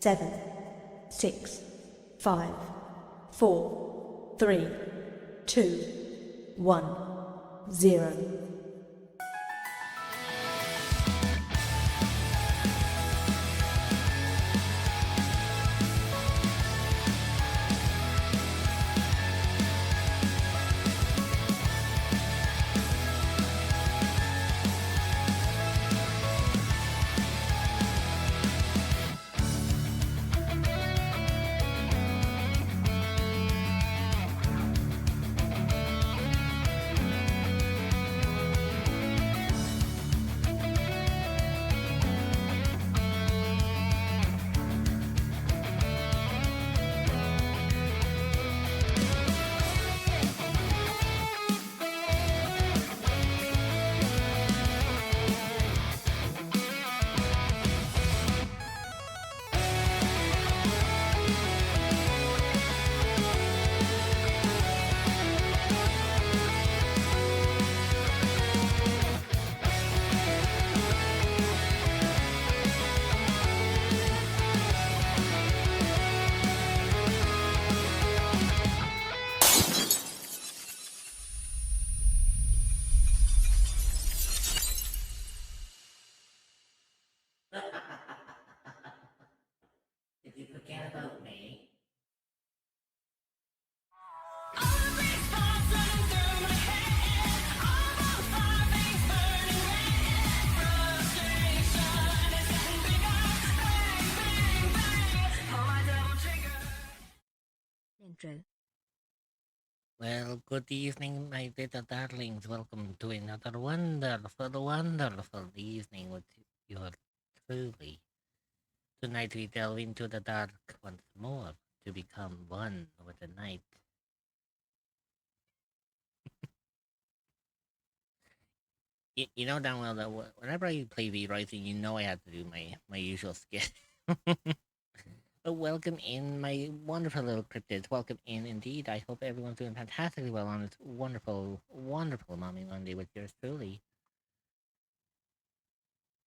7, 6, 5, 4, 3, 2, 1, 0. Did you forget about me? Intro. Well, good evening, my little darlings. Welcome to another wonderful evening with your truly. Tonight we delve into the dark once more to become one with the night. You know damn well that whenever I play V Rising, you know I have to do my usual skit. Welcome in, my wonderful little cryptids. Welcome in indeed. I hope everyone's doing fantastically well on this wonderful Mommy Monday with yours truly.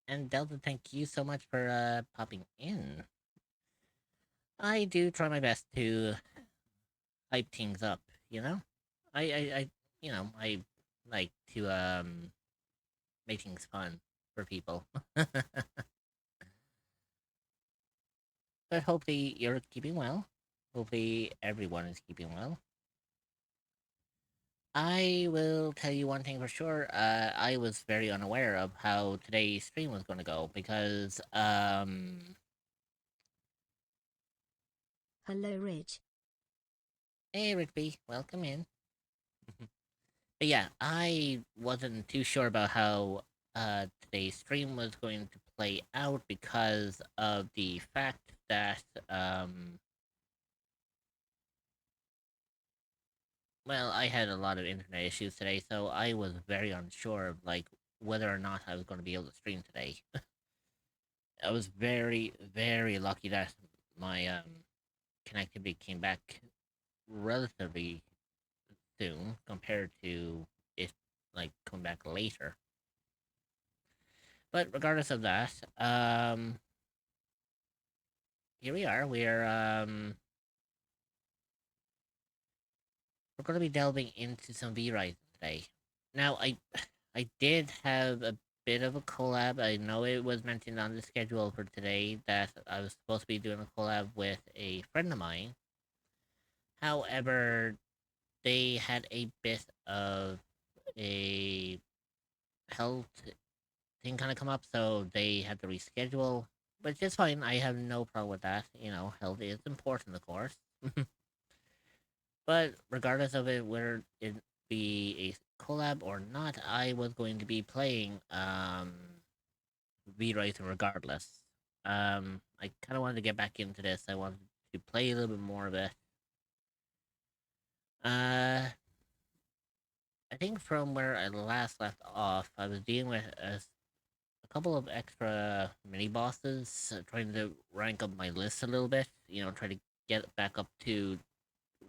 And Delta, thank you so much for popping in. I do try my best to hype things up, you know? I like to make things fun for people. But hopefully you're keeping well. Hopefully everyone is keeping well. I will tell you one thing for sure. I was very unaware of how today's stream was going to go because, Hello, Rich. hey, Rigby, welcome in. But yeah, I wasn't too sure about how today's stream was going to play out because of the fact that well, I had a lot of internet issues today, so I was very unsure of like whether or not I was going to be able to stream today. I was very lucky that my connectivity came back relatively soon compared to it like coming back later. But regardless of that, here we are. We're going to be delving into some V Rising today. Now, I did have a bit of a collab. I know it was mentioned on the schedule for today that I was supposed to be doing a collab with a friend of mine. However, they had a bit of a health thing kind of come up, so they had to reschedule, which is fine. I have no problem with that. You know, health is important, of course. But regardless of it, whether it be a collab or not, I was going to be playing V Rising regardless. I kind of wanted to get back into this. I wanted to play a little bit more of it. I think from where I last left off, I was dealing with a couple of extra mini bosses, trying to rank up my list a little bit. You know, try to get back up to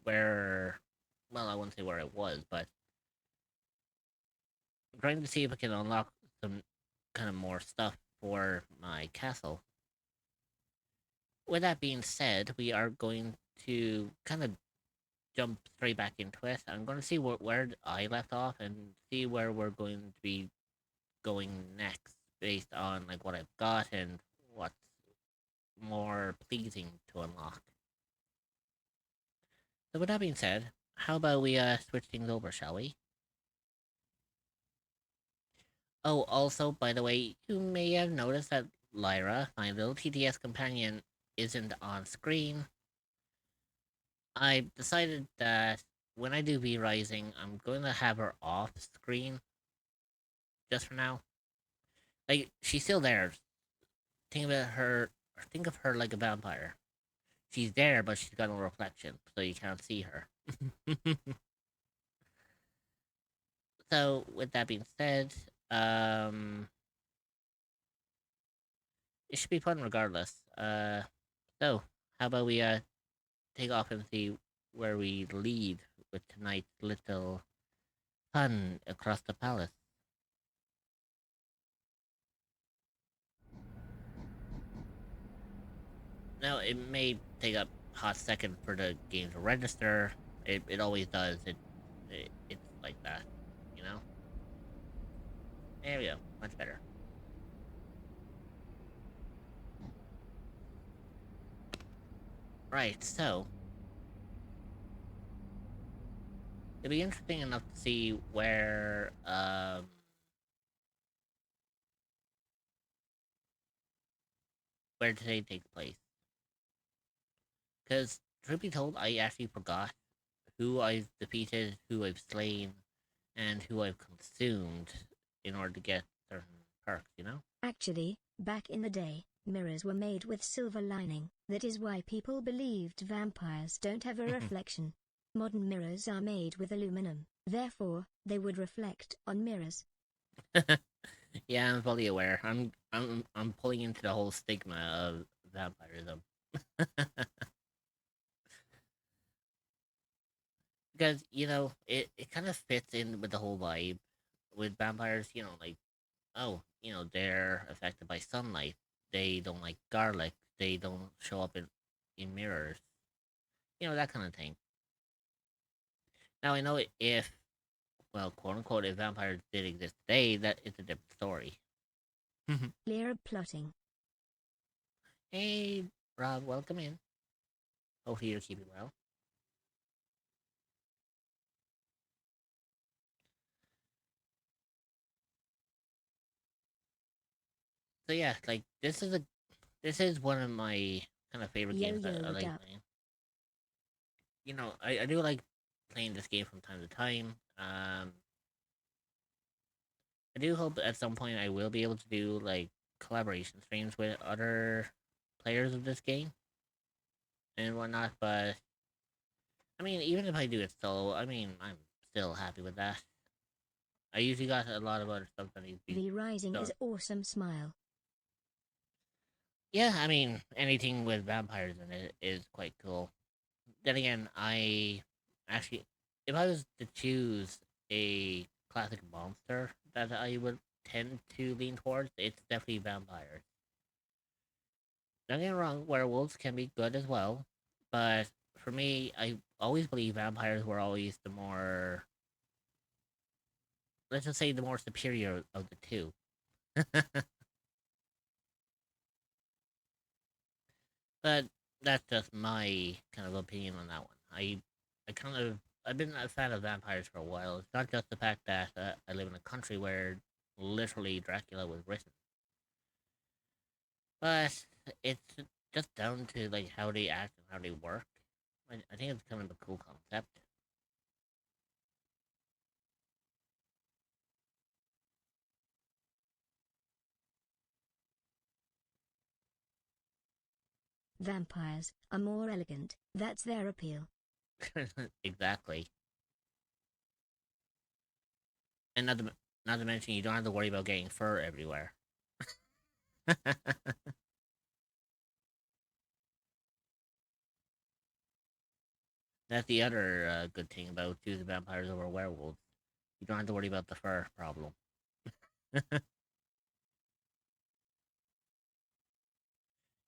where, well, I wouldn't say where it was, but I'm trying to see if I can unlock some kind of more stuff for my castle. with that being said, we are going to kind of jump straight back into it. I'm going to see where I left off and see where we're going to be going next based on like what I've got and what's more pleasing to unlock. So with that being said, how about we switch things over, shall we? Oh, also, by the way, you may have noticed that Lyra, my little TTS companion, isn't on screen. I decided that when I do V Rising, I'm going to have her off screen just for now. Like she's still there. Think about her. Think of her like a vampire. She's there, but she's got no reflection, so you can't see her. So, with that being said, um, it should be fun regardless. So how about we take off and see where we lead with tonight's little fun across the palace. Now, it may take a hot second for the game to register. It always does. It's like that, you know. There we go. Much better. Right. So it'll be interesting enough to see where today takes place. Because truth be told, I actually forgot who I've defeated, who I've slain, and who I've consumed in order to get certain perks. You know. Actually, back in the day, mirrors were made with silver lining. That is why people believed vampires don't have a reflection. Modern mirrors are made with aluminum, therefore, they would reflect on mirrors. Yeah, I'm fully aware. I'm pulling into the whole stigma of vampirism. Because, it kind of fits in with the whole vibe with vampires, like, oh, they're affected by sunlight. They don't like garlic. They don't show up in mirrors. That kind of thing. Now I know if, well, quote unquote, if vampires did exist today, that is a different story. Clear plotting. Hey, Rob, welcome in. Hopefully you're keeping well. So yeah, like this is one of my kind of favorite Yo games that I yo like dup. playing. I do like playing this game from time to time. I do hope at some point I will be able to do like collaboration streams with other players of this game and whatnot. But I mean, even if I do it solo, I mean, I'm still happy with that. I usually got a lot of other stuff that needs to be V Rising done. is awesome smile. Yeah, I mean, anything with vampires in it is quite cool. Then again, I actually, if I was to choose a classic monster that I would tend to lean towards, it's definitely vampires. Don't get me wrong, werewolves can be good as well, but for me, I always believe vampires were always the more, let's just say, the more superior of the two. But that's just my kind of opinion on that one. I've been a fan of vampires for a while. It's not just the fact that I live in a country where literally Dracula was written, but it's just down to like how they act and how they work. I think it's kind of a cool concept. Vampires are more elegant, that's their appeal. Exactly, and not to mention you don't have to worry about getting fur everywhere. That's the other good thing about choosing vampires over werewolves. You don't have to worry about the fur problem.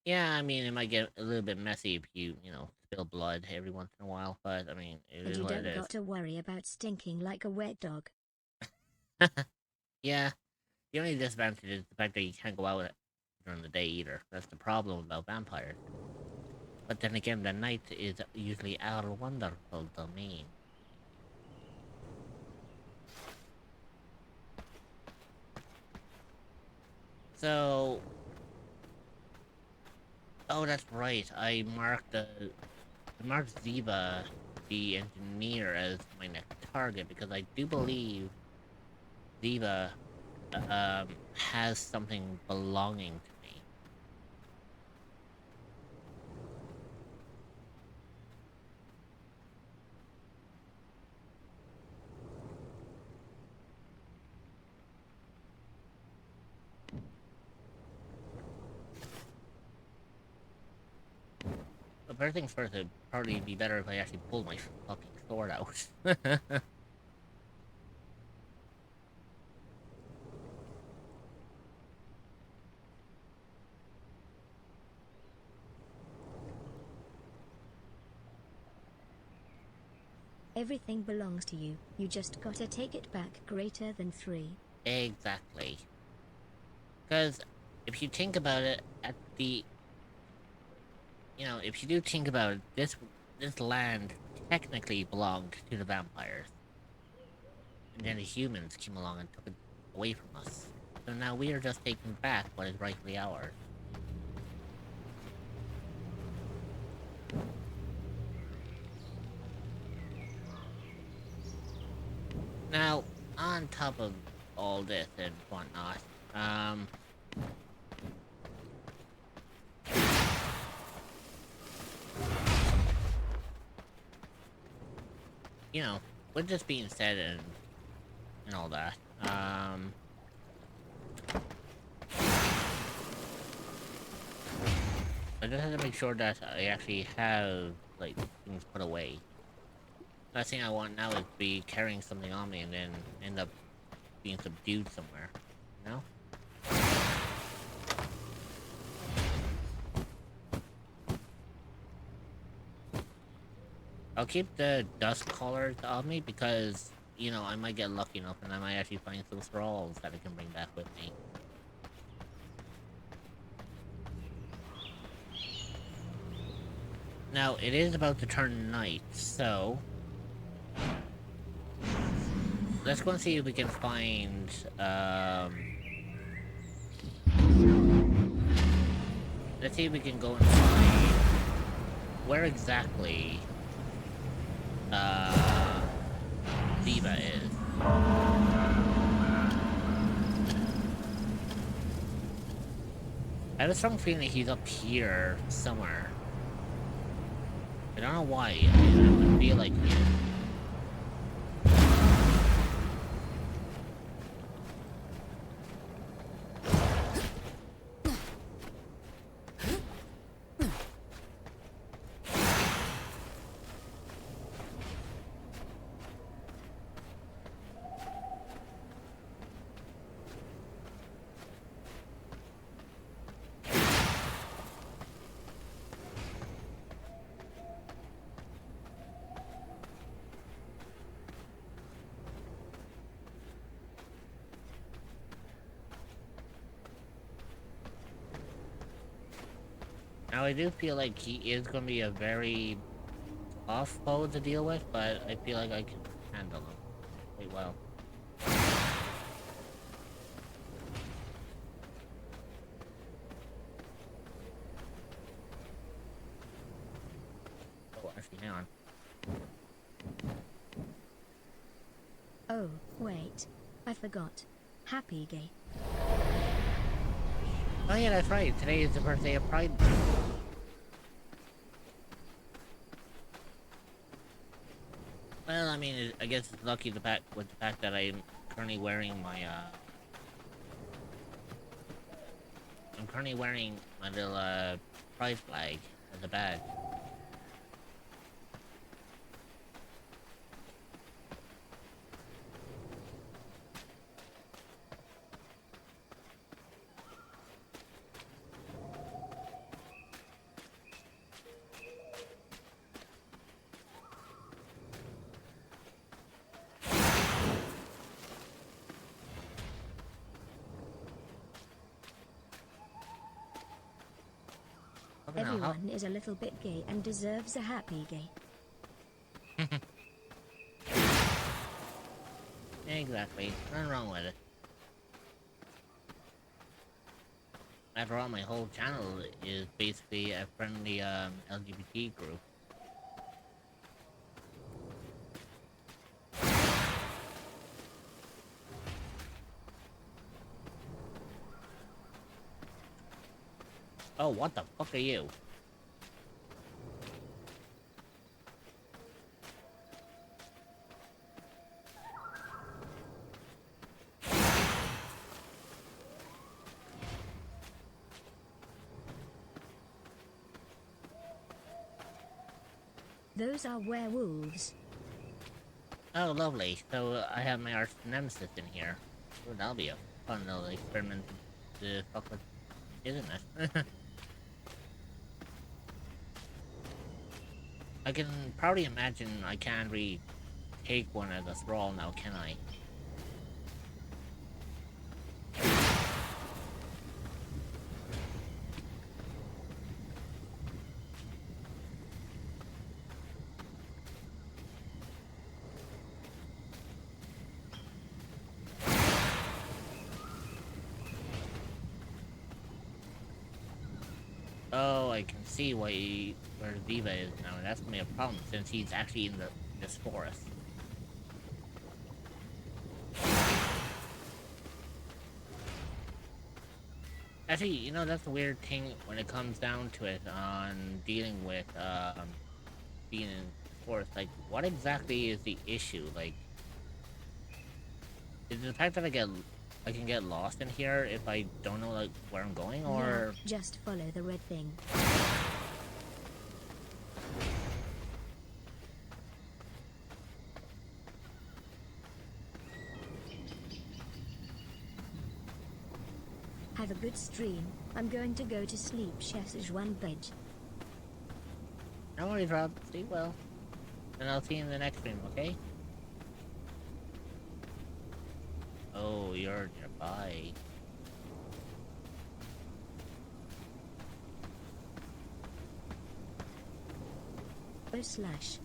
Yeah, I mean, it might get a little bit messy if you know, spill blood every once in a while, but I mean, it And is you what it don't is. got to worry about stinking like a wet dog. Yeah, the only disadvantage is the fact that you can't go out during the day either. That's the problem about vampires. But then again, the night is usually our wonderful domain. So, oh, that's right. I marked Ziva, the engineer, as my next target because I do believe Ziva has something belonging to me. But first things first, it'd probably be better if I actually pulled my fucking sword out. Everything belongs to you, you just gotta take it back greater than 3. Exactly. Because if you think about it, if you do think about it, this land technically belonged to the vampires, and then the humans came along and took it away from us. So now we are just taking back what is rightfully ours. Now, on top of all this and whatnot, you know, with this being said and all that, I just have to make sure that I actually have, like, things put away. Last thing I want now is be carrying something on me and then end up being subdued somewhere. You know? I'll keep the dust collars on me because, you know, I might get lucky enough and I might actually find some thralls that I can bring back with me. Now, it is about to turn night, so let's go and see if we can find, let's see if we can go and find where exactly, Diva is. I have a strong feeling he's up here somewhere. I don't know why. I feel like he is. Now I do feel like he is going to be a very tough foe to deal with, but I feel like I can handle him quite well. Oh, actually, hang on. Oh, wait. I forgot. Happy gay. Oh yeah, that's right. Today is the birthday of Pride. Well, I mean, I guess it's lucky with the fact that I'm currently wearing my little pride flag as a badge. Everyone is a little bit gay and deserves a happy gay. Exactly. Nothing wrong with it. After all, my whole channel is basically a friendly LGBT group. Oh, what the fuck are you? Those are werewolves. Oh, lovely. So I have my arch nemesis in here. Oh, that'll be a fun little experiment to fuck with, isn't it? I can probably imagine I can't really take one as a thrall now, can I? Oh, I can see where Viva is now. That's gonna be a problem since he's actually in this forest. Actually, you know, that's a weird thing when it comes down to it on dealing with being in the forest. Like, what exactly is the issue? Like, is it the fact that I can get lost in here if I don't know like where I'm going, or Yeah, just follow the red thing. Have a good stream. I'm going to go to sleep. One bed. no worries, Rob. Stay well, and I'll see you in the next stream. Okay? Oh, you're nearby. //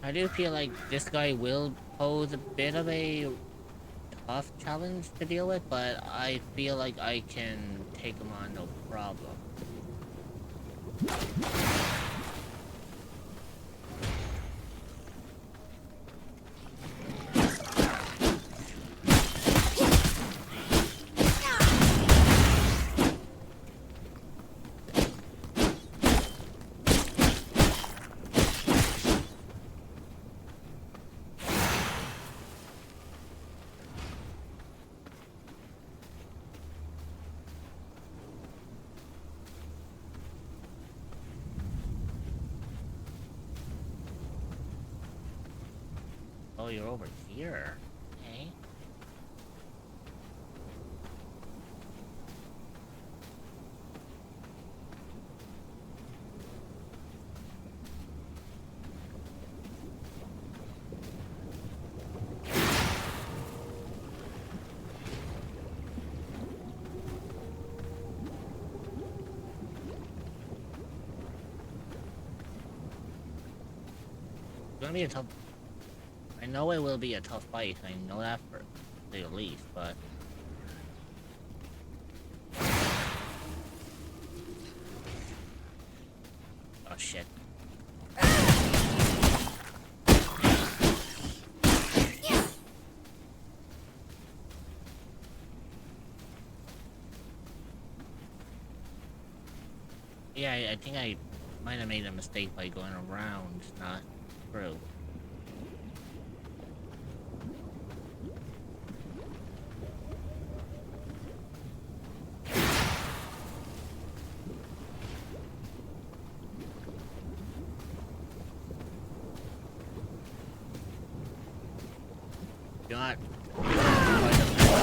I do feel like this guy will pose a bit of a tough challenge to deal with, but I feel like I can take him on no problem. Oh, you're over here. Okay. It's gonna be a tough. I know it will be a tough fight. I know that for the least, but oh shit. Yeah, I think I might have made a mistake by going around, not through. Do not. Quite a bit.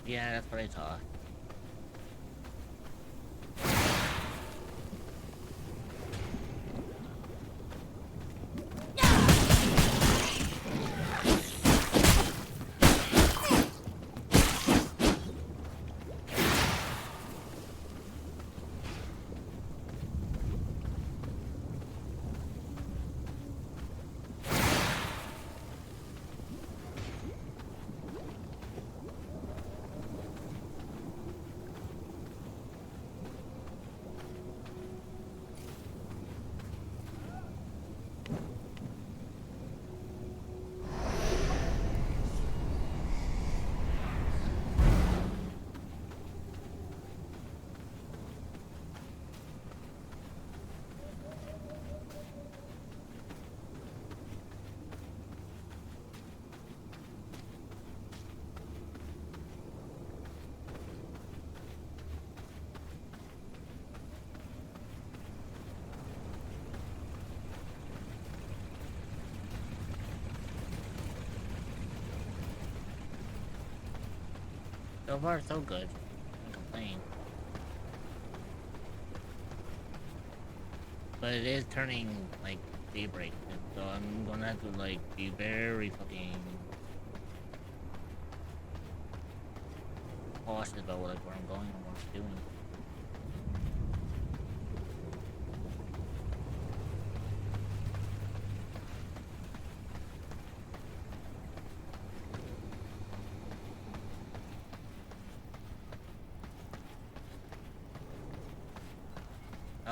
Yeah, that's what I thought. So far, so good. Can't complain. But it is turning, like, daybreak, and so I'm gonna have to, like, be very fucking cautious about, like, where I'm going and what I'm doing.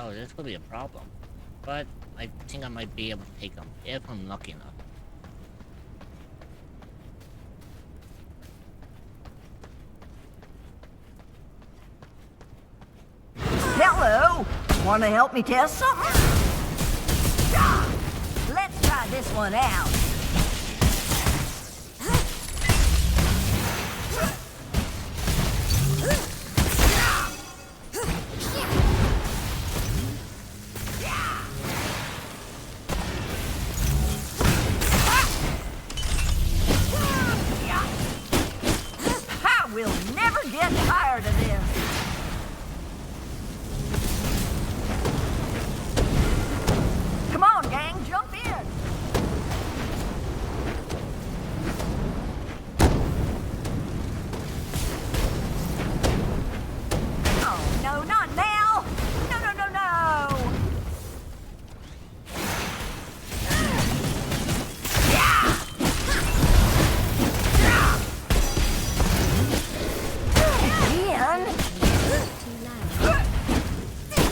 Oh, this could be a problem. But I think I might be able to take them if I'm lucky enough. Hello! Want to help me test something? Let's try this one out. I will never get tired of this. Come on, gang, jump in. Oh, no, not now. No, no, no, no. Ian, Too loud.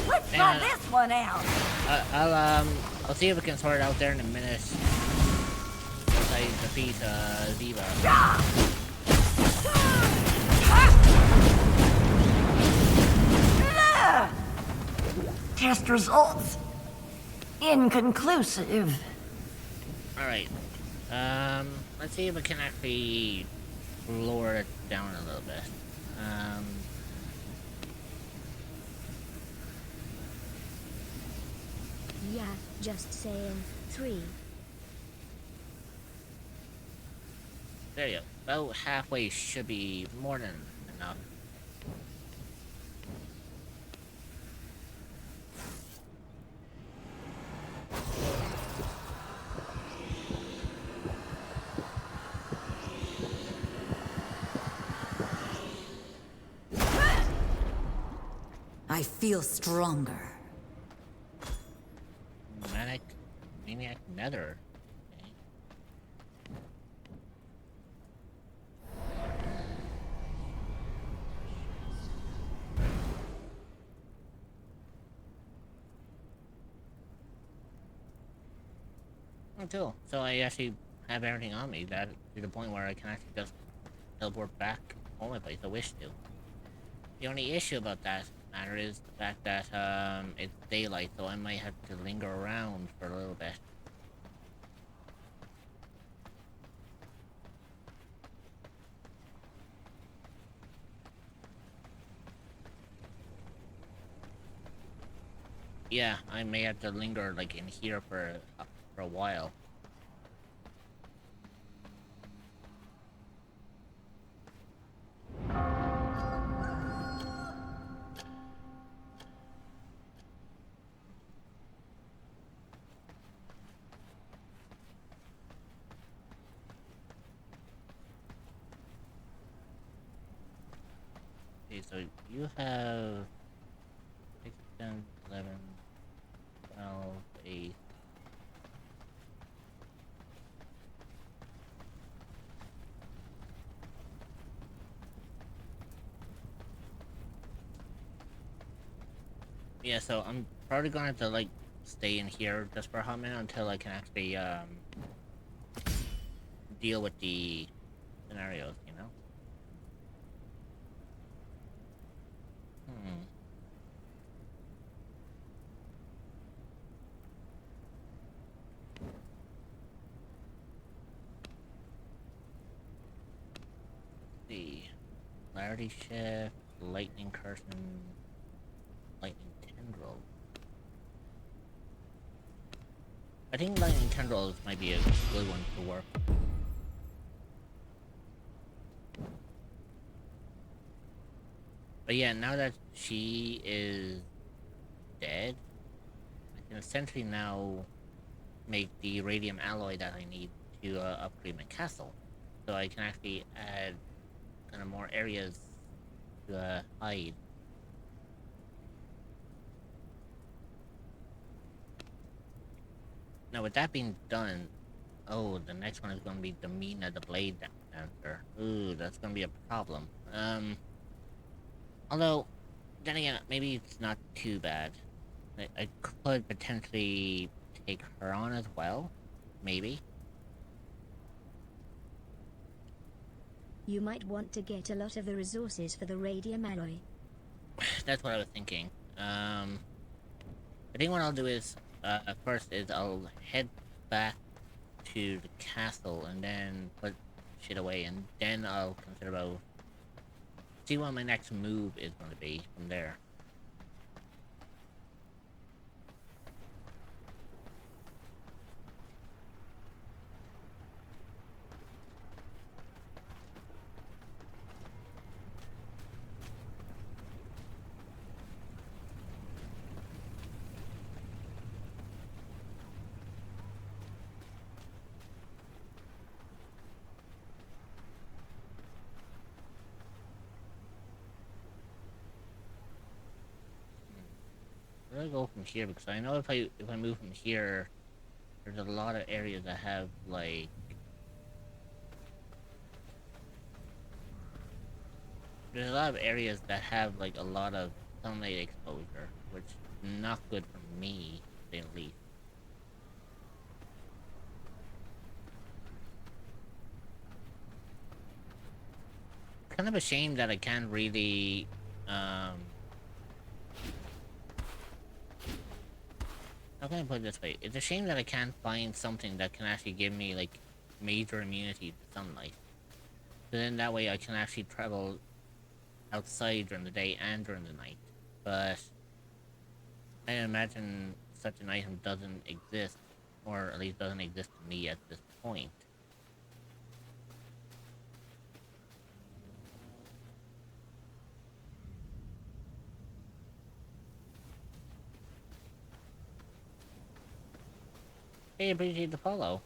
let's try this one out. I'll see if I can sort it out there in a minute. Once I defeat, Ziva. Test results inconclusive. Alright. Let's see if I can actually lower it down a little bit. Yeah, just saying. 3. There you go. About halfway should be more than enough. I feel stronger. Maniac Nether. Okay. Oh, cool. So I actually have everything on me, that to the point where I can actually just teleport back home if I so wish to. The only issue about that matter is the fact that it's daylight, so I might have to linger around for a little bit. Yeah, I may have to linger like in here for a while. Okay, so you have 6, 10, 11, 12, 8. Yeah, so I'm probably gonna have to like stay in here just for a hot minute until I can actually deal with the scenarios, you know? Hmm. Let's see. Polarity shift, lightning curtain, lightning tendril. I think lightning tendrils might be a good one to work. But yeah, now that she is dead, I can essentially now make the radium alloy that I need to upgrade my castle. So I can actually add kind of more areas to hide. Now with that being done, oh, the next one is going to be Domina the Blade Dancer. Ooh, that's going to be a problem. Although, then again, maybe it's not too bad. I could potentially take her on as well. Maybe. You might want to get a lot of the resources for the radium alloy. That's what I was thinking. I think what I'll do is, first is I'll head back to the castle and then put shit away, and then I'll consider about see what my next move is going to be from there. Where do I go from here? Because I know if I move from here, there's a lot of areas that have like there's a lot of areas that have like a lot of sunlight exposure, which is not good for me, to say the least. Kind of a shame that I can't really how can I put it this way? It's a shame that I can't find something that can actually give me like major immunity to sunlight. So then that way I can actually travel outside during the day and during the night. But I imagine such an item doesn't exist, or at least doesn't exist to me at this point. Hey, appreciate the follow.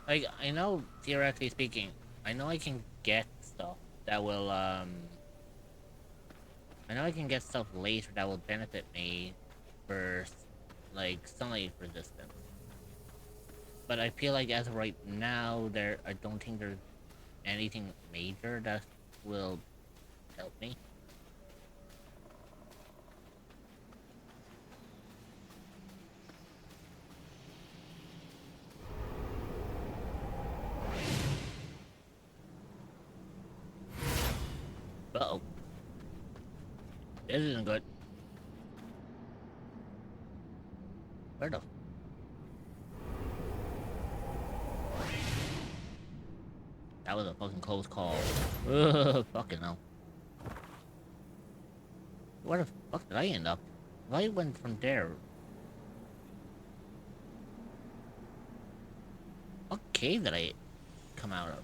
Like, I know, theoretically speaking, I know I can get stuff that will, I know I can get stuff later that will benefit me for, like, sunlight resistance. But I feel like as of right now, I don't think there's anything major that will help me. Uh-oh. This isn't good. Where the... That was a fucking close call. Ugh, fucking hell. Where the fuck did I end up? If I went from there... What cave did I come out of?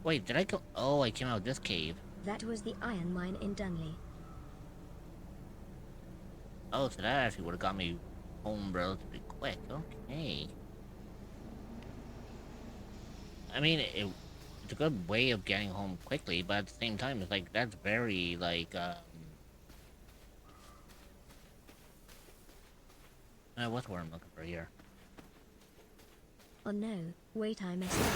Wait, did I go? Oh, I came out of this cave. That was the iron mine in Dunley. Oh, so that actually would have got me home relatively quick. Okay. I mean, it's a good way of getting home quickly, but at the same time, it's like, that's very, like, what's the word I'm looking for here? Oh no, wait, I messed up.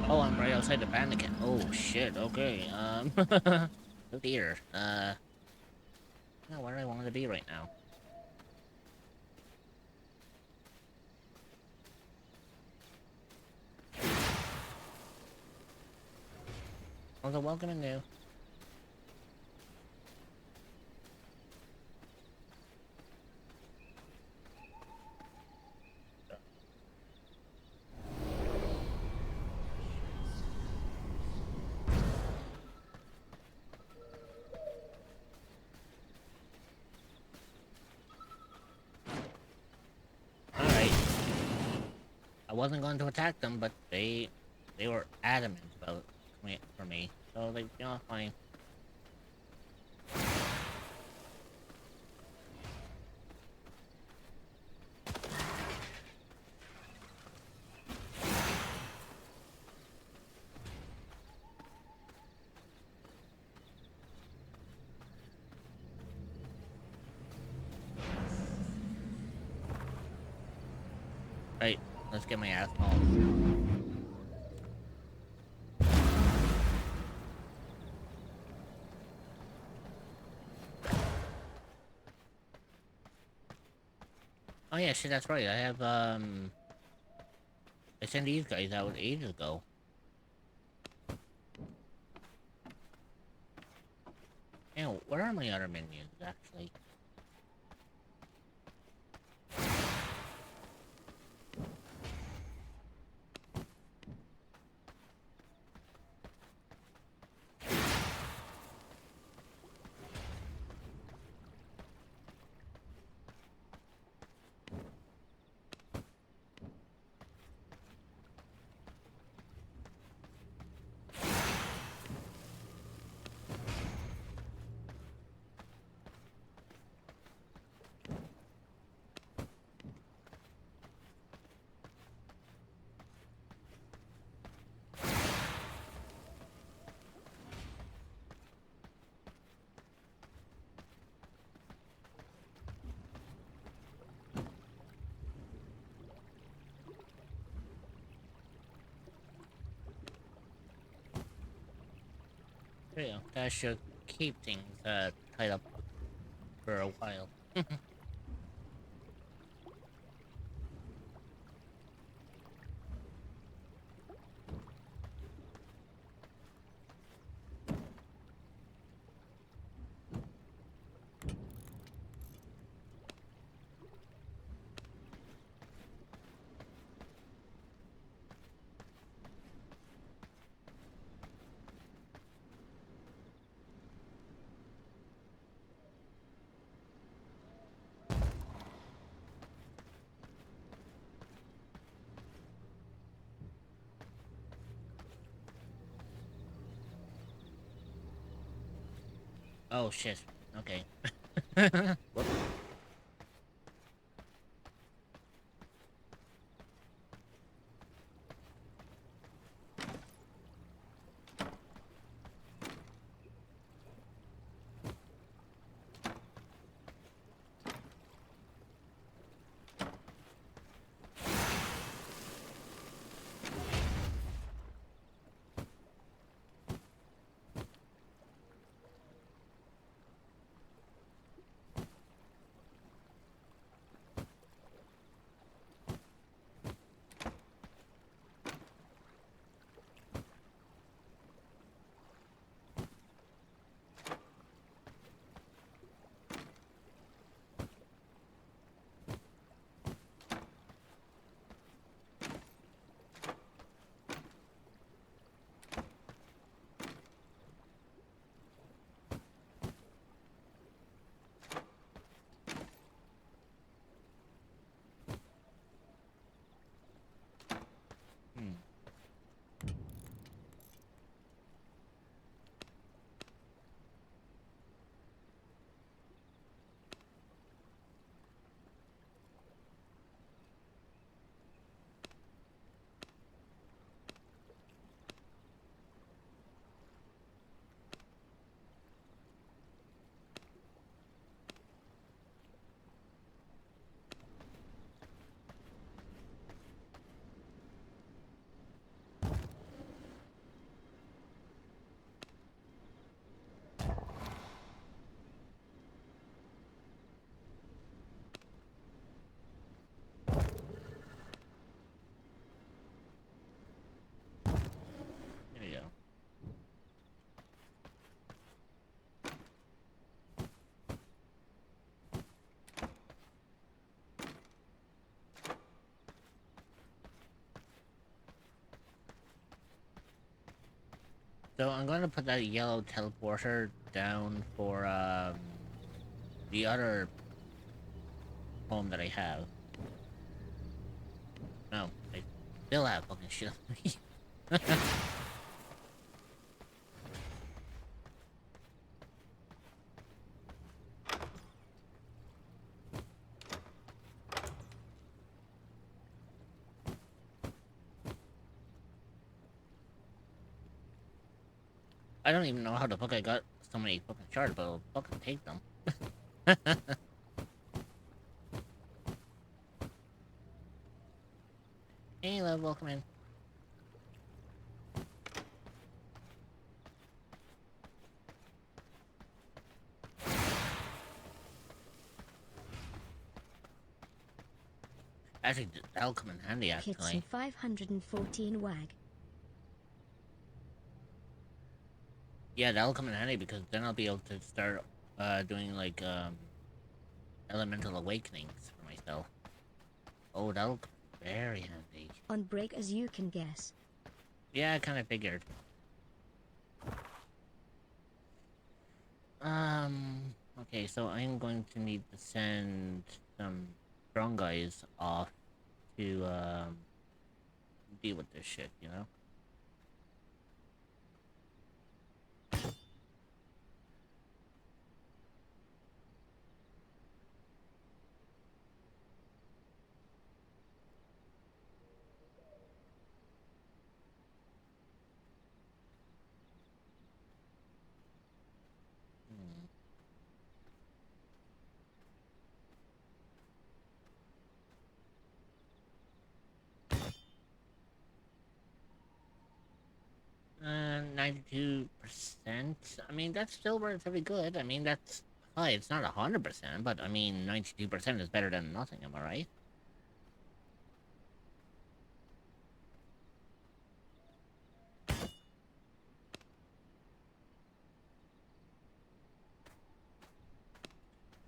Oh, I'm right outside the Vatican. Oh, shit, okay, oh dear, where do I want to be right now? Also, welcome and new. Alright. I wasn't going to attack them, but they were adamant about coming for me. So, like, you know, fine. Right, let's get my ass home. Oh yeah, shit, that's right. I have, I sent these guys out ages ago. You know, where are my other minions, actually? There you go. That should keep things, tied up for a while. Oh shit. Okay. Whoops. So I'm going to put that yellow teleporter down for the other home that I have. No, I still have fucking shit on me. I don't even know how the fuck I got so many fucking shards, but I'll fucking take them. Hey, love, welcome in. Actually, that'll come in handy, Hits actually. and 514 wag. Yeah, that'll come in handy because then I'll be able to start doing like elemental awakenings for myself. Oh, that'll come very handy. On break as you can guess. Yeah, I kind of figured. Okay, so I'm going to need to send some strong guys off to deal with this shit, you know? Hmm. 92%. I mean, that's still relatively good. I mean, that's high. It's not 100%, but I mean, 92% is better than nothing, am I right?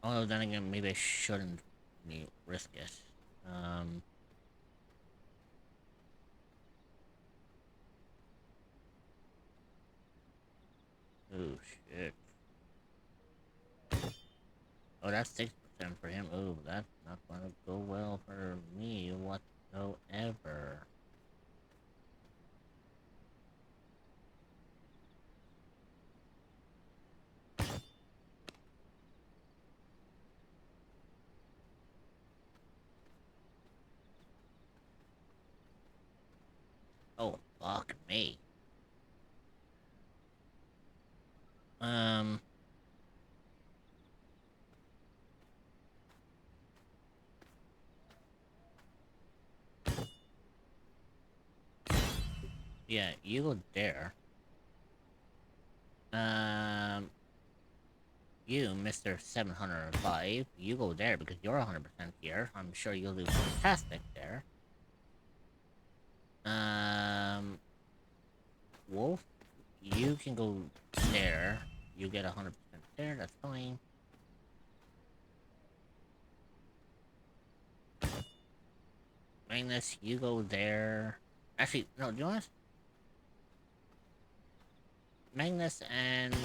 Although then again, maybe I shouldn't risk it. Um... Oh, shit. Oh, that's 6% for him. Oh, that's not gonna go well for me whatsoever. Oh, fuck me. Um... Yeah, you go there. Um... You, Mr. 705, you go there because you're 100% here. I'm sure you'll do fantastic there. Wolf, you can go there. You get 100% there, that's fine. Magnus, you go there. Actually, no, do you know what? Magnus and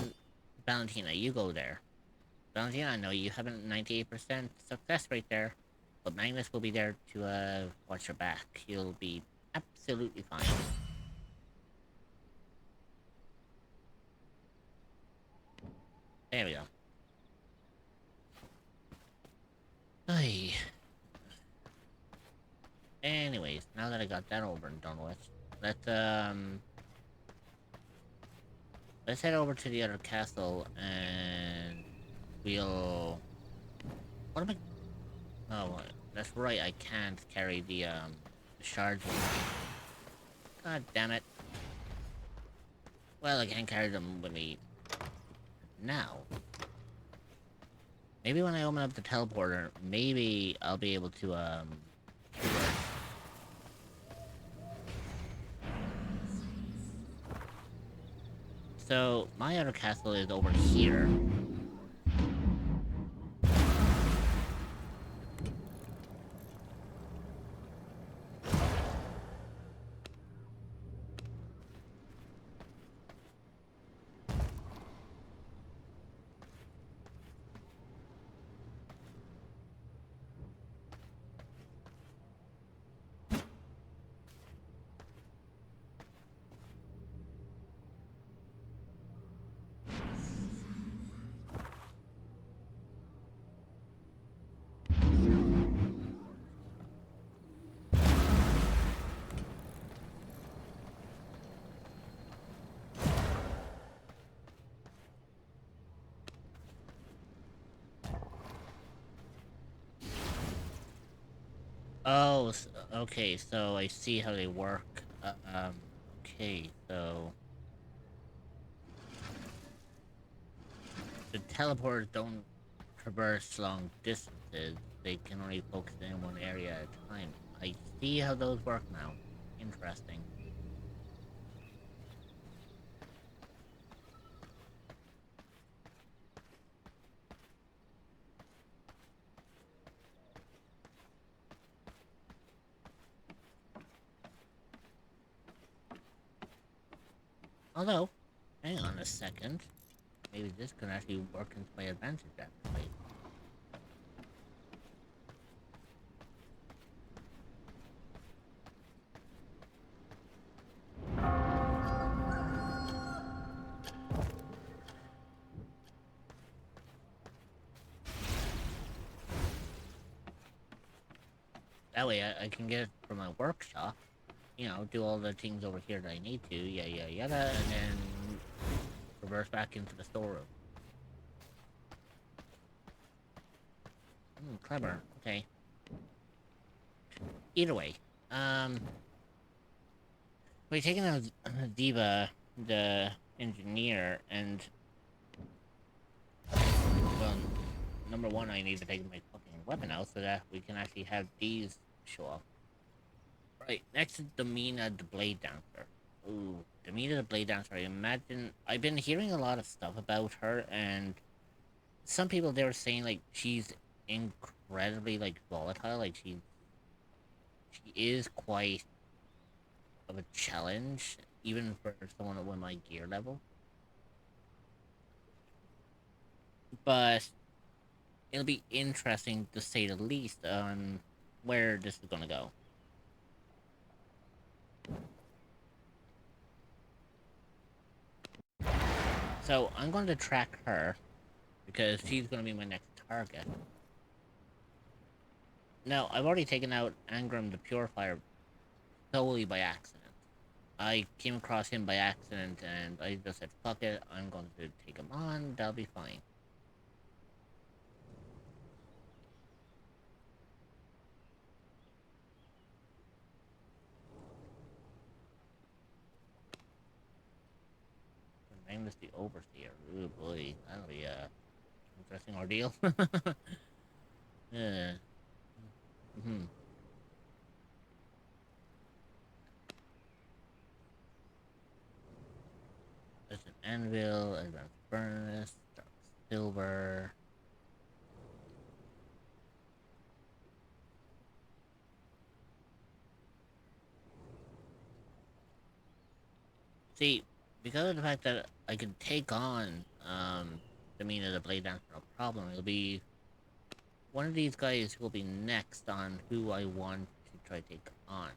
Valentina, you go there. Valentina, I know you have a 98% success rate there, but Magnus will be there to watch your back. He'll be absolutely fine. There we go. Ay. Anyways, now that I got that over and done with, let's head over to the other castle and we'll... What am I... Oh, that's right, I can't carry the shards with me. God damn it. Well, I can carry them with me now. Maybe when I open up the teleporter, maybe I'll be able to, So, my other castle is over here. Oh, okay, so I see how they work. Okay, so the teleporters don't traverse long distances. They can only focus in one area at a time. I see how those work now. Interesting. Although, hang on a second. Maybe this can actually work into my advantage, actually. That way I can get it from my workshop. You know, do all the things over here that I need to, yada, and then reverse back into the storeroom. Clever. Okay. Either way, we're taking out Diva, the engineer, and well, number one, I need to take my fucking weapon out so that we can actually have these show up. Right, next is Domina the Blade Dancer. Ooh, Domina the Blade Dancer. I imagine I've been hearing a lot of stuff about her, and some people they were saying like she's incredibly like volatile. Like she is quite of a challenge, even for someone with my gear level. But it'll be interesting to say the least on where this is gonna go. So I'm going to track her because she's going to be my next target. Now, I've already taken out Angram the Purifier solely by accident. I came across him by accident and I just said, fuck it, I'm going to take him on, that'll be fine. Her name is the Overseer. Ooh boy, that'll be a interesting ordeal. Yeah. There's an anvil, advanced furnace, dark silver. See, because of the fact that I can take on Demeanor the Blade Dancer, no problem. It'll be one of these guys who will be next on who I want to try to take on.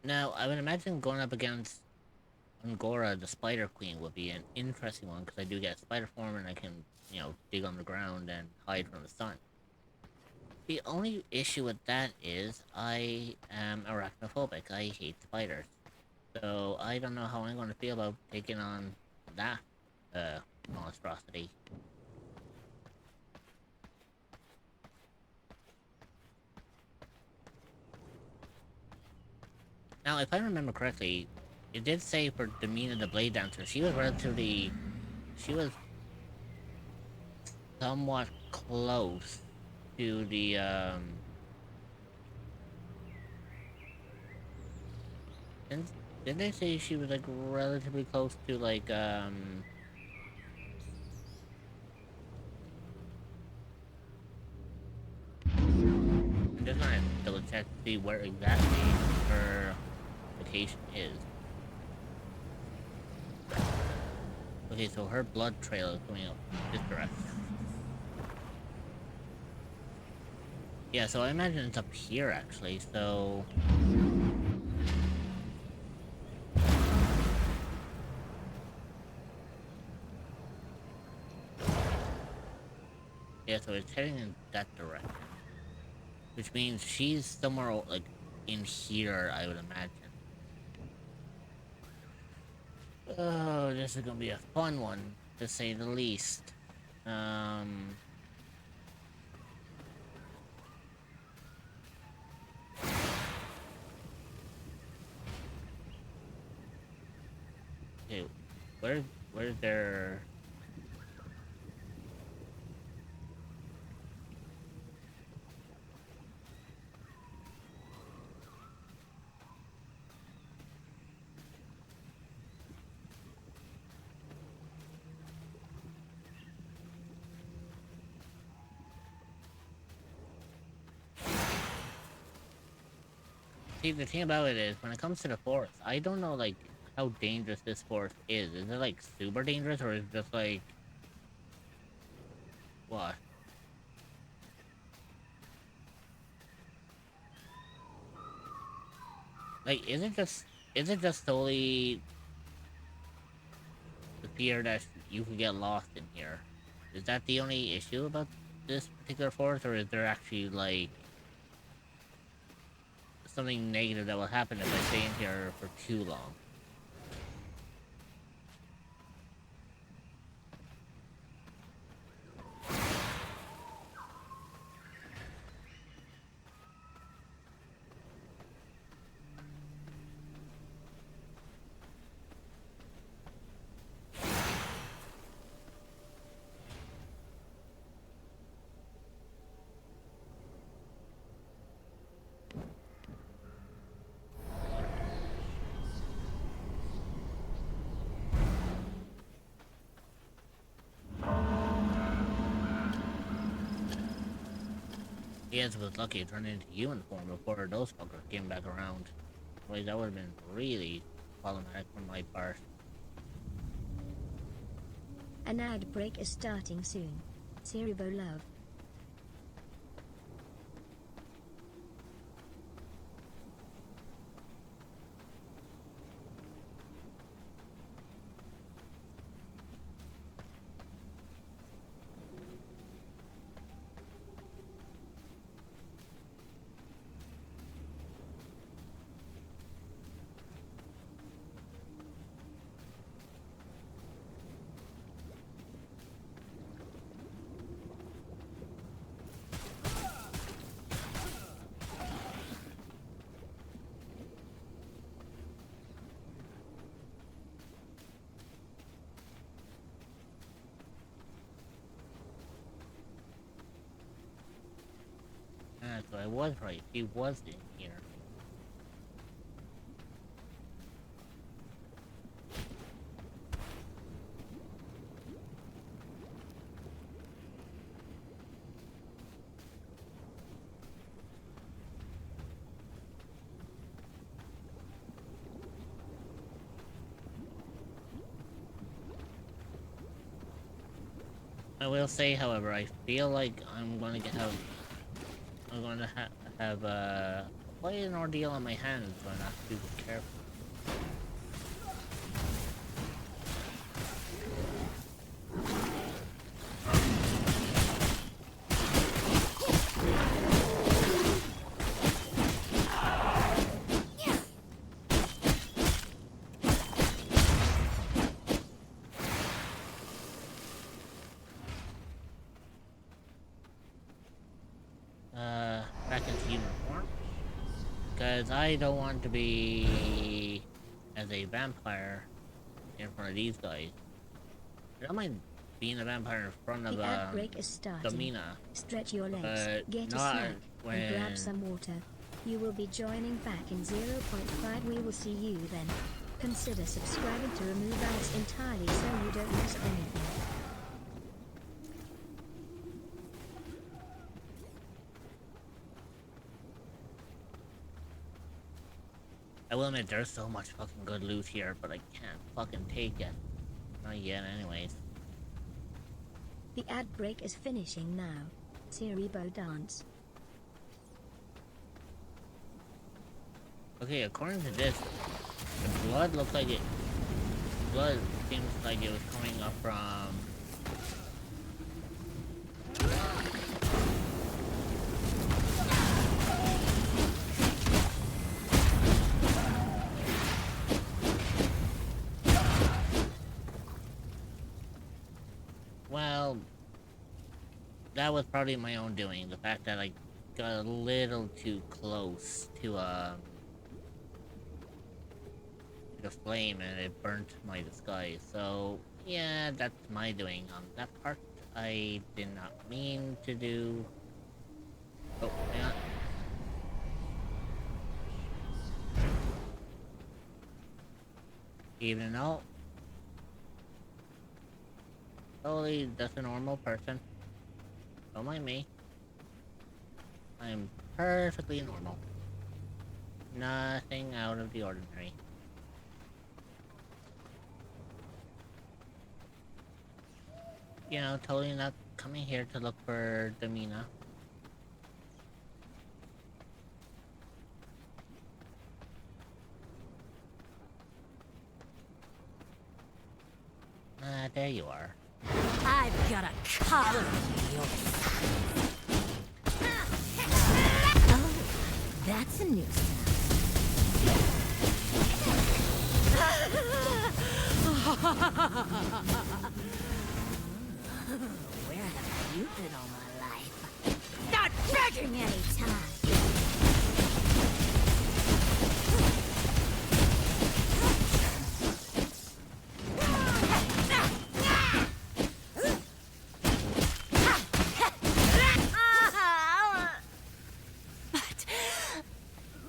Now, I would imagine going up against Angora, the Spider Queen, would be an interesting one because I do get spider form and I can, you know, dig on the ground and hide from the sun. The only issue with that is I am arachnophobic. I hate spiders. So I don't know how I'm going to feel about taking on that monstrosity. Now, if I remember correctly, it did say for Demeanor the Blade Dancer, she was somewhat close to the, didn't they say she was, like, relatively close to, like, I'm just gonna double check to see where exactly her location is. Okay, so her blood trail is going up this direction. Yeah, so I imagine it's up here, actually, so... Yeah, so it's heading in that direction. Which means she's somewhere, like, in here, I would imagine. Oh, this is gonna be a fun one, to say the least. Um... Okay, where's their... See, the thing about it is, when it comes to the forest, I don't know, like, how dangerous this forest is. Is it, like, super dangerous, or is it just, like... What? Like, is it just solely the fear that you could get lost in here? Is that the only issue about this particular forest, or is there actually, like, something negative that will happen if I stay in here for too long? Yes, was lucky to turn into human form before those fuckers came back around. Otherwise, that would have been really problematic from my part. An ad break is starting soon. Cerebro love. Ah, so I was right. He was in here. I will say, however, I feel like I'm going to have quite an ordeal on my hands when I have to be careful. Back into human form. Because I don't want to be as a vampire in front of these guys. I don't mind being a vampire in front of The ad break is starting. Domina. Stretch your legs, get a not snack, when... and grab some water. You will be joining back in 0.5. We will see you then. Consider subscribing to remove ads entirely so you don't miss anything. I will admit, there's so much fucking good loot here, but I can't fucking take it. Not yet, anyways. The ad break is finishing now. Cerebro dance. Okay, according to this, the blood looks like it... Blood seems like it was coming up from... that was probably my own doing. The fact that I got a little too close to the flame and it burnt my disguise. So yeah, that's my doing on that part. I did not mean to do. Oh, hang on. Even though totally just a normal person. Don't mind me. I'm perfectly normal. Nothing out of the ordinary. You know, totally not coming here to look for Damina. Ah, there you are. I've got a collar to your Oh, that's a new Where have you been all my life? Not begging any time.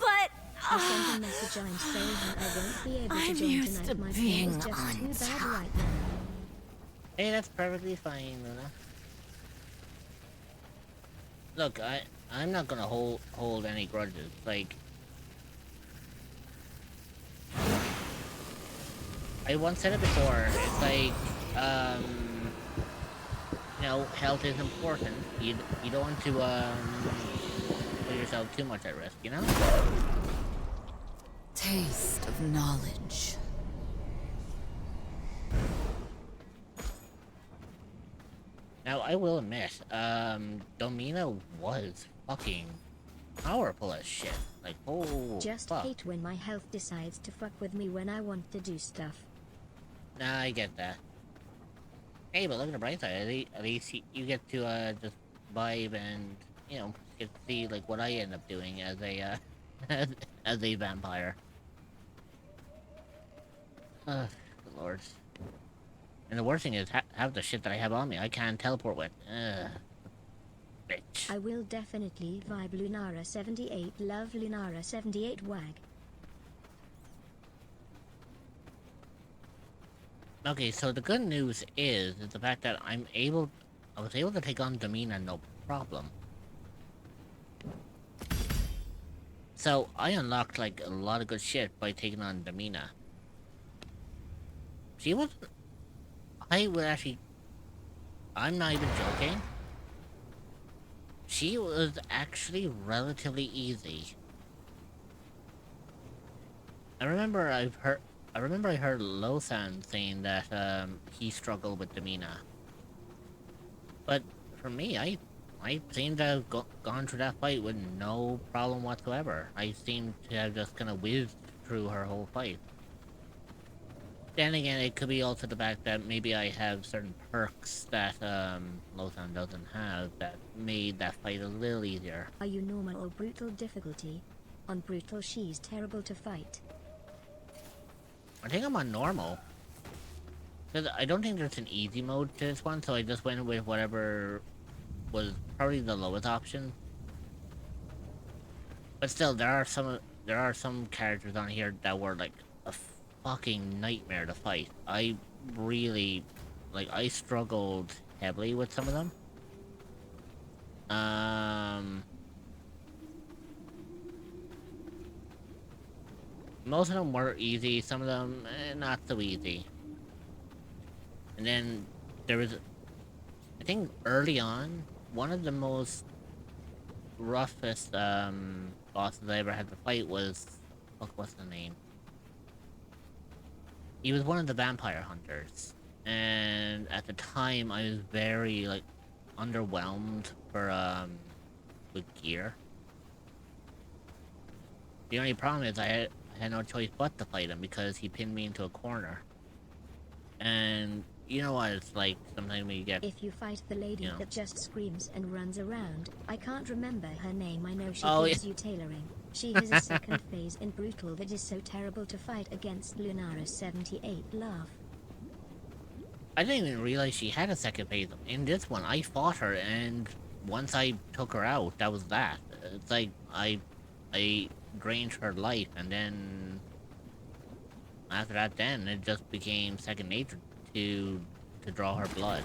But I sent a message. I'm sorry I won't be able to I'm join used tonight. to My being phone is just on too bad top. right now. Hey, that's perfectly fine, Luna. Look, I'm not gonna hold any grudges. Like, I once said it before. It's like, you know, health is important. You don't want to put yourself too much at risk. You know. Taste of knowledge. Now, I will admit, Domina was fucking powerful as shit. Like, oh, Just fuck. hate when my health decides to fuck with me when I want to do stuff. Nah, I get that. Hey, but look at the bright side. At least you get to, just vibe and, you know, get to see, like, what I end up doing as a, as a vampire. Good lord. And the worst thing is, half the shit that I have on me, I can't teleport with. Bitch. I will definitely vibe Lunara 78. Love Lunara 78 wag. Okay, so the good news is the fact that I was able to take on Domina no problem. So I unlocked like a lot of good shit by taking on Domina. She was, I'm not even joking. She was actually relatively easy. I remember I heard Losan saying that he struggled with Domina. But for me, I seem to have gone through that fight with no problem whatsoever. I seem to have just kind of whizzed through her whole fight. Then again, it could be also the fact that maybe I have certain perks that Lothar doesn't have that made that fight a little easier. Are you normal or brutal difficulty? On brutal she's terrible to fight. I think I'm on normal. Because I don't think there's an easy mode to this one, so I just went with whatever was probably the lowest option. But still, there are some characters on here that were like a fucking nightmare to fight. I really, like, I struggled heavily with some of them. Most of them were easy, some of them not so easy. And then there was, I think early on, one of the most roughest bosses I ever had to fight was, fuck, what's the name? He was one of the vampire hunters, and at the time I was very like underwhelmed for with gear. The only problem is I had no choice but to fight him because he pinned me into a corner. And you know what it's like sometimes when you get. If you fight the lady Yeah. that just screams and runs around, I can't remember her name. I know she Oh, gives you tailoring. She has a second phase in Brutal that is so terrible to fight against. Lunaris 78 laugh. I didn't even realize she had a second phase. In this one, I fought her, and once I took her out, that was that. It's like I drained her life, and then after that, then it just became second nature to draw her blood.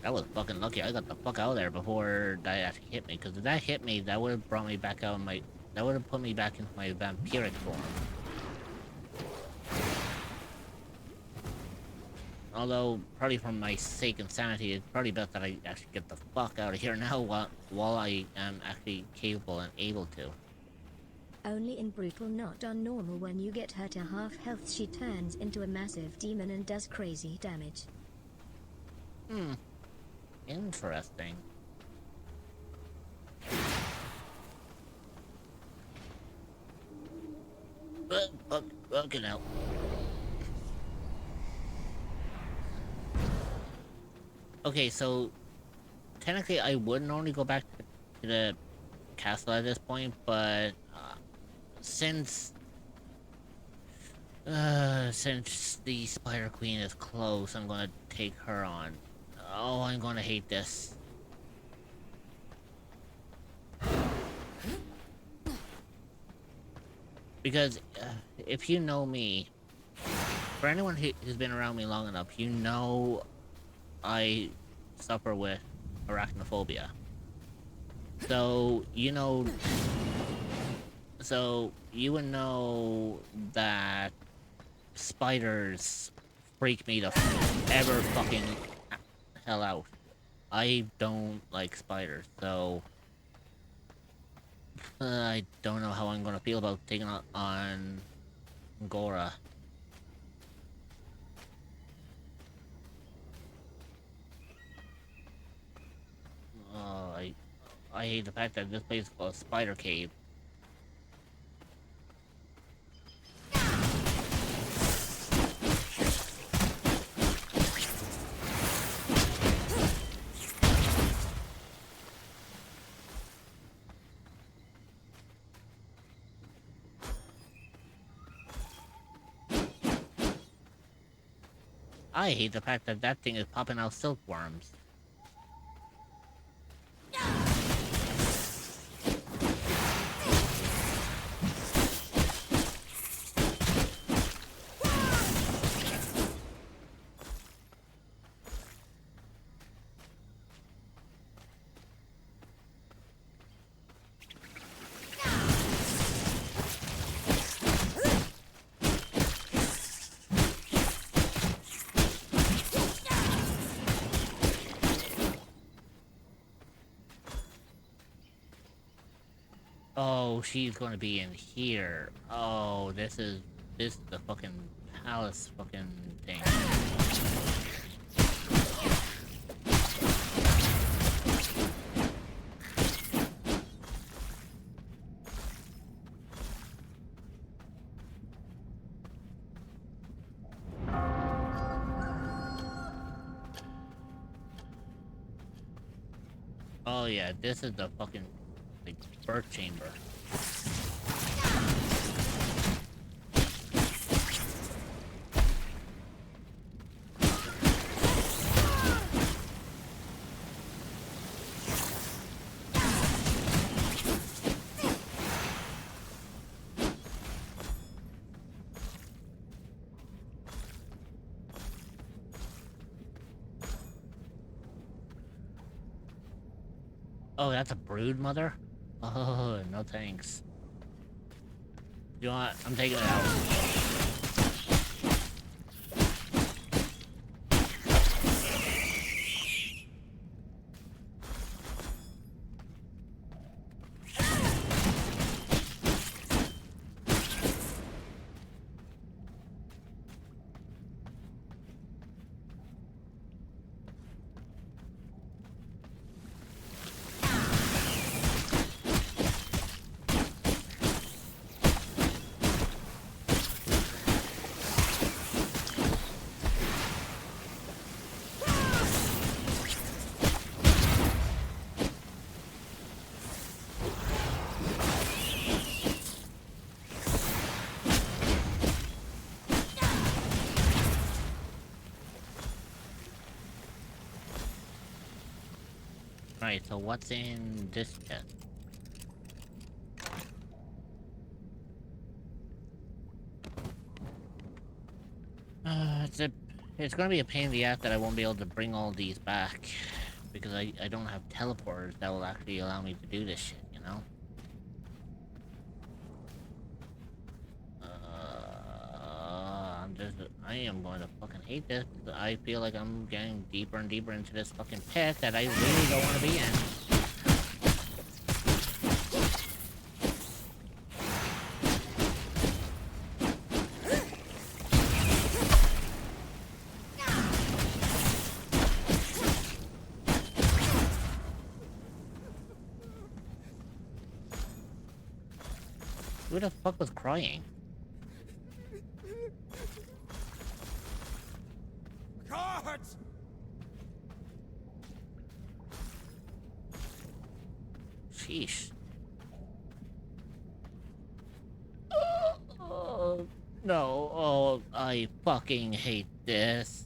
That was fucking lucky. I got the fuck out of there before that actually hit me. Because if that hit me, that would have brought me back out of my. That would have put me back into my vampiric form. Although, probably for my sake and sanity, it's probably best that I actually get the fuck out of here now while I am actually capable and able to. Only in Brutal, not on normal. When you get her to half health, she turns into a massive demon and does crazy damage. Interesting. Fucking hell. Okay, so technically I would normally go back to the castle at this point, but since the Spider Queen is close, I'm gonna take her on. Oh, I'm gonna hate this. Because if you know me, for anyone who's been around me long enough, you know I suffer with arachnophobia. So, you know... So, you would know that spiders freak me the ever fucking hell out. I don't like spiders, so... I don't know how I'm gonna feel about taking on Gora. Oh, I hate the fact that this place is called Spider Cave. I hate the fact that that thing is popping out silkworms. Oh, she's gonna be in here. Oh, this is the fucking palace fucking thing. Oh yeah, this is the fucking like birth chamber. Oh, that's a brood mother? Oh, no thanks. You know what? I'm taking it out. Right, so what's in this chest? It's gonna be a pain in the ass that I won't be able to bring all these back. Because I don't have teleporters that will actually allow me to do this shit, you know? I am going to fucking hate this. I feel like I'm getting deeper and deeper into this fucking pit that I really don't want to be in. Who the fuck was crying? Guards! Sheesh. Oh, no. Oh, I fucking hate this.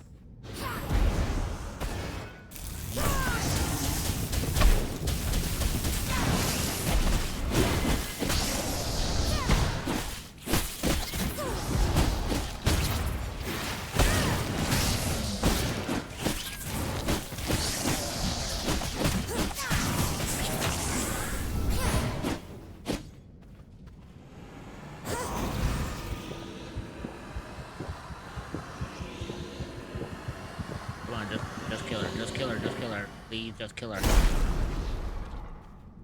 Come on, just kill her, just kill her, just kill her. Please, just kill her.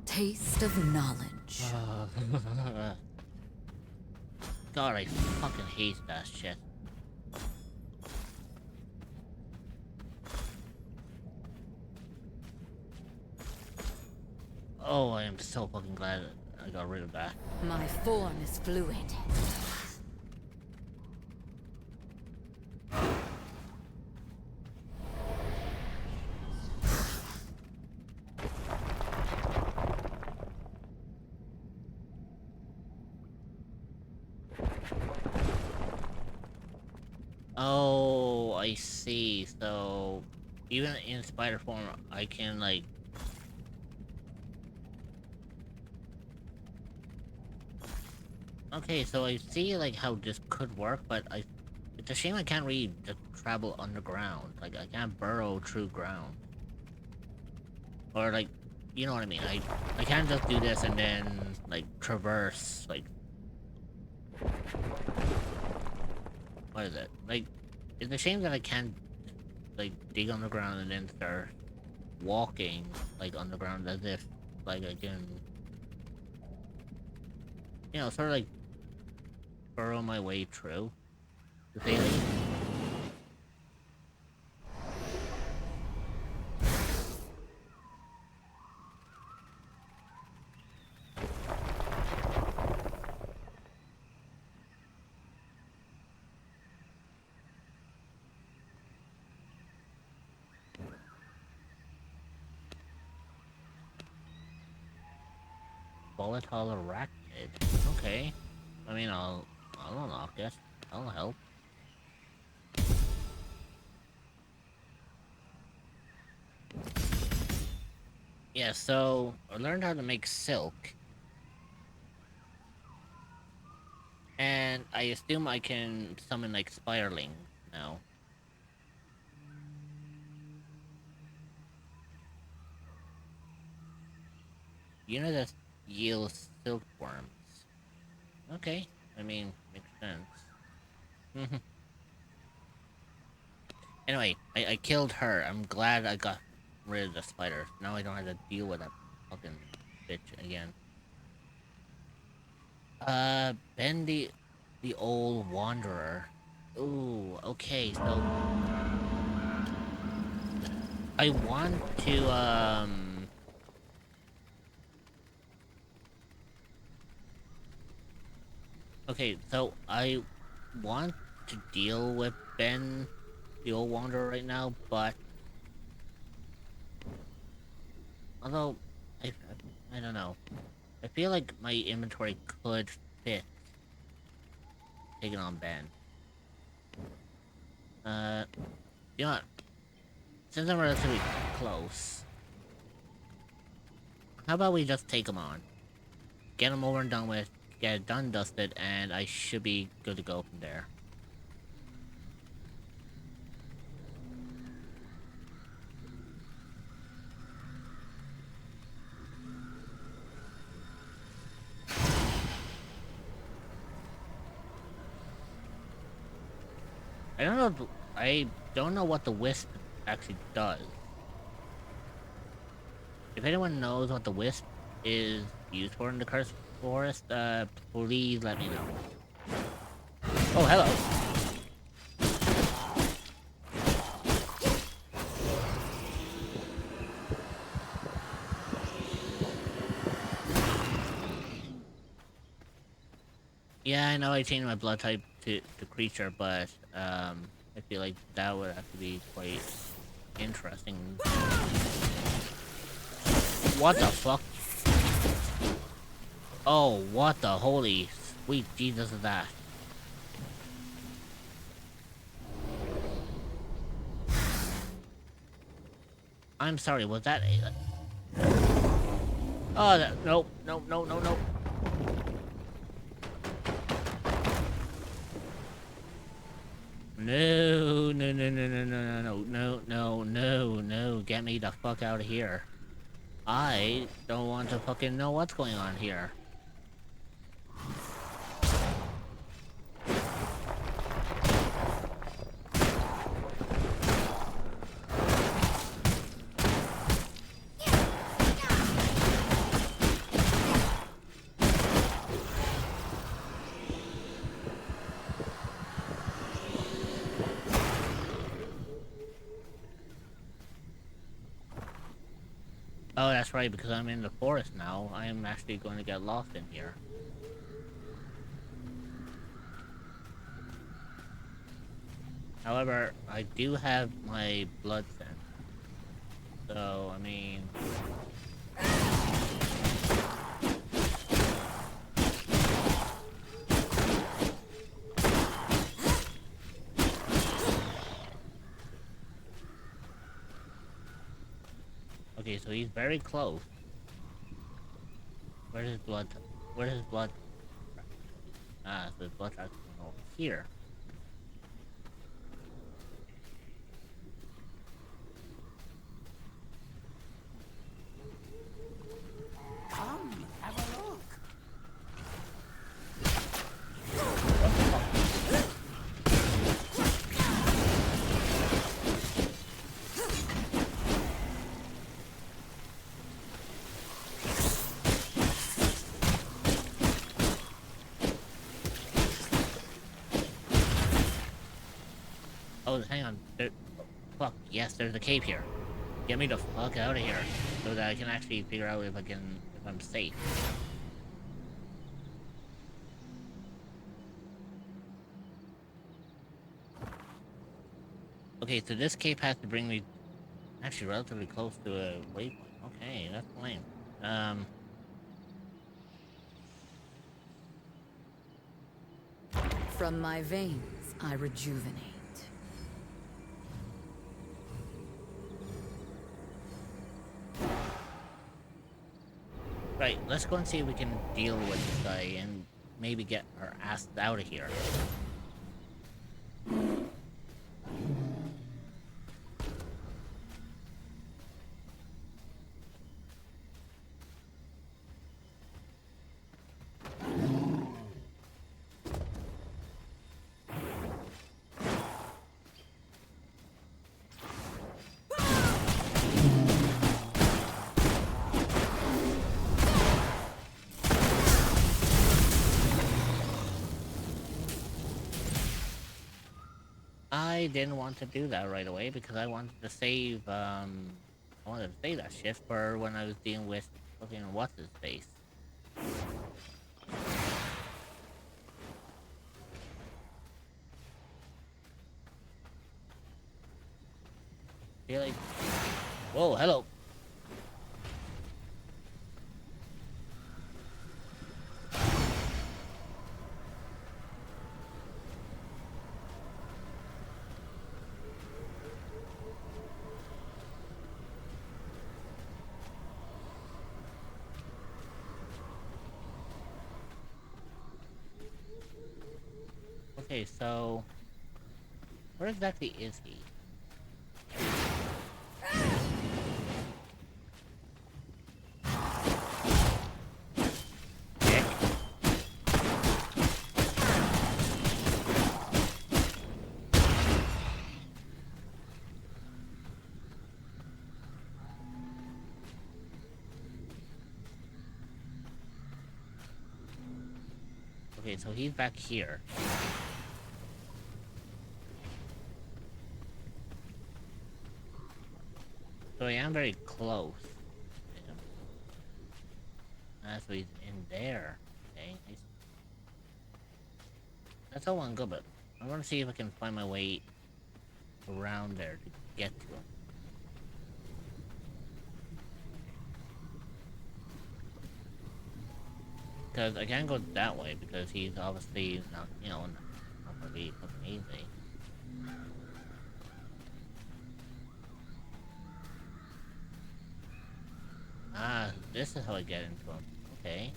Taste of knowledge. God, I fucking hate that shit. Oh, I am so fucking glad I got rid of that. My form is fluid. Oh, I see. So, even in spider form, I can, like... Okay, so I see, like, how this could work, but it's a shame I can't really just travel underground. Like, I can't burrow through ground. Or, like, you know what I mean. I can't just do this and then, like, traverse, like... What is it? Like, it's a shame that I can't, like, dig underground and then start walking, like, underground as if, like, I can... You know, sort of, like, burrow my way through the daily. Volatile arachnid. Okay. I mean, I'll unlock it. I'll help. Yeah, so I learned how to make silk. And I assume I can summon, like, Spiderling now. Unit that yields silkworms. Okay, I mean, makes sense. Anyway, I killed her. I'm glad I got rid of the spider. Now I don't have to deal with that fucking bitch again. Ben the old wanderer. Ooh, okay, so I want to okay, so I want to deal with Ben the old wanderer right now, but although I don't know. I feel like my inventory could fit taking on Ben. You know what? Since I'm relatively close, How about we just take him on? Get him over and done with, get it done, dusted, and I should be good to go from there. I don't know what the wisp actually does. If anyone knows what the wisp is used for in the Cursed Forest, please let me know. Oh, hello. Yeah, I know I changed my blood type to creature, but I feel like that would have to be quite interesting. What the fuck? Oh, what the holy sweet Jesus is that? I'm sorry, was that a... Oh, that... Nope, nope, no, no, no. No, no, no, no, no, no, no, no, no, no, no, get me the fuck out of here. I don't want to fucking know what's going on here. Oh, that's right, because I'm in the forest now, I am actually going to get lost in here. However, I do have my blood sense. So, I mean... Okay, so he's very close. Where's his blood? Where's his blood? Ah, so his blood track's over here. Come, have a look. Oh, hang on. Fuck, yes, there's a cave here. Get me the fuck out of here, so that I can actually figure out if I'm safe. Okay, so this cave has to bring me actually relatively close to a waypoint. Okay, that's lame. From my veins, I rejuvenate. Right, let's go and see if we can deal with this guy and maybe get our ass out of here. I didn't want to do that right away because I wanted to save, I wanted to save that shit for when I was dealing with fucking what's his face. Feel like, whoa, hello. Okay, so where exactly is he? Dick. Okay, so he's back here. So I am very close. So he's in there. Okay, that's all one good, but I want to see if I can find my way around there to get to him. Because I can't go that way because he's obviously not, not gonna be fucking easy. Ah, this is how I get into him. Okay.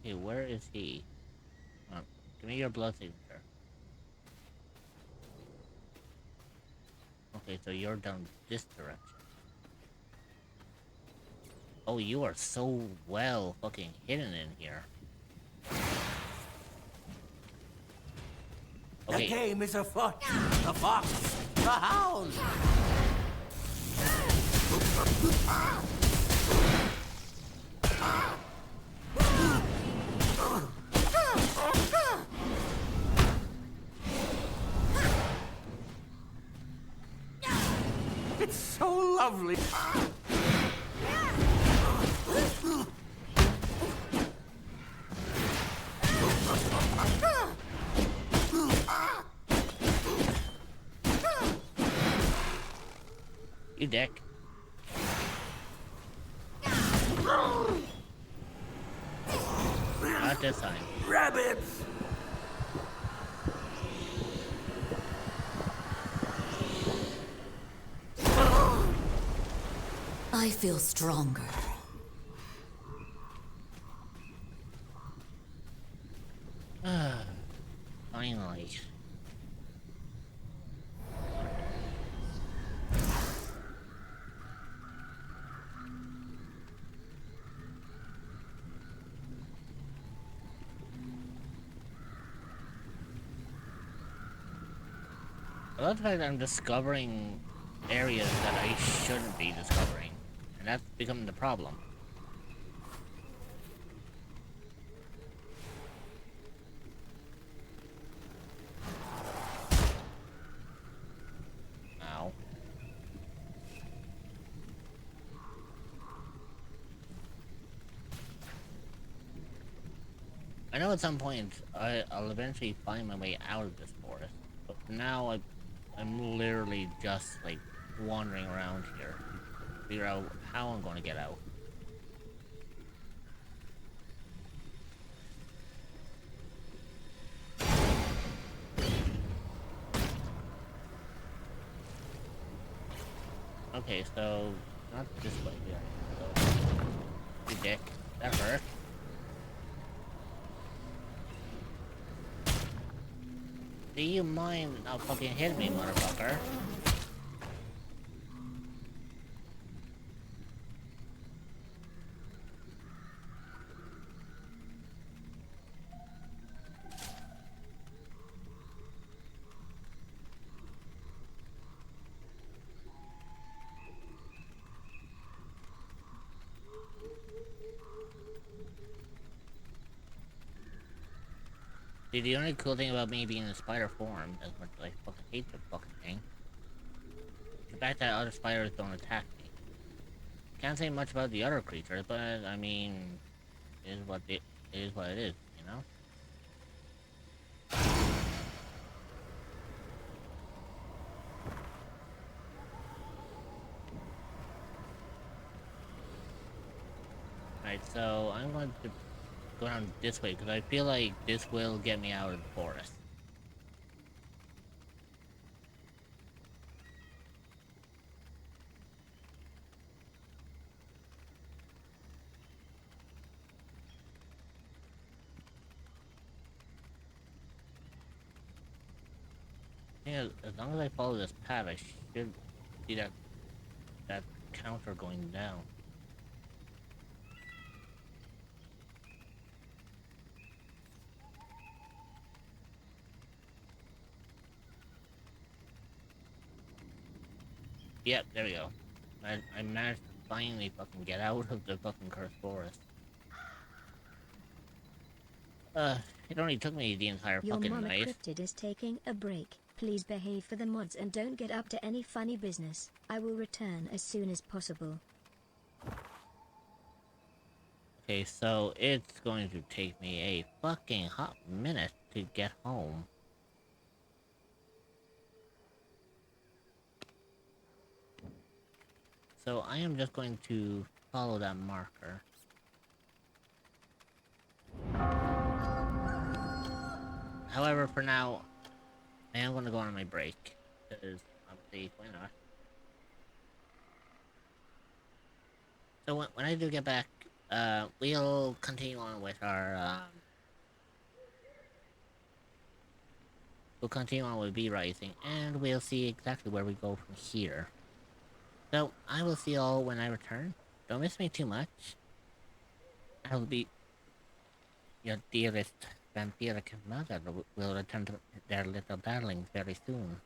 Okay, where is he? Give me your blood signature. Okay, so you're down this direction. Oh, you are so well fucking hidden in here. The game is afoot. The fox, the hound. It's so lovely. You dick. Not this time. Rabbits. I feel stronger. Finally. I love the fact that I'm discovering areas that I shouldn't be discovering, and that's becoming the problem. Ow. I know at some point I'll eventually find my way out of this forest, but for now I'm literally just like wandering around here to figure out how I'm going to get out. Okay, so not this way here. So, you dick. That hurt. Do you mind not fucking hitting me, motherfucker? See, the only cool thing about me being in spider form, as much as I fucking hate the fucking thing, the fact that other spiders don't attack me. Can't say much about the other creatures, but I mean, it is what it is, you know? so I'm going to go down this way because I feel like this will get me out of the forest. Yeah, as long as I follow this path, I should see that counter going down. Yep, there we go. I managed to finally fucking get out of the fucking cursed forest. It only took me the entire Your fucking mama night. cryptid is taking a break. Please behave for the mods and don't get up to any funny business. I will return as soon as possible. Okay, so it's going to take me a fucking hot minute to get home. So I am just going to follow that marker. However, for now, I am going to go on my break. Because, obviously, why not? So when I do get back, we'll continue on with our, we'll continue on with V-Rising, and we'll see exactly where we go from here. So, I will see you all when I return. Don't miss me too much. I will be... Your dearest vampiric mother will return to their little darlings very soon.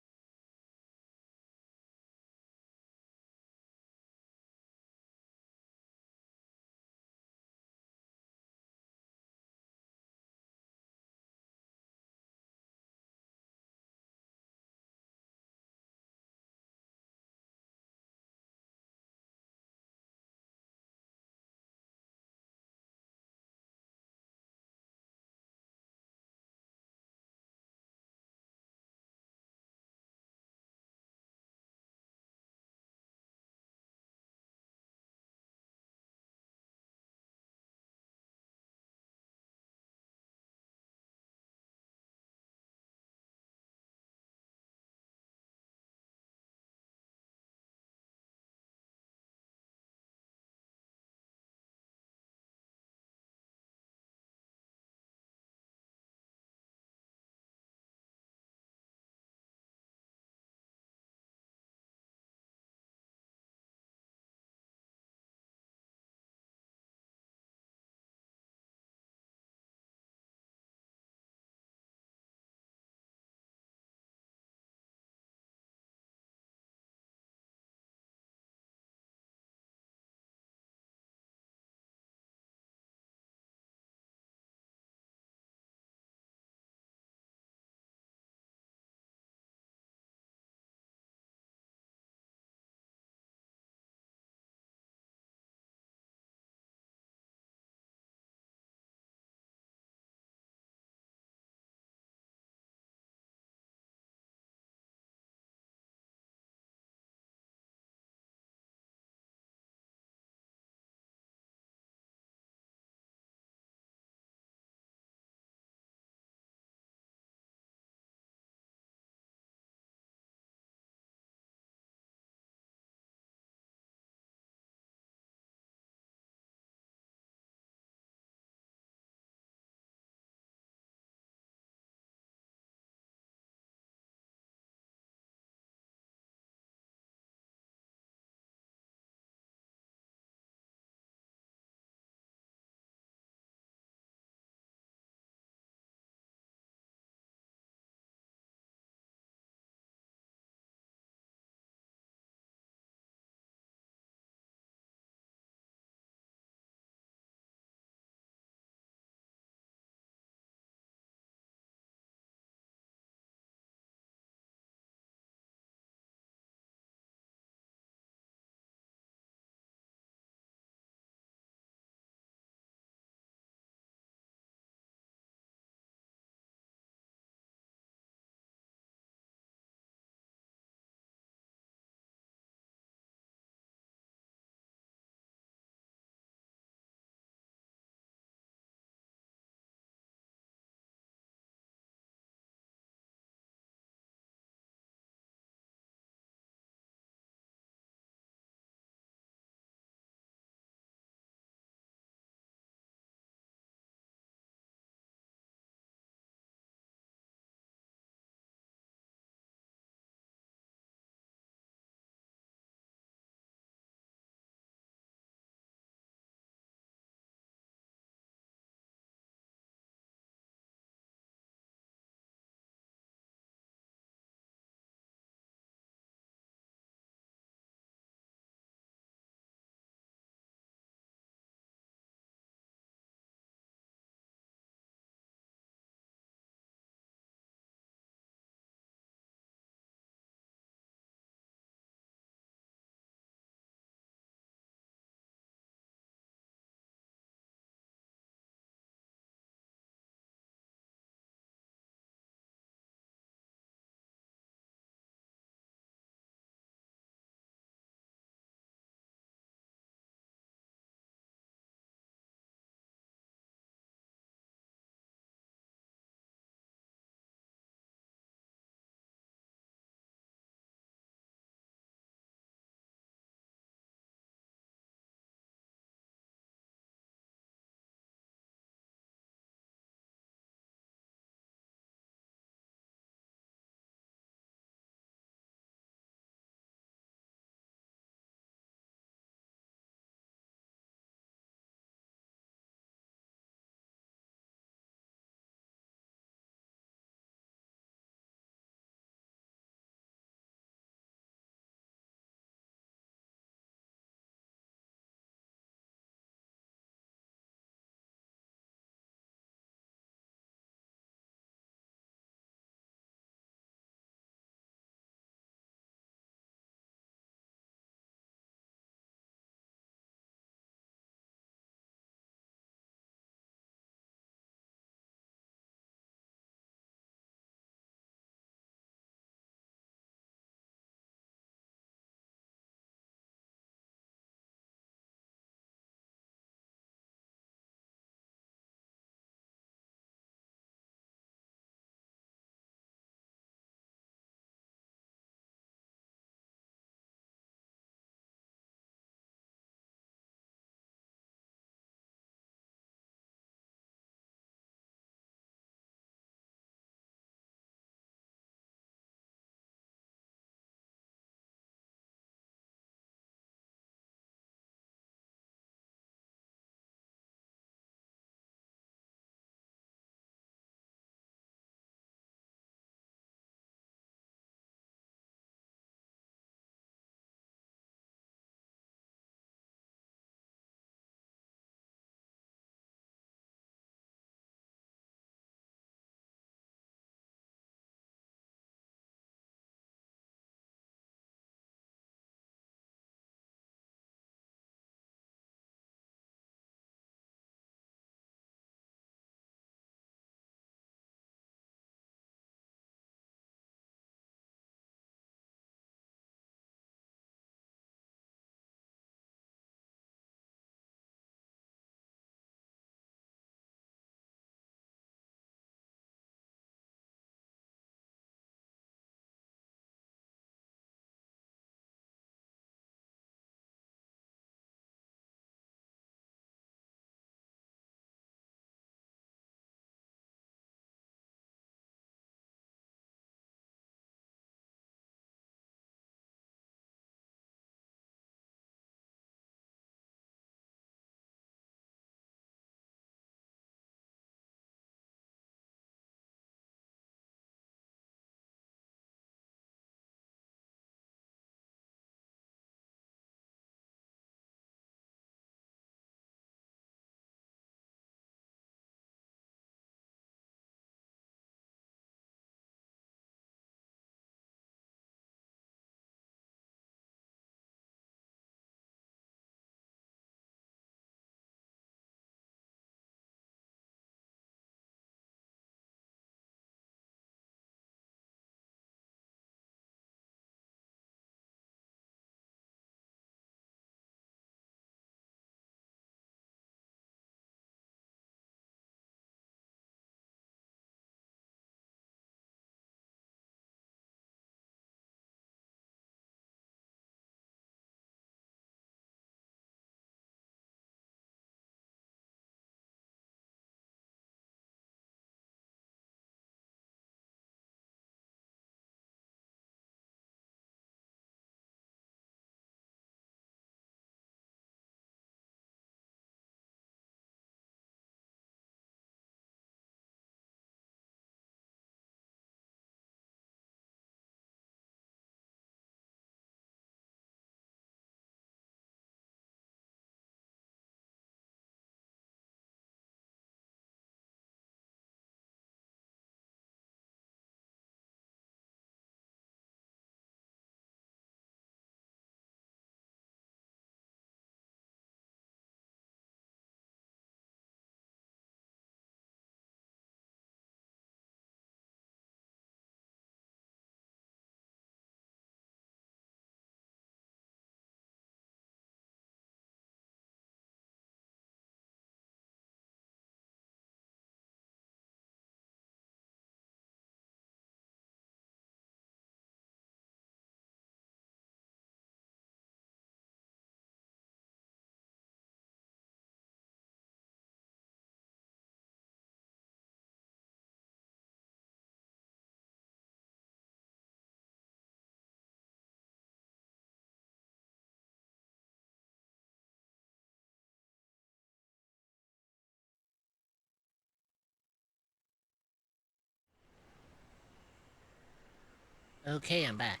Okay, I'm back.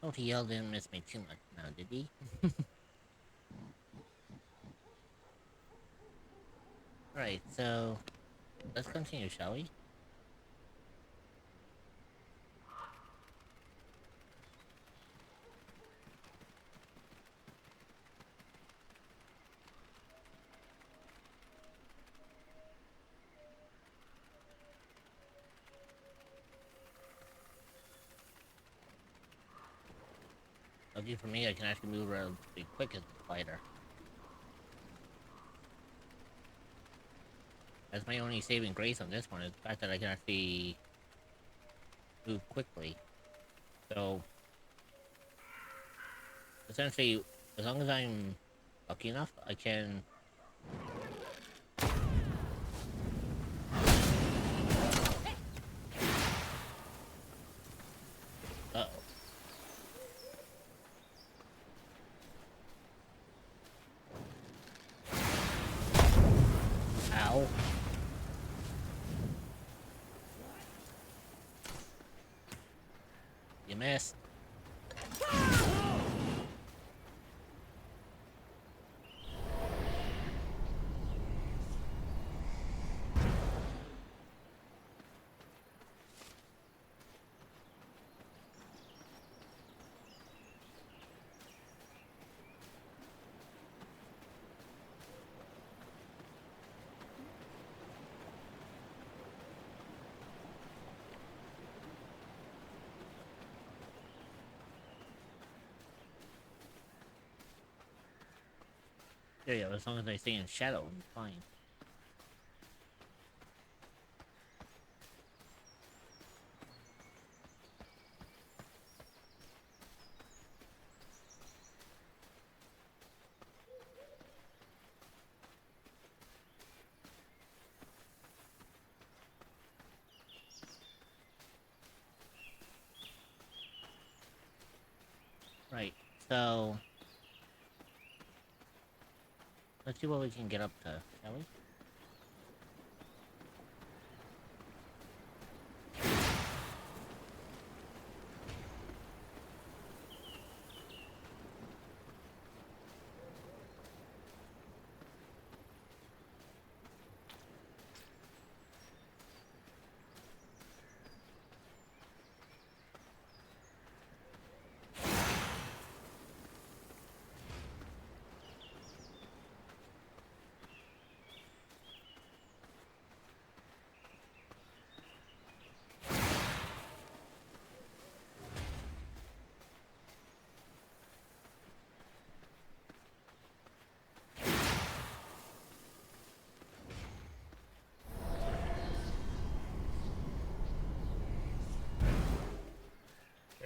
Oh, he yelled didn't miss me too much now, did he? Right, so let's continue, shall we? Lucky for me, I can actually move relatively quick as a spider. That's my only saving grace on this one, is the fact that I can actually move quickly. So, essentially, as long as I'm lucky enough, I can... Uh-oh. Ow. You missed. There you go, as long as I stay in shadow, I'm fine. Right, so... let's see what we can get up to, shall we?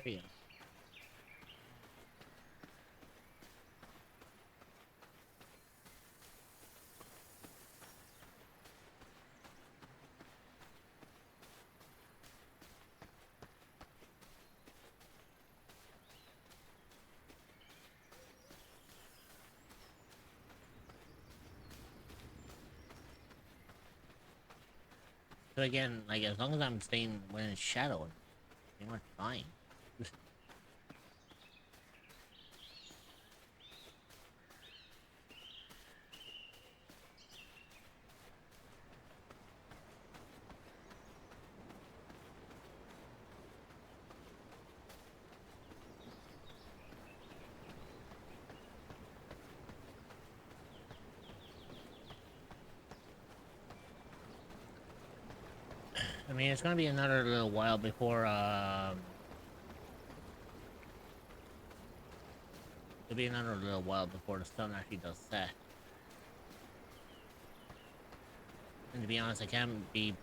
There you go. So again, like, as long as I'm staying within shadow, I'm pretty much fine. I mean, it's gonna be another little while before, it'll be another little while before the sun actually does set. And to be honest, I can't be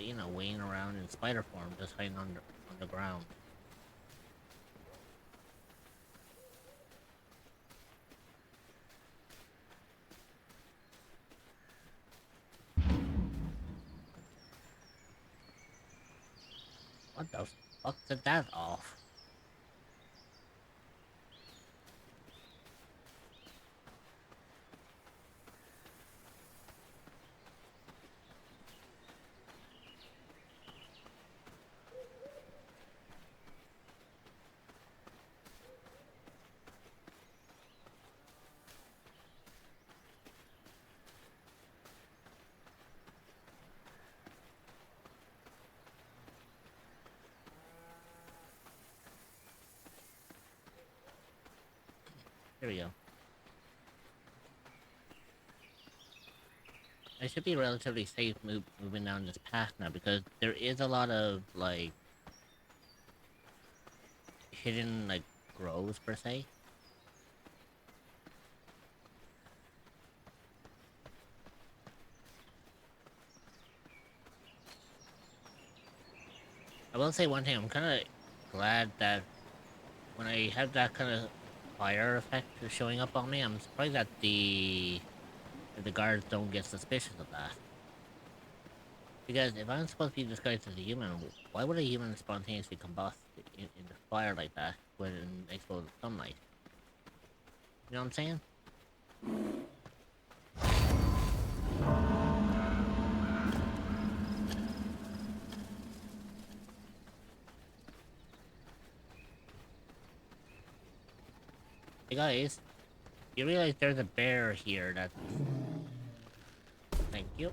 you know, waiting around in spider form, just hiding on the ground. What the fuck set that off? There we go. I should be relatively safe moving down this path now because there is a lot of like hidden like groves per se. I will say one thing, I'm kind of glad that when I have that kind of fire effect showing up on me, I'm surprised that the guards don't get suspicious of that. Because if I'm supposed to be disguised as a human, why would a human spontaneously combust in the fire like that when exposed to sunlight? You know what I'm saying? Hey guys, you realize there's a bear here that... Thank you.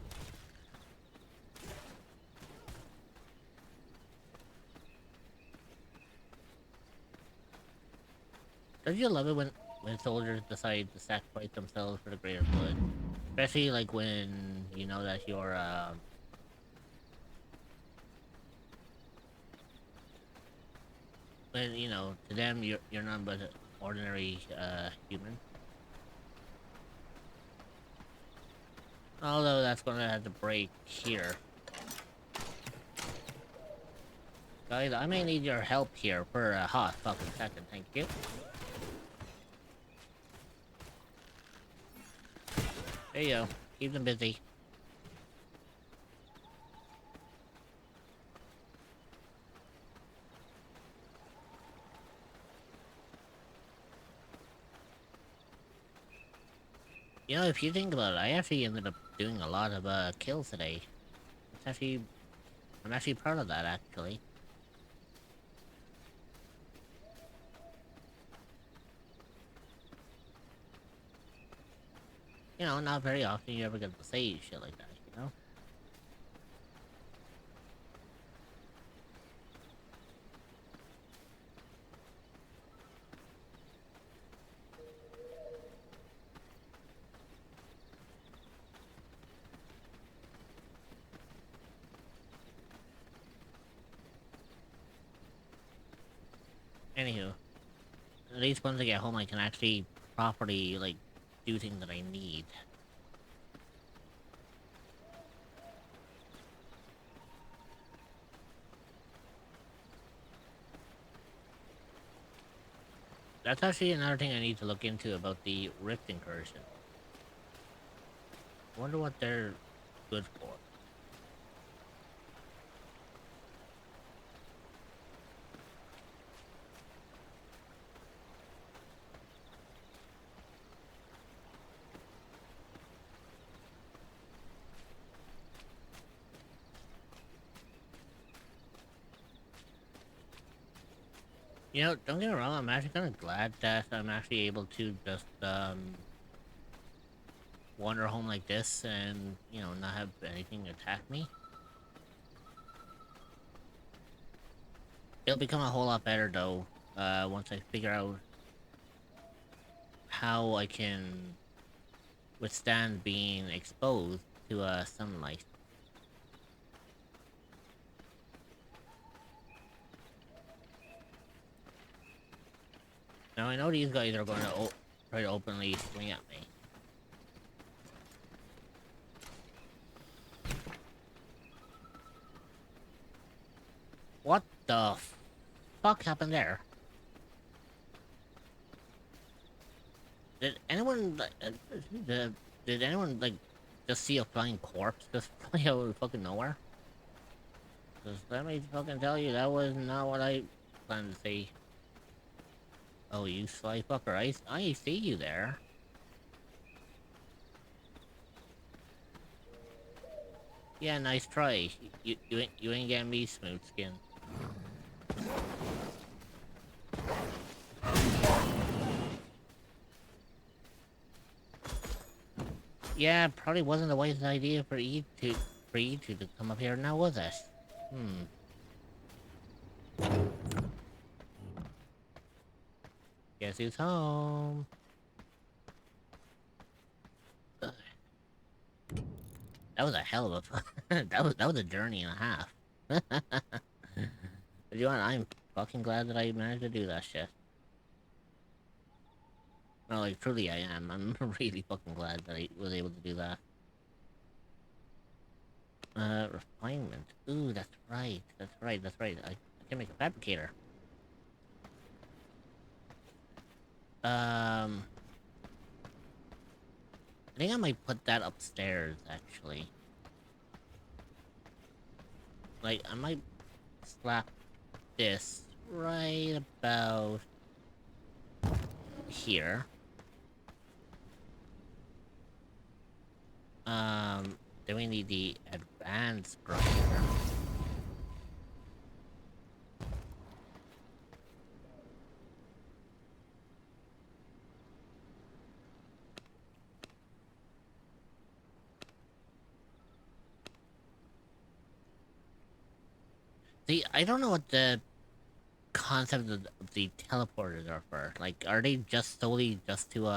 Don't you love it when soldiers decide to sacrifice themselves for the greater good? Especially like when you know that you're when you know to them you're none but an ordinary human. Although that's gonna have to break here. Guys, I may need your help here for a hot fucking second, thank you. There you go. Keep them busy. You know, if you think about it, I actually ended up doing a lot of kills today. It's actually, I'm actually proud of that actually. You know, not very often you ever get to say shit like that, you know? Anywho, at least once I get home I can actually properly, like, do things that I need. That's actually another thing I need to look into about the Rift incursion. I wonder what they're good for. You know, don't get me wrong, I'm actually kind of glad that I'm actually able to just, wander home like this and, you know, not have anything attack me. It'll become a whole lot better, though, once I figure out how I can withstand being exposed to, sunlight. Now, I know these guys are going to try to openly swing at me. What the fuck happened there? Did anyone, did anyone, like, just see a flying corpse just fly out of fucking nowhere? Just let me fucking tell you, that was not what I planned to see. Oh, you sly fucker, I see you there. Yeah, nice try. You ain't getting me, smooth skin. Yeah, probably wasn't the wisest idea for you to come up here now, was it? Guess who's home? That was a hell of a that was a journey and a half. But you know what? I'm fucking glad that I managed to do that shit. No, like truly I am. I'm really fucking glad that I was able to do that. Refinement. Ooh, that's right. That's right. That's right. I can make a fabricator. I think I might put that upstairs, actually. Like, I might slap this right about here. Then we need the advanced grinder. See, I don't know what the concept of the teleporters are for. Like, are they just solely just to,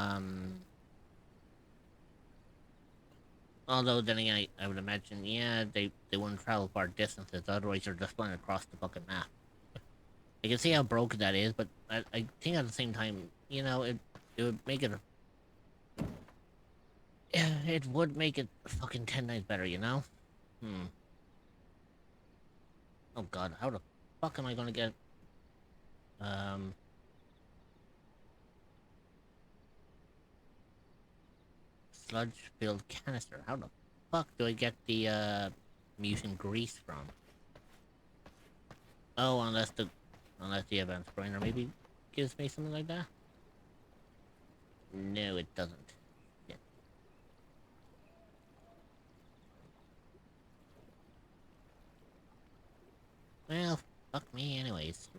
Although, then again, I would imagine, yeah, they wouldn't travel far distances, otherwise they're just flying across the fucking map. I can see how broken that is, but I think at the same time, you know, it would make it... Yeah, it would make it fucking 10 times better, you know? Oh god, how the fuck am I gonna get... Sludge-filled canister. How the fuck do I get the, mutant grease from? Oh, unless the advanced grinder maybe gives me something like that? No, it doesn't. Shit. Well, fuck me anyways.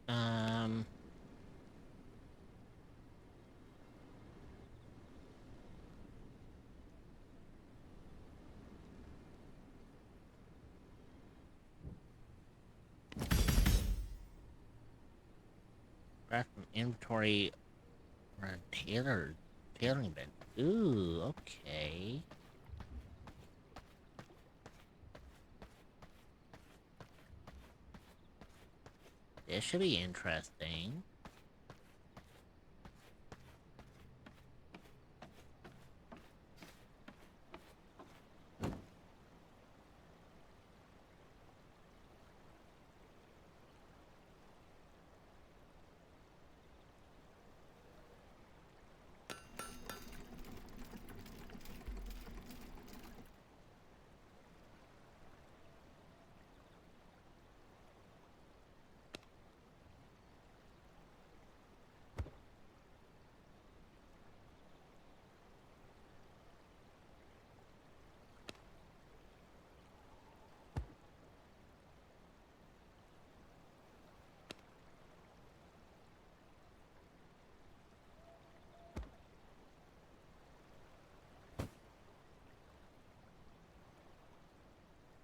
Um... Grab from inventory or a tailoring bed. Ooh, okay. This should be interesting.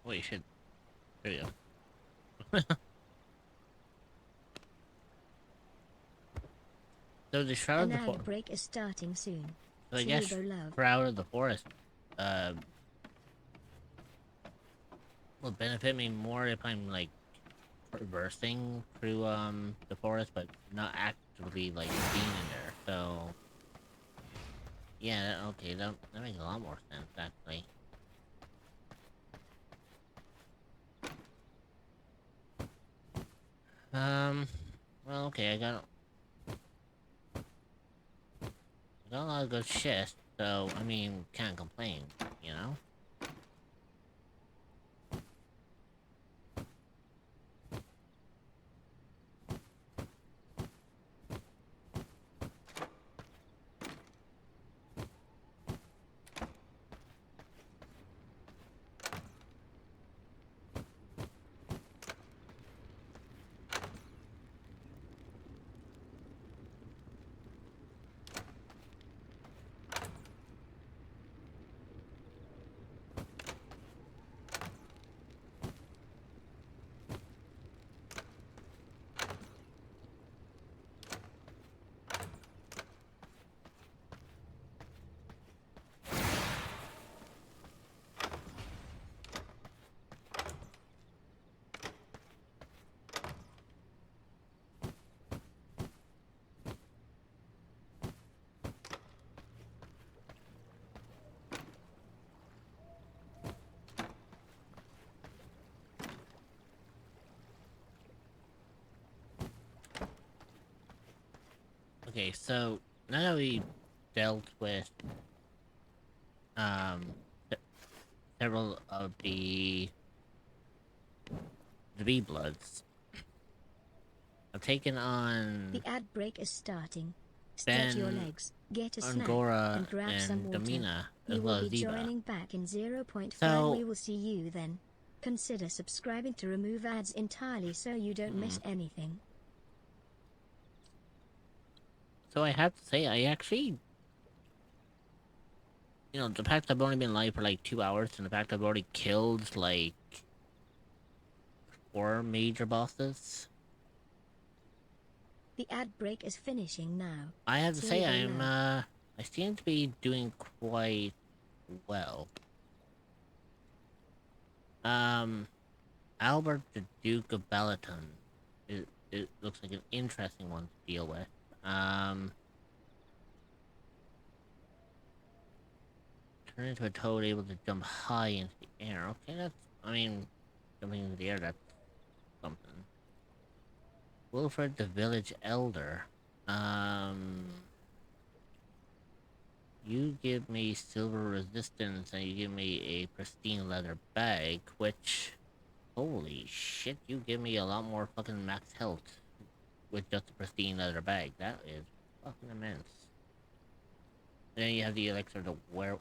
Wait, shit. There we go. So the Shroud of An the ag Forest... break is starting soon. So I guess Slobo love. Shroud of the Forest, will benefit me more if I'm, like, traversing through, the forest, but not actively, like, being in there, so... Yeah, okay, that makes a lot more sense, actually. Well, okay, I got a lot of good shit, so, I mean, can't complain, you know? Okay, so now that we dealt with um se- several of the bee bloods, I've taken on The ad break is starting. Stretch your Ben, legs, get a snack, Angora, and grab some and water. Damina, as You well will as be Eva. joining back in 0.5. So- We will see you then. Consider subscribing to remove ads entirely so you don't miss anything. So I have to say, I actually, you know, the fact I've only been live for like 2 hours, and the fact I've already killed like 4 major bosses, The ad break is finishing now. I have to say Silver I'm, Lab. I seem to be doing quite well. Albert the Duke of Balaton, it looks like an interesting one to deal with. Turn into a toad able to jump high into the air. Okay, that's, I mean, jumping into the air, that's something. Wilfred the Village Elder. You give me silver resistance and you give me a pristine leather bag, which, holy shit, you give me a lot more fucking max health with just a pristine leather bag. That is fucking immense. And then you have the elixir to wear.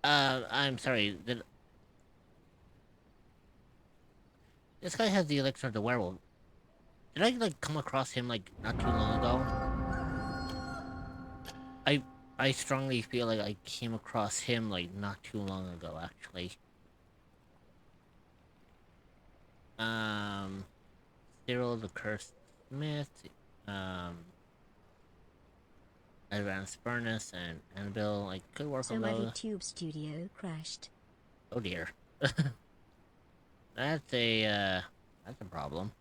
I'm sorry. This guy has the elixir of the werewolf. Did I like come across him like not too long ago? I strongly feel like I came across him like not too long ago, actually. Cyril the Cursed Smith, Advanced Furnace, and Annabelle. Like, good work So on my those. VTube studio crashed. Oh dear. That's a problem.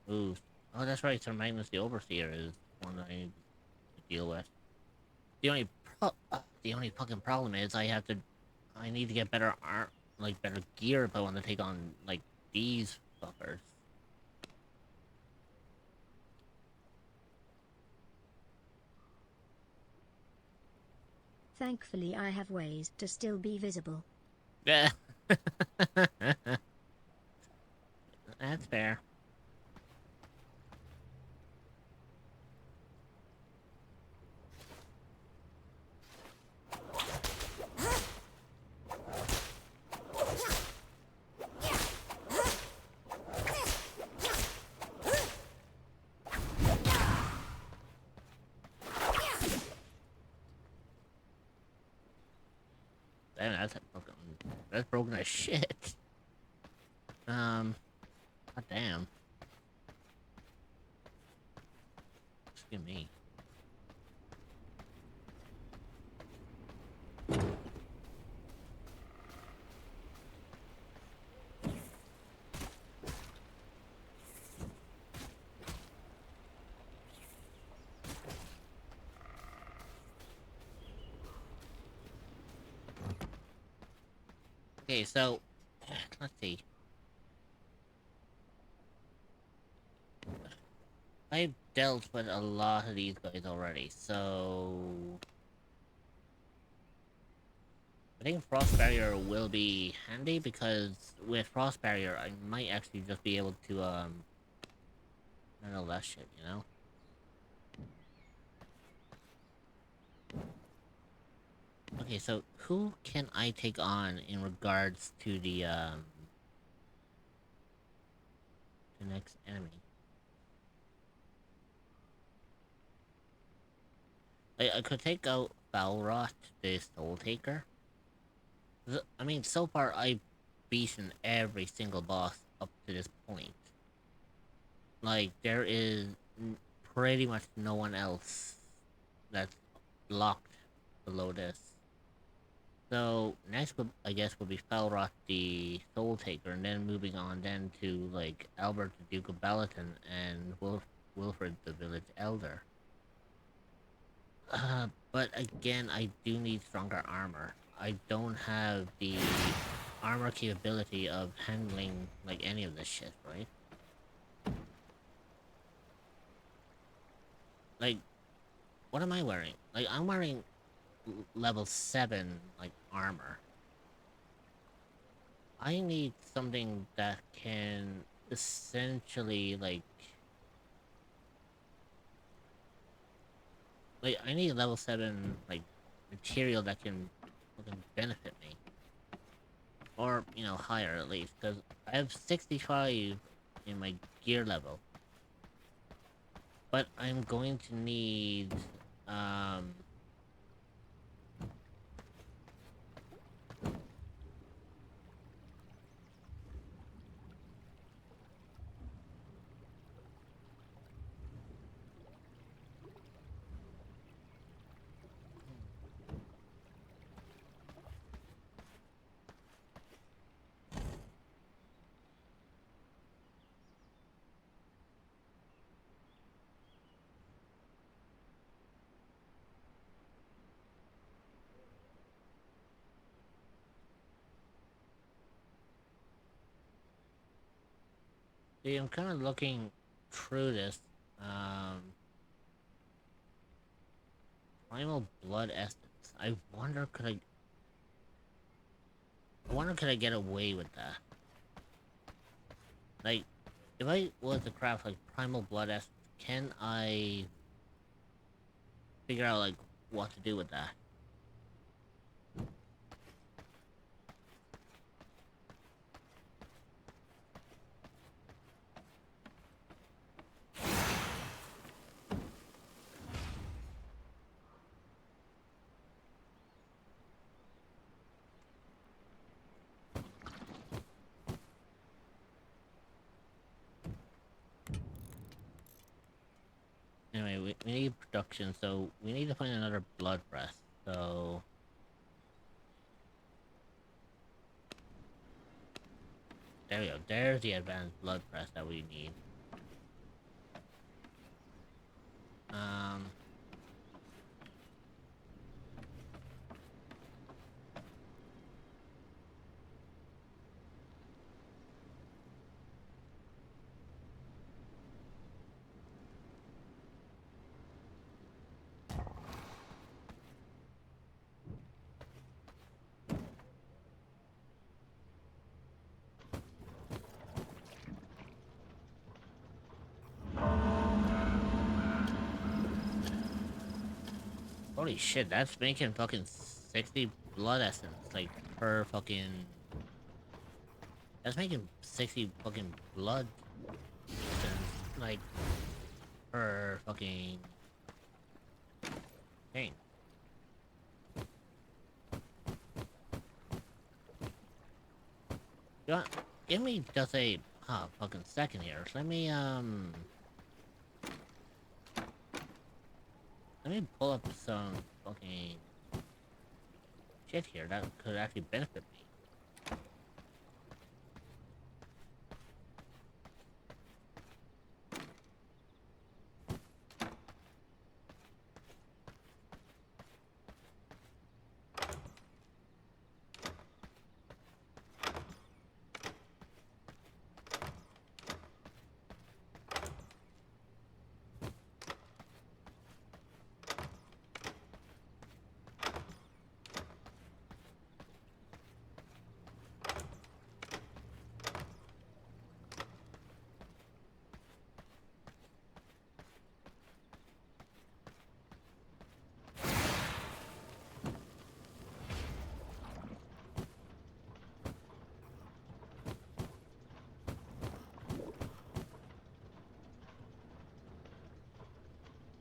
Ooh. Oh, that's right. Sir Magnus the Overseer is one that I need to deal with. The only fucking problem is I need to get better better gear if I want to take on like these fuckers. Thankfully I have ways to still be visible. Yeah. That's fair. Damn, that's broken as shit. God damn. Excuse me. Okay, so let's see. I've dealt with a lot of these guys already, so I think Frost Barrier will be handy because with Frost Barrier I might actually just be able to handle that shit, you know? Okay, so who can I take on in regards to the next enemy? I could take out Balrot, the Soul Taker. I mean, so far I've beaten every single boss up to this point. Like, there is pretty much no one else that's locked below this. So, next would, I guess, would be Falroth the Soul Taker, and then moving on then to, like, Albert the Duke of Balaton and Wilfred the Village Elder. But again, I do need stronger armor. I don't have the armor capability of handling, like, any of this shit, right? like, what am I wearing? Like, I'm wearing level 7, like, armor. I need something that can essentially, like, I need level 7, like, material that can fucking benefit me. Or, you know, higher at least, because I have 65 in my gear level. But I'm going to need, um... See, I'm kind of looking through this. Primal blood essence. I wonder could I get away with that? Like, if I was to craft like primal blood essence, can I figure out like what to do with that? Anyway, we need production, so we need to find another blood breath. So there we go. There's the advanced blood press that we need. Um, holy shit, that's making fucking 60 blood essence, like, per fucking... That's making 60 fucking blood essence, like, per fucking... thing. You want, give me just a fucking second here. Let me pull up some fucking shit here that could actually benefit me.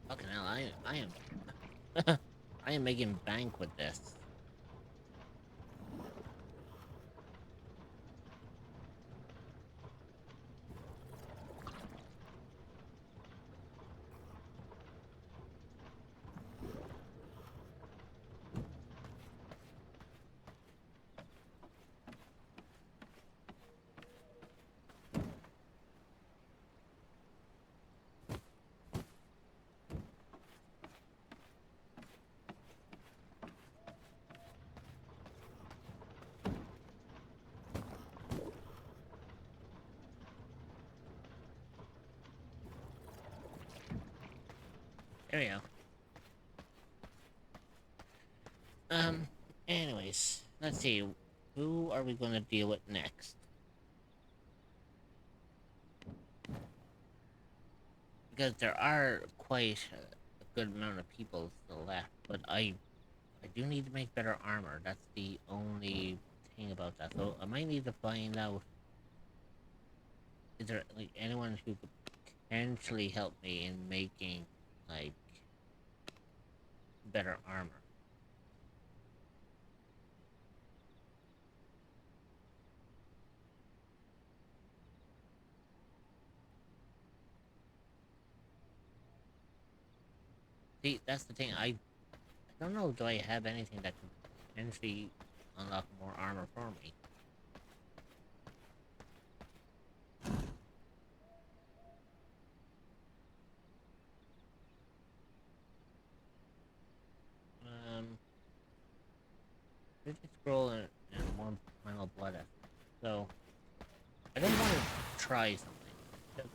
Fucking hell, I am I am making bank with this. There we go. Anyways, let's see. Who are we going to deal with next? Because there are quite a good amount of people still left, but I do need to make better armor. That's the only thing about that. So I might need to find out, is there like anyone who could potentially help me in making like better armor. See, that's the thing. I don't know. Do I have anything that could potentially unlock more armor for me? Pretty scroll and one final blood effort. So I don't want to try something.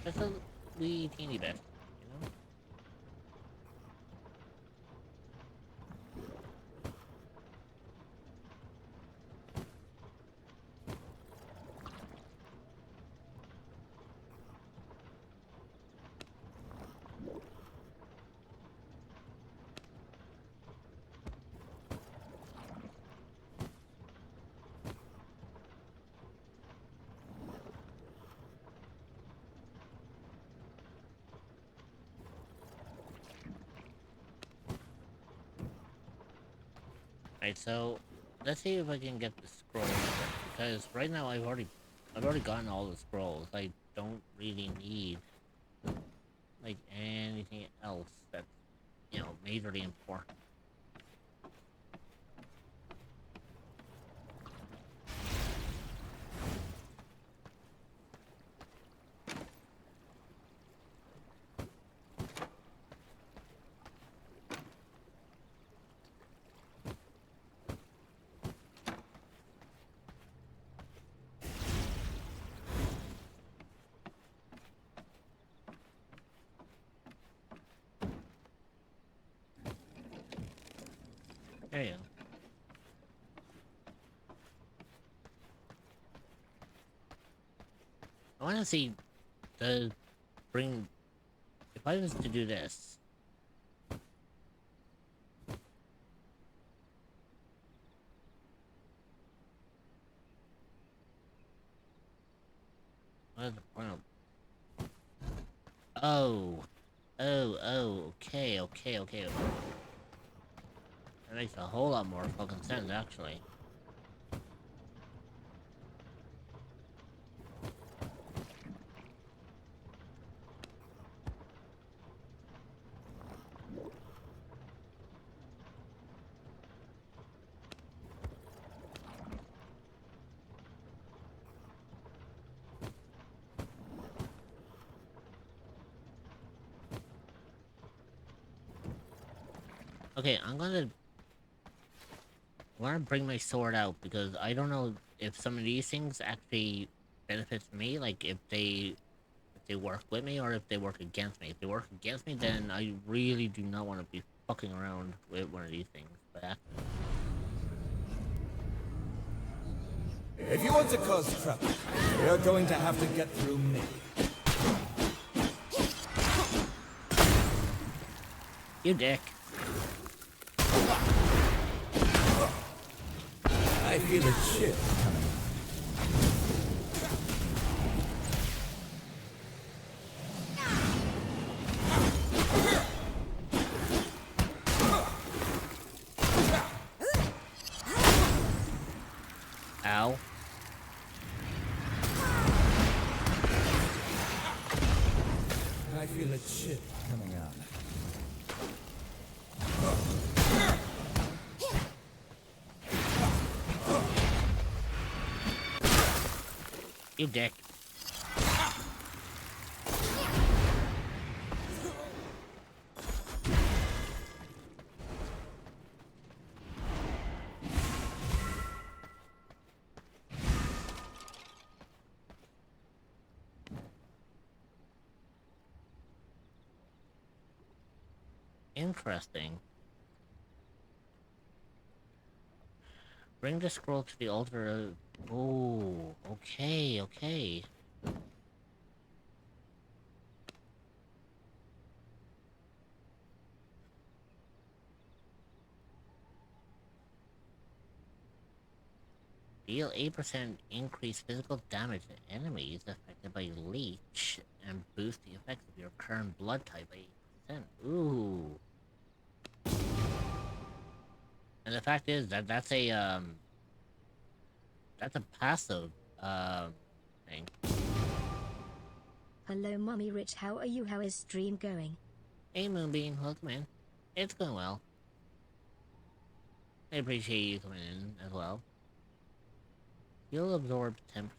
Just a wee teeny bit, you know? Right, so let's see if I can get the scrolls because right now I've already gotten all the scrolls. I don't really need like anything else that's, you know, majorly important. There you go. I want to see the bring. If I was to do this, what is the point of? Okay. That makes a whole lot more fucking sense, actually. Okay, I'm gonna bring my sword out because I don't know if some of these things actually benefits me, like if they work with me or if they work against me. If they work against me, then I really do not want to be fucking around with one of these things. But if you want to cause trouble, you're going to have to get through me. you dick. I feel a chill coming. Ow. I feel a chill coming on. You dick. Interesting. Bring the scroll to the altar. Oh, okay, okay. Deal 8% increased physical damage to enemies affected by leech and boost the effects of your current blood type by 8%. Ooh. And the fact is that that's a passive thing. Hello Mommy Rich, how are you? How is stream going? Hey Moonbeam, welcome in. It's going well. I appreciate you coming in as well. You'll absorb 10%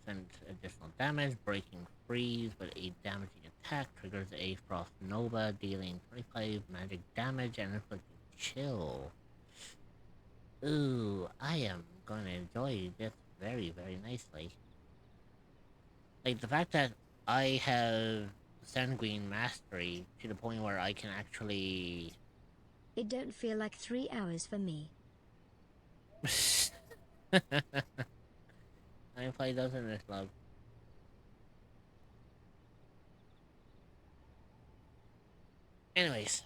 additional damage, breaking freeze, but a damaging attack triggers a Frost Nova, dealing 25 magic damage and inflicting chill. Ooh, I am gonna enjoy this very, very nicely. Like, the fact that I have Sanguine Mastery to the point where I can actually... It don't feel like 3 hours for me. I play those in this love. Anyways,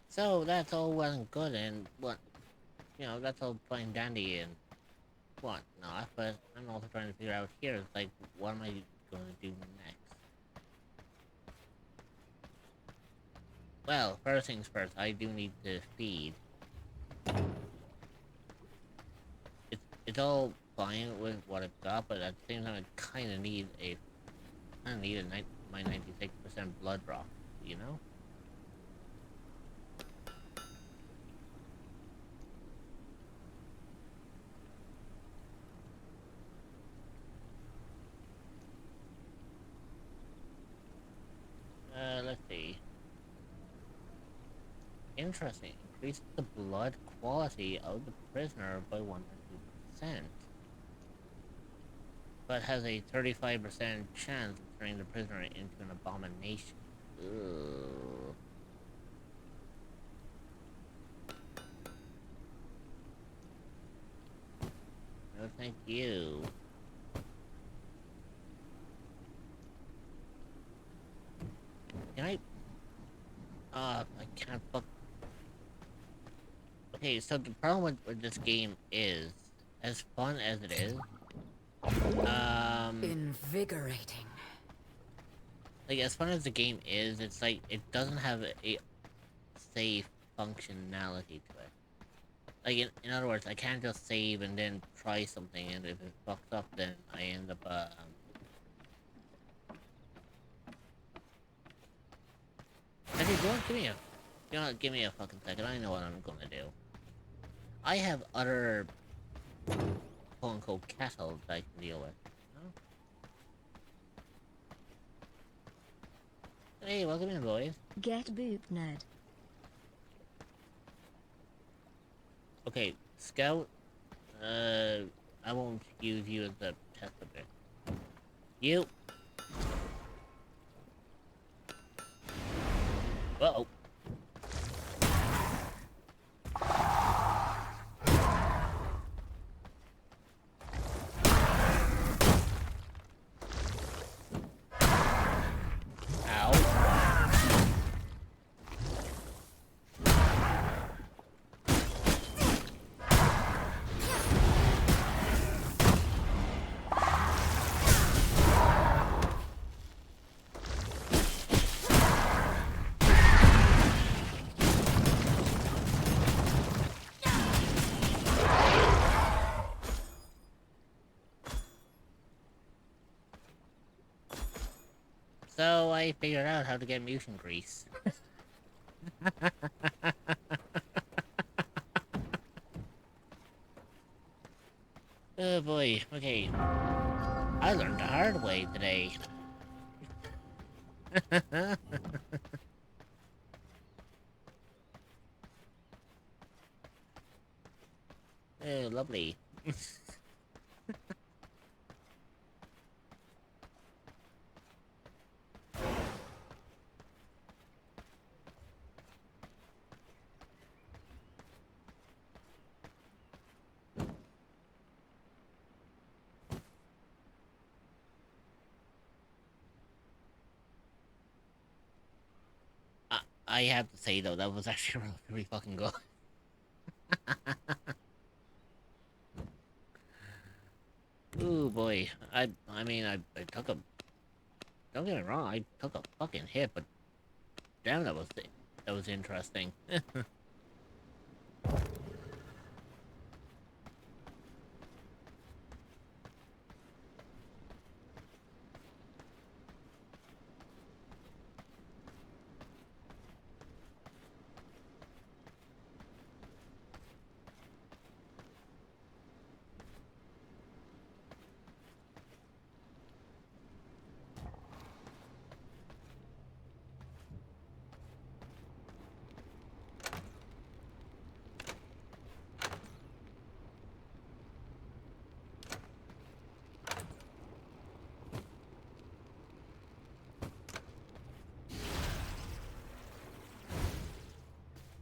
so that's all well and good and what, you know, that's all fine and dandy and whatnot, but I'm also trying to figure out here, like, what am I going to do next? Well, first things first, I do need to feed. It's all fine with what I've got, but at the same time, I kind of need my 96% blood rock, you know? Let's see. Interesting. Increase the blood quality of the prisoner by 100%. But has a 35% chance of turning the prisoner into an abomination. Ugh. No, thank you. Can I? I can't fuck. Okay, so the problem with this game is, as fun as it is, Invigorating. like, as fun as the game is, it's like, it doesn't have a save functionality to it. Like, in other words, I can't just save and then try something, and if it fucks up, then I end up, Actually, give me a fucking second, I know what I'm gonna do. I have other quote-unquote cattle that I can deal with. Hey, welcome in, boys. Get booped, nerd. Okay, Scout, I won't use you as a test subject. You! Uh-oh. So I figured out how to get mutant grease. Oh boy, okay. I learned the hard way today. Oh, lovely. I have to say though, that was actually really fucking good. Ooh boy, I mean I took a, don't get me wrong, I took a fucking hit, but damn that was interesting.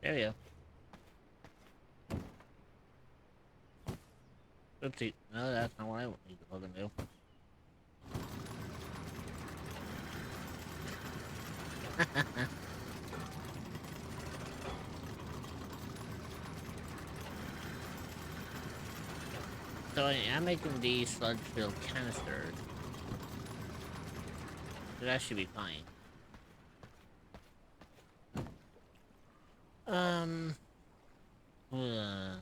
There we go. Oopsie. No, that's not what I need to fucking do. So I am making these sludge-filled canisters. So that should be fine. Um... Uh,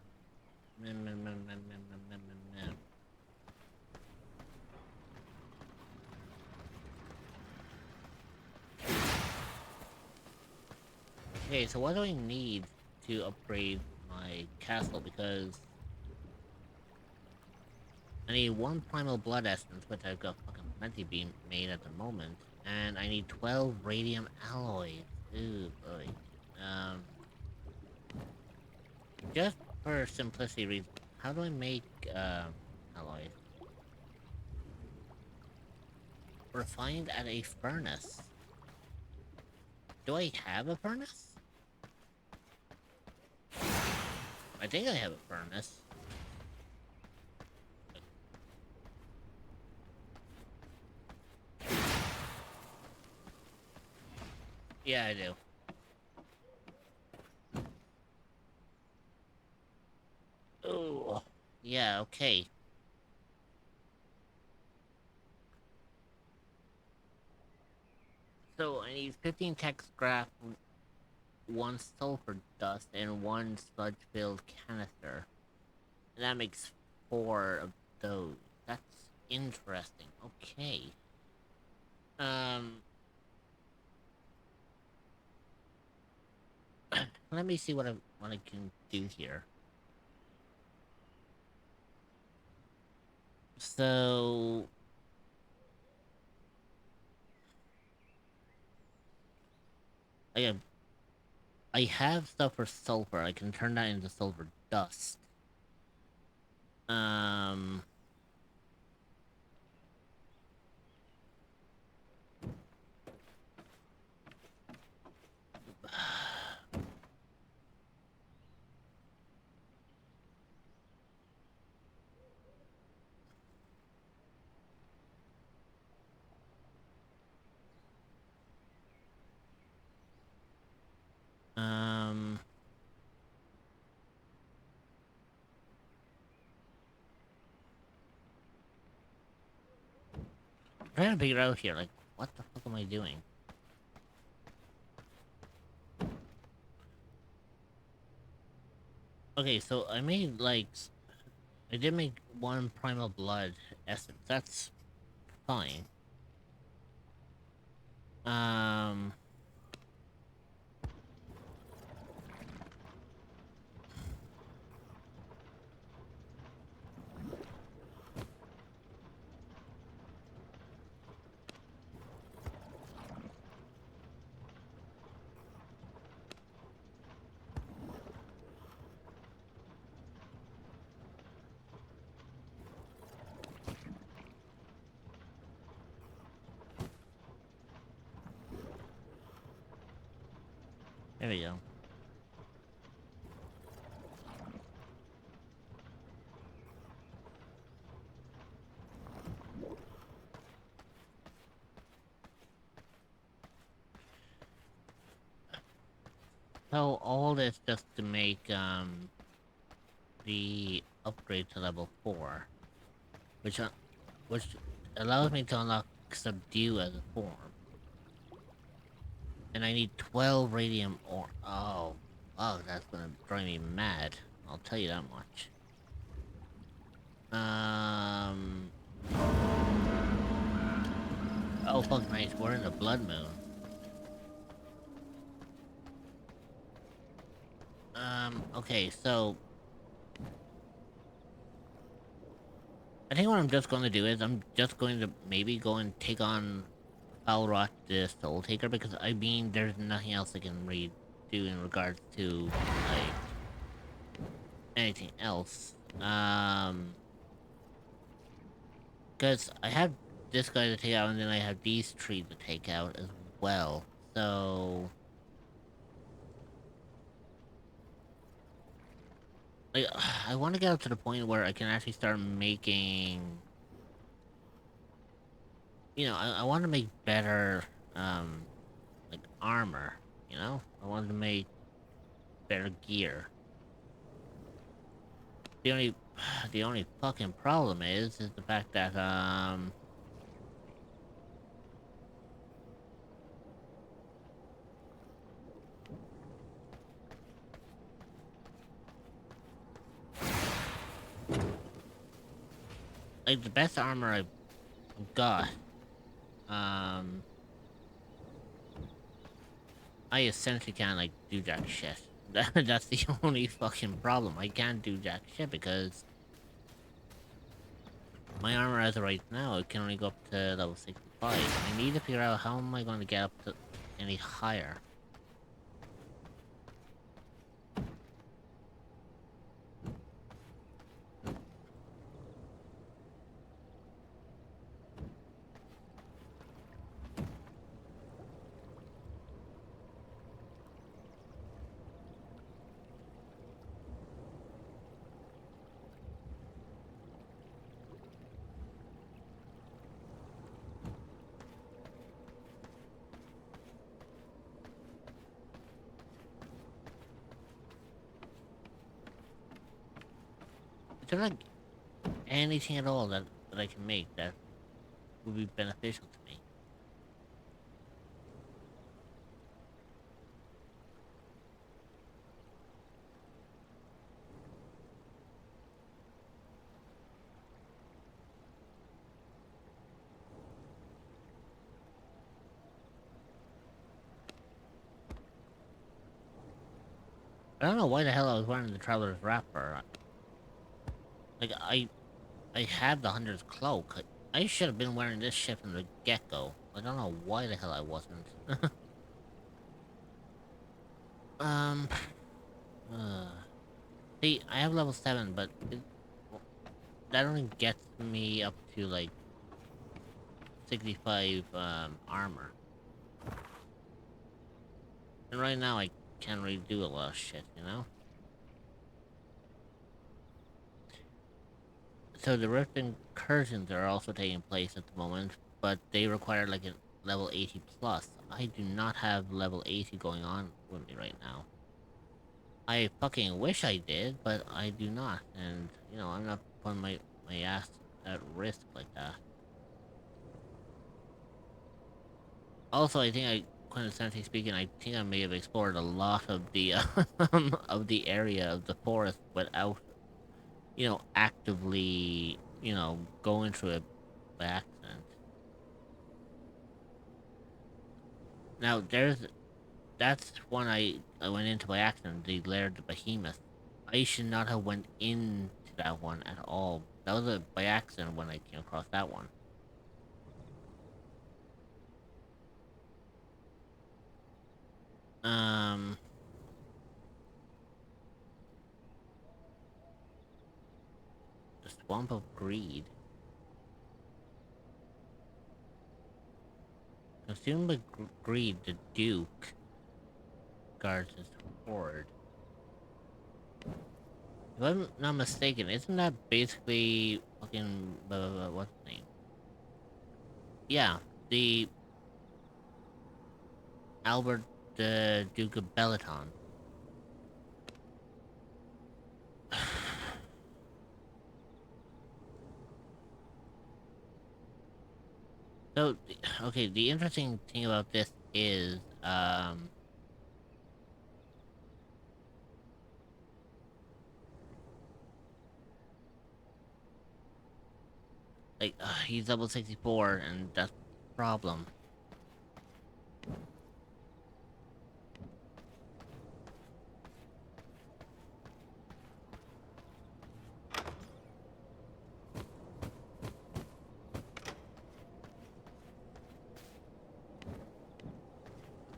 Okay, so what do I need to upgrade my castle? Because I need 1 primal blood essence, which I've got fucking plenty being made at the moment, and I need 12 radium alloys. Ooh boy. Just for simplicity reasons, how do I make alloys? Refined at a furnace. Do I have a furnace? I think I have a furnace. Yeah, I do. Oh, yeah, okay. So I need 15 tech scrap, 1 sulfur dust, and 1 sludge-filled canister. And that makes 4 of those. That's interesting. Okay. Let me see what I can do here. So I have stuff for sulfur. I can turn that into sulfur dust. Um um I'm trying to figure out here, like, what the fuck am I doing? Okay, so I made, like, I did make 1 primal blood essence. That's fine. Um... There we go. So all this just to make the upgrade to level 4, which which allows me to unlock Subdue as a form. And I need 12 radium ore. Oh, fuck, that's gonna drive me mad. I'll tell you that much. Oh, fuck, nice. We're in the Blood Moon. Okay, so I think what I'm just going to do is I'm just going to maybe go and take on Falrot the Soul Taker, because I mean, there's nothing else I can really do in regards to, like, anything else. Because I have this guy to take out, and then I have these three to take out as well. So, like, I want to get up to the point where I can actually start making, you know, I want to make better, like, armor, you know? I want to make better gear. The only, the only fucking problem is the fact that, like, the best armor I've got, I essentially can't, like, do jack shit. That's the only fucking problem. I can't do jack shit because my armor as of right now, it can only go up to level 65. I need to figure out how am I going to get up to any higher. Is there, like, anything at all that I can make that would be beneficial to me? I don't know why the hell I was wearing the Traveler's Wrapper. Like, I had the Hunter's Cloak. I should have been wearing this shit from the get-go. I don't know why the hell I wasn't. um... See, I have level 7, but that only gets me up to, like, 65, armor. And right now, I can't really do a lot of shit, you know? So the Rift Incursions are also taking place at the moment, but they require, like, a level 80 plus. I do not have level 80 going on with me right now. I fucking wish I did, but I do not, and, you know, I'm not putting my ass at risk like that. Also, I think quintessentially speaking, I think I may have explored a lot of the, of the area of the forest without, you know, actively, you know, going through it by accident. Now, that's one I went into by accident, the Lair of the Behemoth. I should not have went into that one at all. That was by accident when I came across that one. The Swamp of Greed. Consumed by greed, the Duke guards his hoard. If I'm not mistaken, isn't that basically fucking what's the name? Yeah, the Albert the Duke of Bellaton. So, okay, the interesting thing about this is, like, he's level 64, and that's the problem.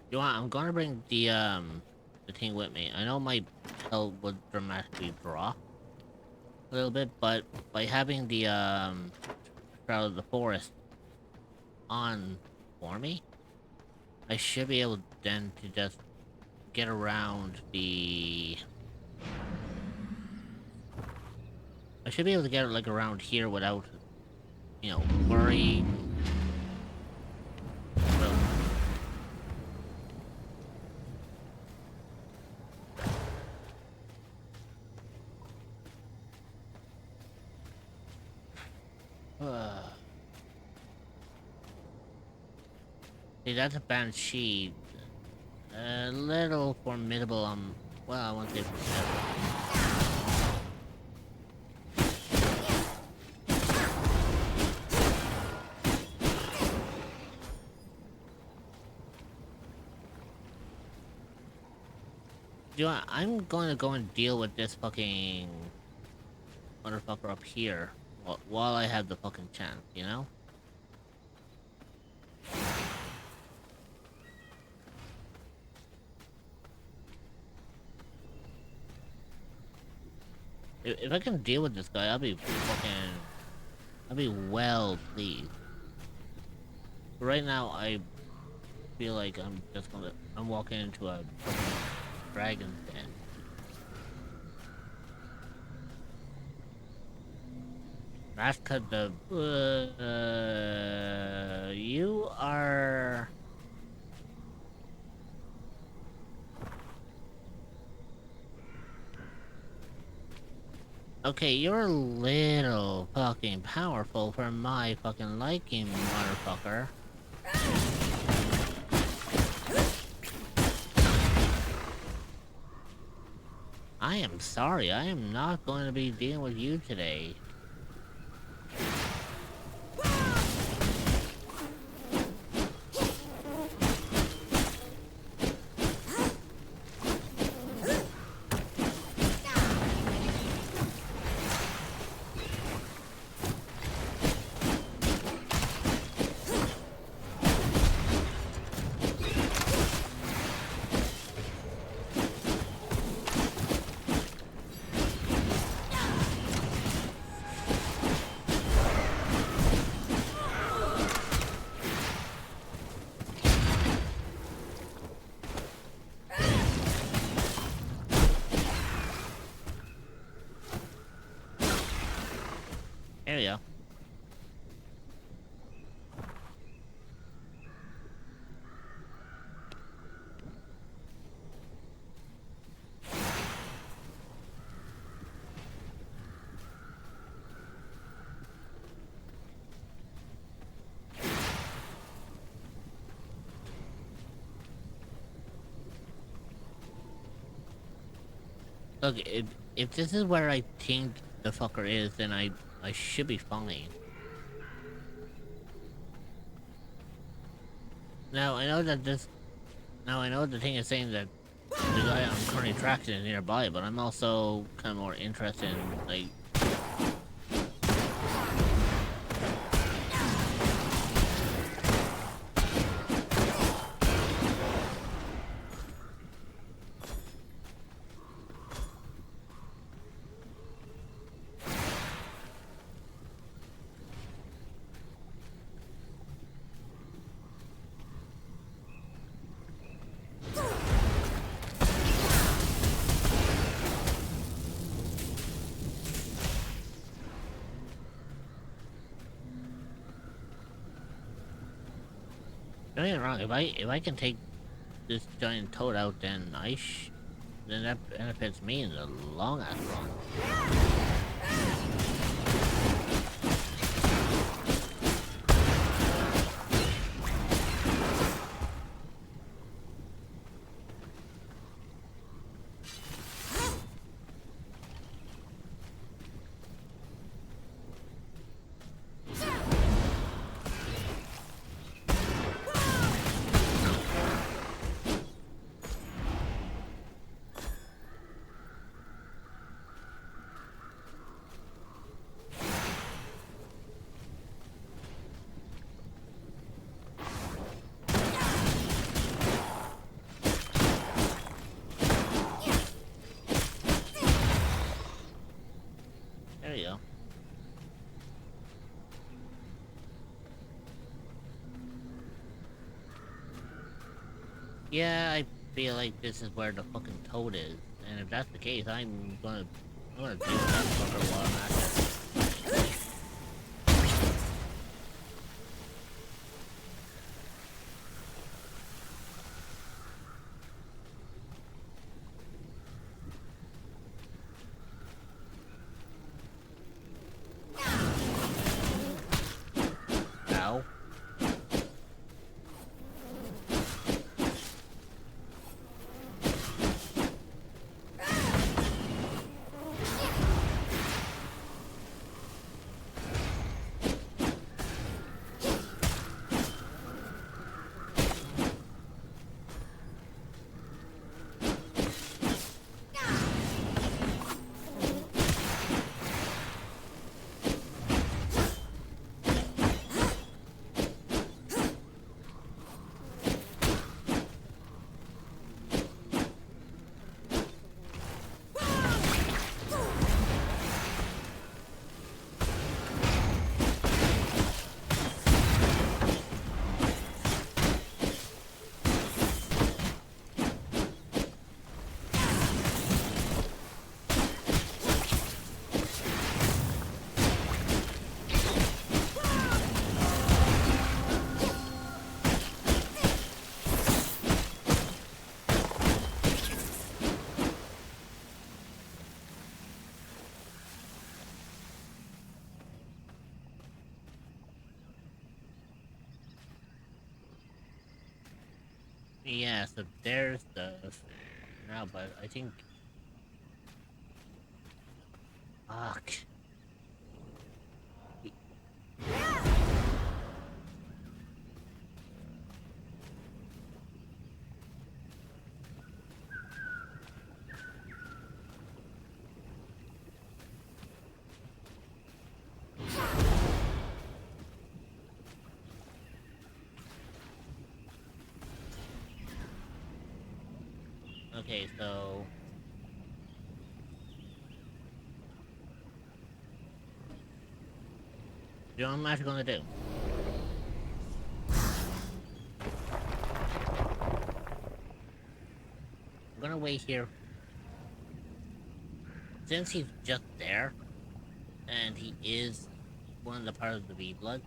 You know what, I'm gonna bring the thing with me. I know my health would dramatically drop a little bit, but by having the, Shroud of the Forest on for me, I should be able then to just get around the... I should be able to get, like, around here without, you know, worrying. Well, see, that's a Banshee. A little formidable, well, I won't say formidable. You know what, I'm going to go and deal with this fucking motherfucker up here while I have the fucking chance, you know? If I can deal with this guy, I'll be well pleased. But right now, I feel like I'm walking into a fucking dragon's den. That's cause you are... Okay, you're a little fucking powerful for my fucking liking, motherfucker. I am sorry, I am not going to be dealing with you today. There we go. Look, if this is where I think the fucker is, then I should be fine. Now I know that the thing is saying that the guy I'm currently tracking is nearby, but I'm also kind of more interested in, like... Don't get me wrong, if I can take this giant toad out, then then that benefits me in the long ass run. There you go. Yeah, I feel like this is where the fucking toad is, and if that's the case, I'm gonna deal with that fucker while I'm at it. Ow. Yeah, so there's the now, but I think fuck. Okay, so you know what I'm actually gonna do? I'm gonna wait here. Since he's just there, and he is one of the part of the V blood,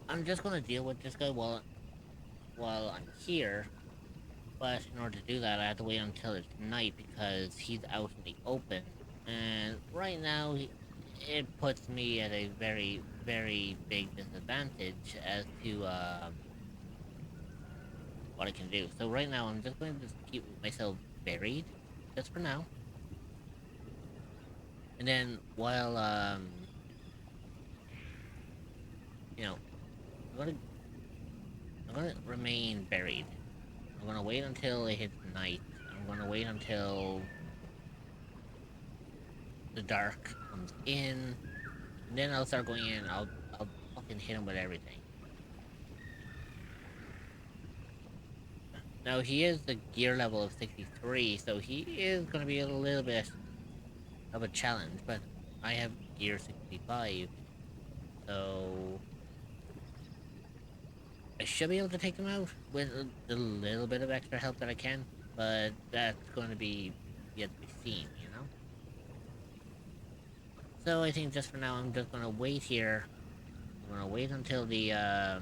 I'm just gonna deal with this guy while I'm here. But in order to do that, I have to wait until it's night because he's out in the open. And right now, it puts me at a very, very big disadvantage as to what I can do. So right now, I'm just going to just keep myself buried, just for now. And then while you know, I'm gonna remain buried. I'm gonna wait until it hits night. I'm gonna wait until the dark comes in. And then I'll start going in. I'll fucking hit him with everything. Now he is the gear level of 63, so he is gonna be a little bit of a challenge. But I have gear 65, so I should be able to take them out with a little bit of extra help that I can. But that's going to be yet to be seen, you know? So I think just for now, I'm just gonna wait here. I'm gonna wait until the, I'm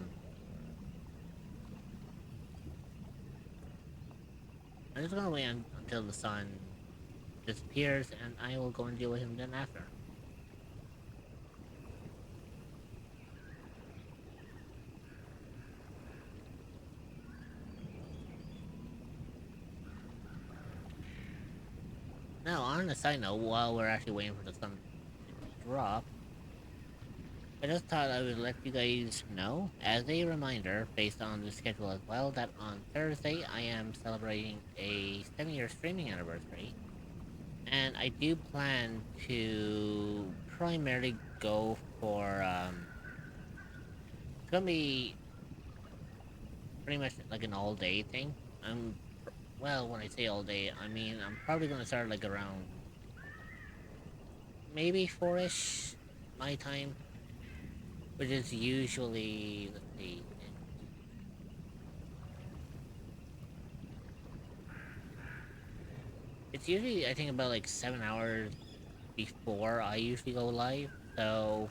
just gonna wait until the sun disappears, and I will go and deal with him then after. Now, on a side note, while we're actually waiting for the sun to drop, I just thought I would let you guys know, as a reminder, based on the schedule as well, that on Thursday I am celebrating a 7-year streaming anniversary. And I do plan to primarily go for, it's gonna be pretty much like an all-day thing. Well, when I say all day, I mean I'm probably gonna start like around maybe 4-ish my time, which is usually, let's see, it's usually, I think, about like 7 hours before I usually go live. So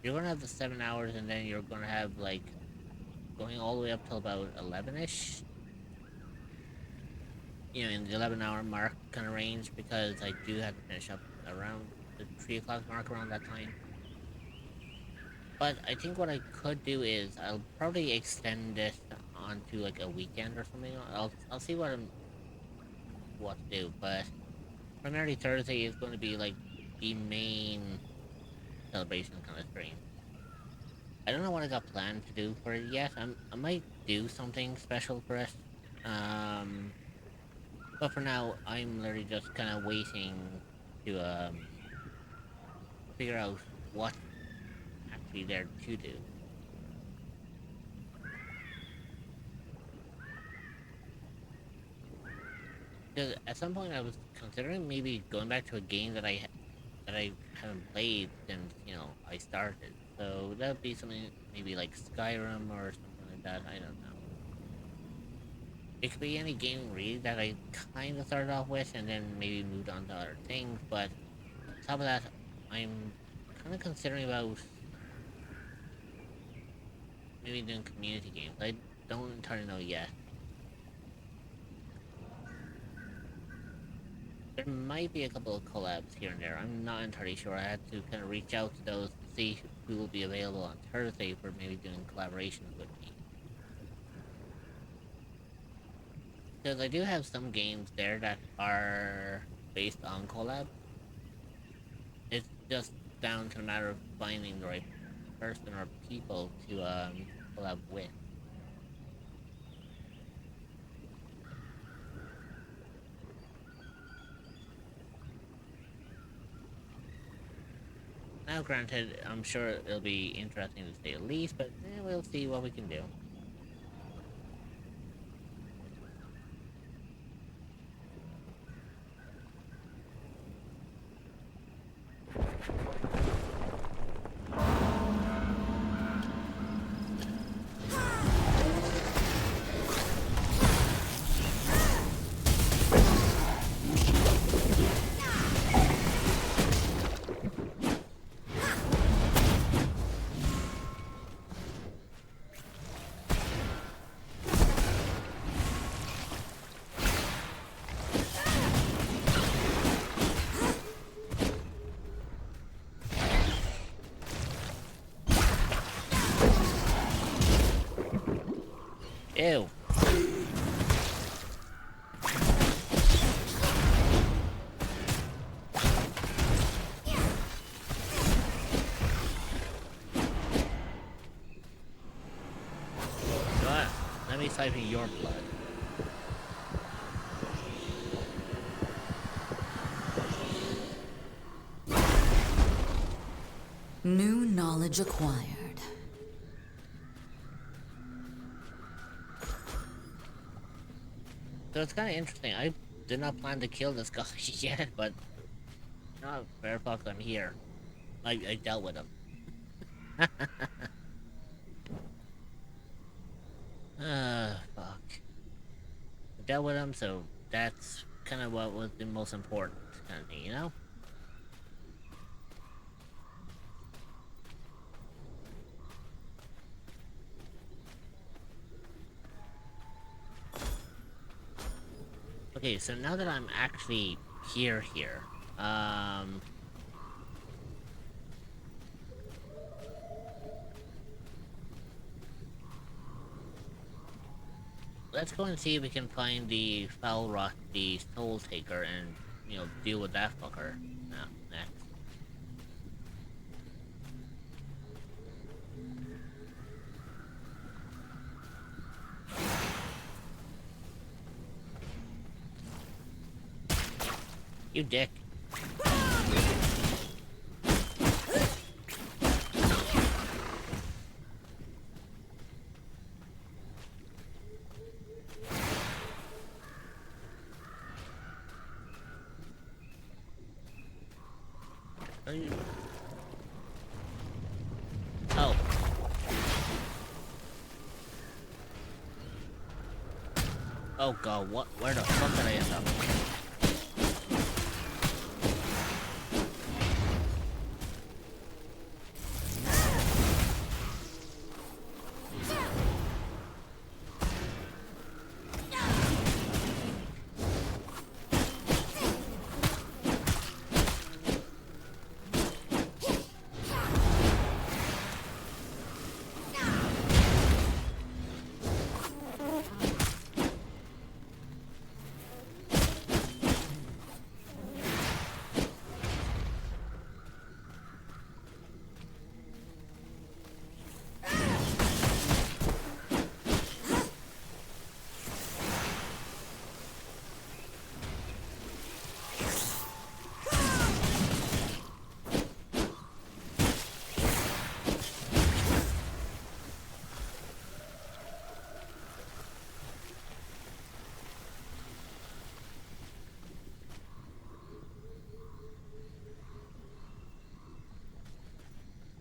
you're gonna have the 7 hours, and then you're gonna have like going all the way up till about 11-ish. You know, in the 11-hour mark kind of range, because I do have to finish up around the 3 o'clock mark around that time. But I think what I could do is I'll probably extend this onto like a weekend or something. I'll see what to do, but primarily Thursday is going to be like the main celebration kind of stream. I don't know what I got planned to do for it yet. I might do something special for it. Um, but for now, I'm literally just kind of waiting to figure out what actually there to do. Because at some point I was considering maybe going back to a game that I haven't played since, you know, I started. So that would be something maybe like Skyrim or something like that. I don't know. It could be any game really that I kind of started off with and then maybe moved on to other things. But on top of that, I'm kind of considering about maybe doing community games. I don't entirely know yet. There might be a couple of collabs here and there. I'm not entirely sure. I had to kind of reach out to those to see who will be available on Thursday for maybe doing collaborations with me. Because I do have some games there that are based on collab. It's just down to a matter of finding the right person or people to collab with. Now, granted, I'm sure it'll be interesting to say the least, but we'll see what we can do. Ew. Let me siphon your blood. New knowledge acquired. So it's kind of interesting. I did not plan to kill this guy yet, but no, Firefox, I'm here. I dealt with him. Fuck. I dealt with him, so that's kind of what was the most important kind of thing, you know? Okay, so now that I'm actually here, let's go and see if we can find the Falroth, the Soul Taker, and, you know, deal with that fucker next. You dick. Are you... Oh. Oh god, what? Where the fuck did I end up?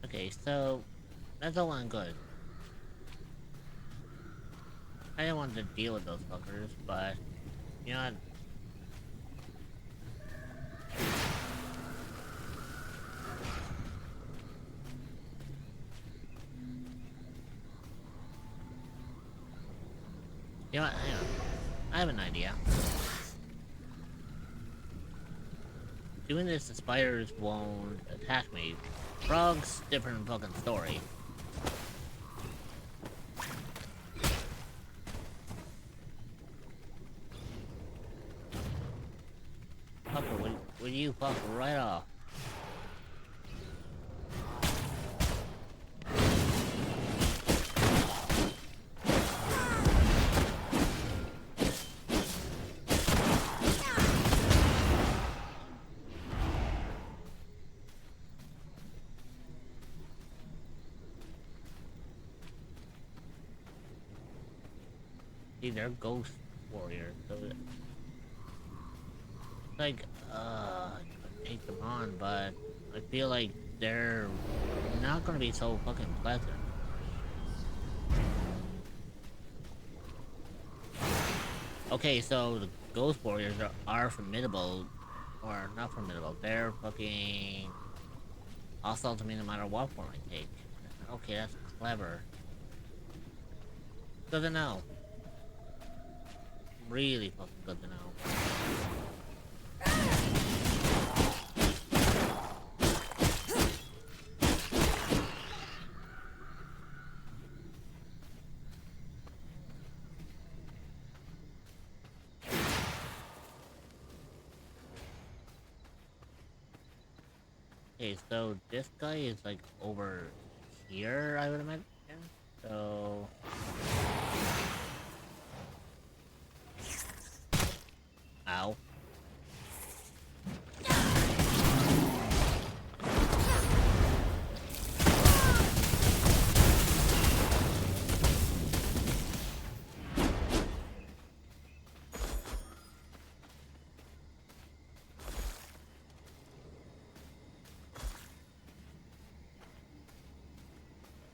Okay, so that's all well and good. I didn't want to deal with those fuckers, but you know what? You know what? Hang on. I have an idea. Doing this, the spiders won't attack me. Frogs, different fucking story. Fucker, will you fuck right off? See, they're ghost warriors, so it's like, I could take them on, but I feel like they're not gonna be so fucking pleasant. Okay, so the ghost warriors are formidable, or not formidable, they're fucking hostile to me no matter what form I take. Okay, that's clever. Good to know. Really fucking good to know. Okay, so this guy is like over here, I would imagine. So ow.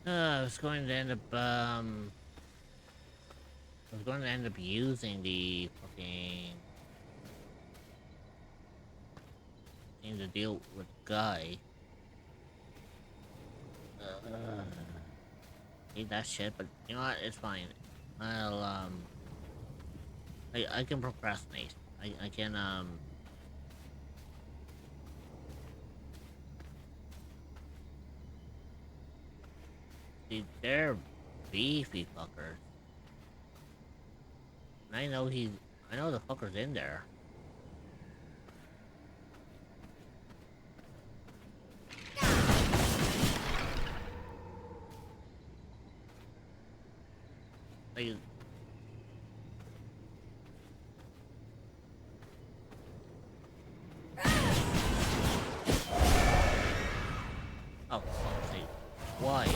I was going to end up, I was going to end up using the fucking thing to deal with Guy. Hate that shit, but you know what? It's fine. I'll, I can procrastinate. I can, see, they're beefy fuckers. And I know the fucker's in there. Like, oh, fuck's sake. Why?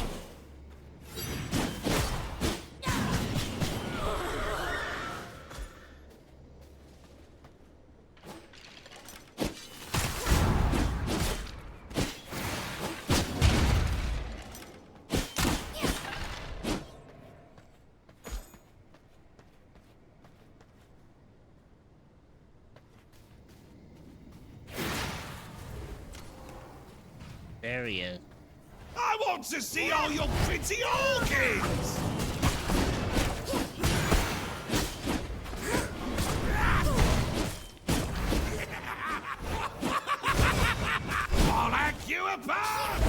There he is. I want to see all your pretty organs! I'll hack you apart!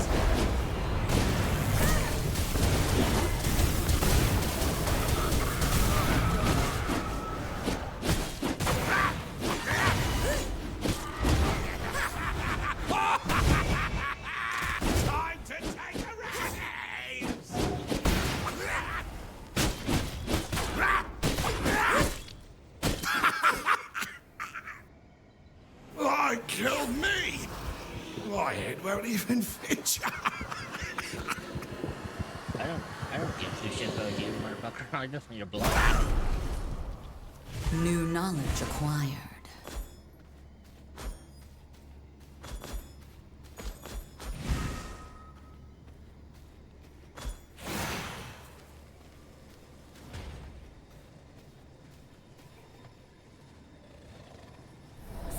Time to take a raise! I killed me! My head won't even fit you. I don't give two shits about you, motherfucker. I just want your blood. New knowledge acquired.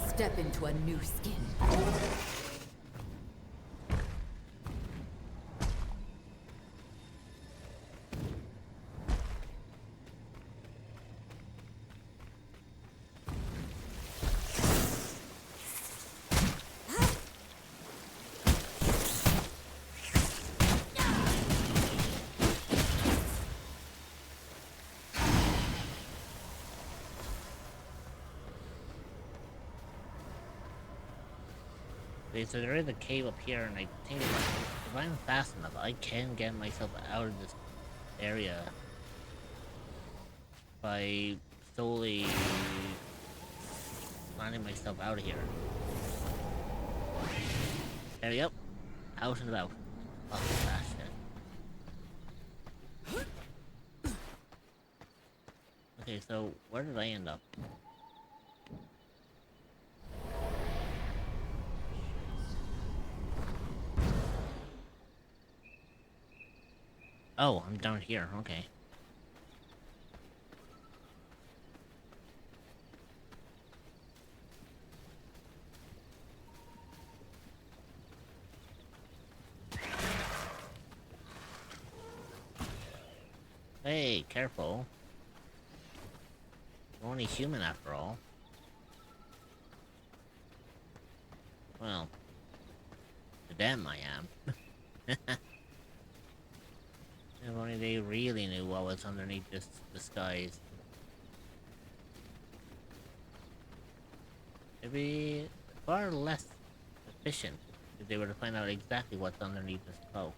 Step into a new skin. Okay, so there is a cave up here, and I think if I'm fast enough, I can get myself out of this area by solely finding myself out of here. There we go. Out and about. Oh, fast shit. Okay, so where did I end up? Oh, I'm down here, okay. Hey, careful. You're only human after all. Well, to them I am. If only they really knew what was underneath this disguise. It'd be far less efficient if they were to find out exactly what's underneath this cloak.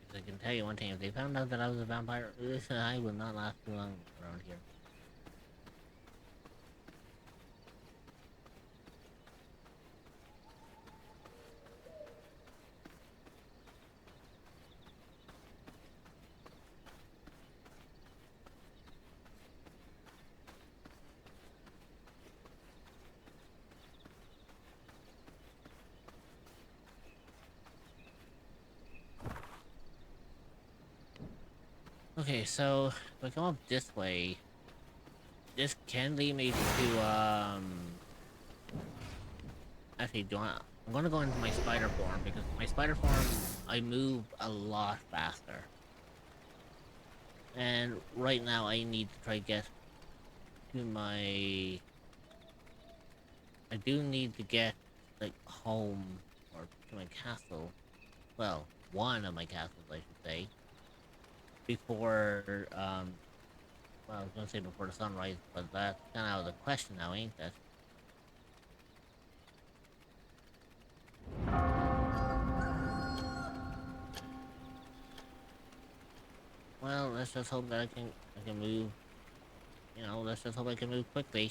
Because I can tell you one thing, if they found out that I was a vampire, I would not last too long around here. Okay, so if I come up this way, this can lead me to, actually, I'm gonna go into my spider form, because my spider form, I move a lot faster. And right now, I need to try to get to my... I do need to get, like, home, or to my castle. Well, one of my castles, I should say. Before, well, I was gonna say before the sunrise, but that's kinda out of the question now, ain't it? Well, let's just hope that I can move, you know, let's just hope I can move quickly.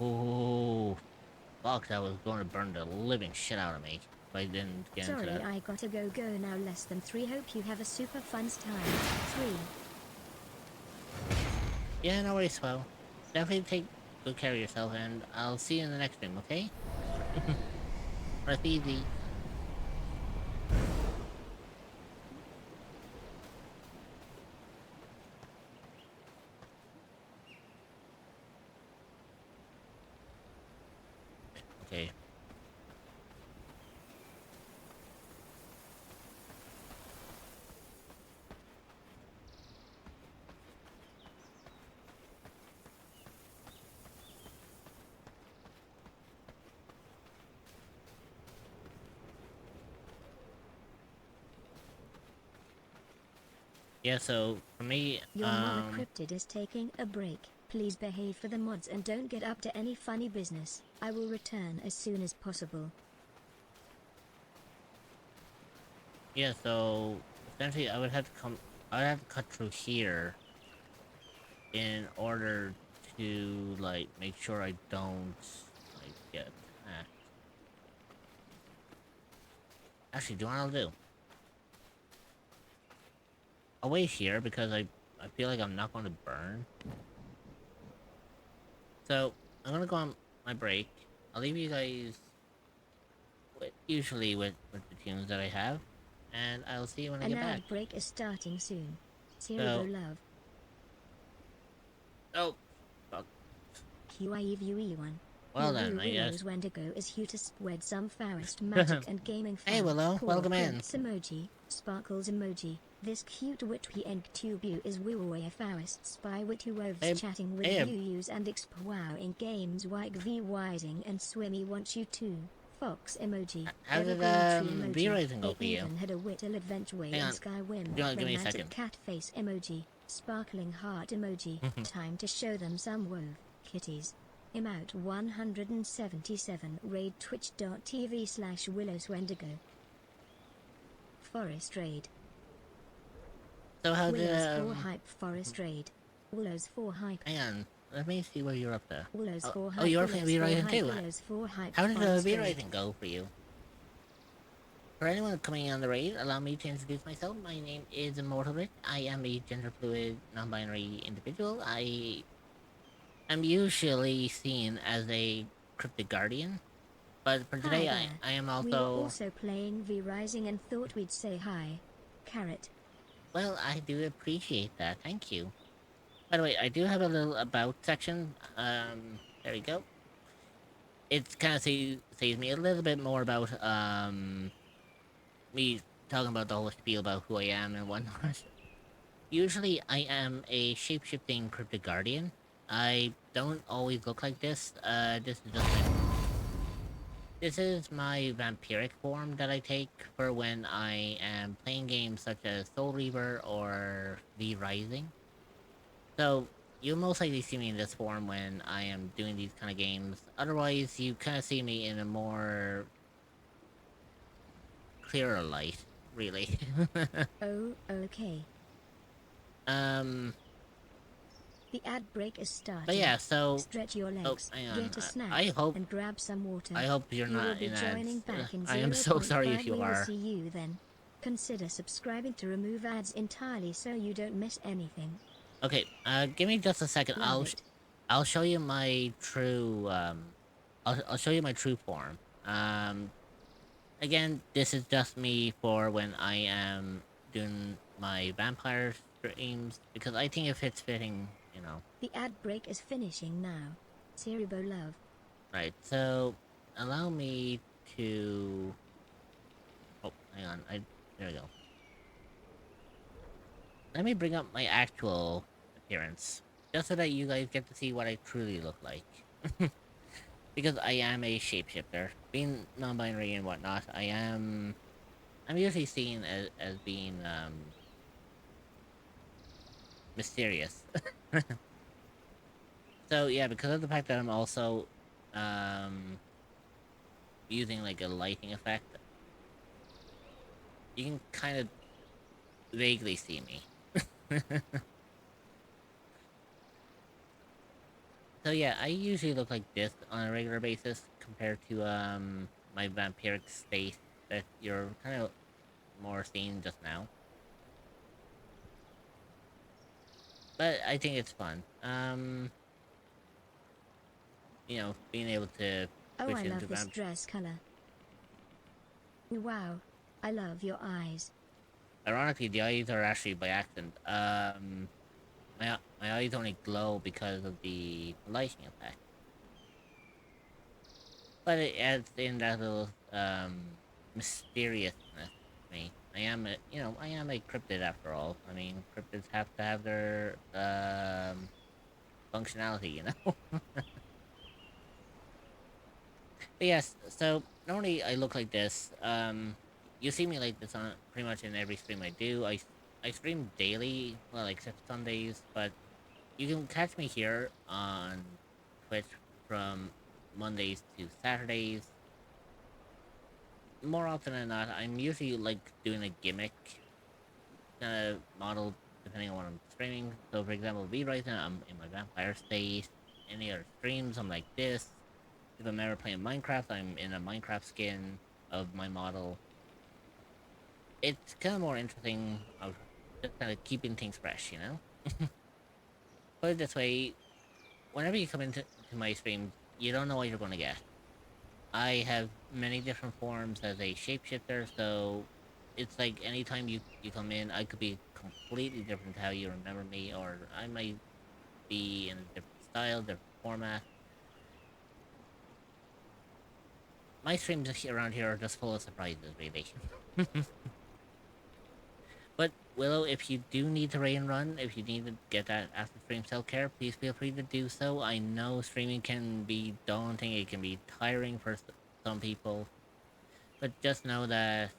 Oh, fuck! I was going to burn the living shit out of me if I didn't get into Sorry, that. I gotta go now. Less than 3. Hope you have a super fun time. 3. Yeah, no worries, well. Definitely take good care of yourself, and I'll see you in the next stream, okay? Rest easy. Okay. Yeah, so for me, Your Cryptid is taking a break. Please behave for the mods and don't get up to any funny business. I will return as soon as possible. yeah, so essentially I would have to cut through here in order to, like, make sure I don't, like, get attacked. Actually, do you know what I'll do? I'll wait here because I feel like I'm not going to burn. So, I'm gonna go on my break. I'll leave you guys usually with the tunes that I have. And I'll see you when I An get back. ad break is starting soon. So- Cerebro love. Oh, fuck. QIEVUE1. Well then, I guess. Willow's Wendigo is here to spread some Faust magic and gaming fun. Hey, Willow, Paw welcome in. prints emoji, sparkles emoji. This cute witchy egg tube you is Wooey Faust spy witty woves Hey, chatting with hey, you use and exp wow in games like V Wising and Swimmy wants you to. Fox emoji. How did, Evergreen tree V-Rising go It for you? even had a little adventure Hang in on. Skywim. Give me a Romantic second. cat face emoji. Sparkling heart emoji. Time to show them some wove. Kitties. Emote 177 raid twitch.tv/Willows Wendigo. Forest raid. So how did, Willows 4 hype forest raid. Willows 4 hype. hang on. Let me see where you're up there. Willows 4 hype. Oh, you're playing Willows 4 V-Rising hype, too. Willows 4 hype. How did the forest raid. V-Rising go for you? For anyone coming on the raid, allow me to introduce myself. My name is Immortal Rick. I am a gender fluid, non-binary individual. I am usually seen as a cryptic guardian, but for today Hi I am We were also... also playing V Rising and thought we'd say hi. Carrot. Well, I do appreciate that. Thank you. By the way, I do have a little about section. There we go. It kind of says me a little bit more about, me talking about the whole spiel about who I am and whatnot. Usually, I am a shape-shifting cryptic guardian. I don't always look like this. This is my vampiric form that I take for when I am playing games such as Soul Reaver or V Rising. So, you'll most likely see me in this form when I am doing these kind of games. Otherwise, you kind of see me in a more clearer light, really. Oh, okay. The ad break is starting. But yeah, so Stretch your legs, hang on. get a snack, I hope and grab some water. I hope you're You will not be in joining ads. back in I am so sorry 0.5. if you We will are. see you then. Consider subscribing to remove ads entirely so you don't miss anything. Okay, give me just a second. Love it. I'll show you my true I'll show you my true form. Again, this is just me for when I am doing my vampire streams because I think it fits fitting, you know. The ad break is finishing now. Cerebro love. Right, so allow me to... Oh, hang on, there we go. Let me bring up my actual appearance, just so that you guys get to see what I truly look like. Because I am a shapeshifter. Being non-binary and whatnot, I'm usually seen as being, mysterious. So yeah, because of the fact that I'm also using like a lighting effect, you can kind of vaguely see me. So So yeah, I usually look like this on a regular basis compared to my vampiric state that you're kind of more seeing just now. But I think it's fun. Being able to Oh, switch I into love this dress color. Wow. I love your eyes. Ironically, the eyes are actually by accident. My eyes only glow because of the lighting effect. But it adds in that little mysteriousness to me. I am a cryptid after all. I mean, cryptids have to have their functionality, you know. But yes, so normally I look like this. You see me like this on pretty much in every stream I do. I stream daily, well, except Sundays, but you can catch me here on Twitch from Mondays to Saturdays. More often than not, I'm usually like doing a gimmick kind of model depending on what I'm streaming. So, for example, V-Rising, I'm in my vampire state. Any other streams, I'm like this. If I'm ever playing Minecraft, I'm in a Minecraft skin of my model. It's kind of more interesting of just kind of keeping things fresh, you know? Put it this way, whenever you come into my stream, you don't know what you're going to get. I have many different forms as a shapeshifter, so it's like anytime you come in, I could be completely different to how you remember me, or I might be in a different style, different format. My streams around here are just full of surprises, really. But, Willow, if you do need to raid and run, if you need to get that after stream self-care, please feel free to do so. I know streaming can be daunting, it can be tiring for some people. But just know that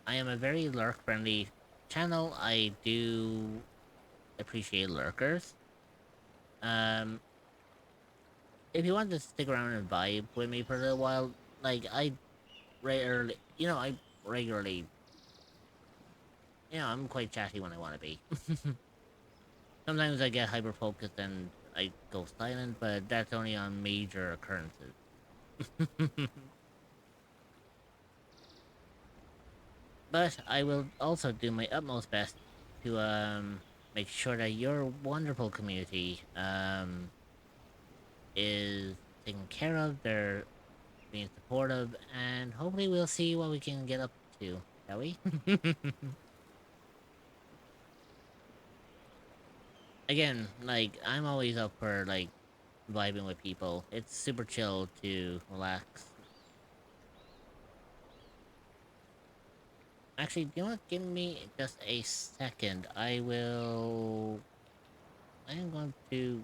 I am a very lurk-friendly channel. I do appreciate lurkers. If you want to stick around and vibe with me for a little while, like, I regularly, I'm quite chatty when I want to be. Sometimes I get hyper-focused and I go silent, but that's only on major occurrences. But I will also do my utmost best to make sure that your wonderful community is taken care of, they're being supportive, and hopefully we'll see what we can get up to, shall we? Again, like, I'm always up for, like, vibing with people. It's super chill to relax. Actually, do you know what? Give me just a second. I am going to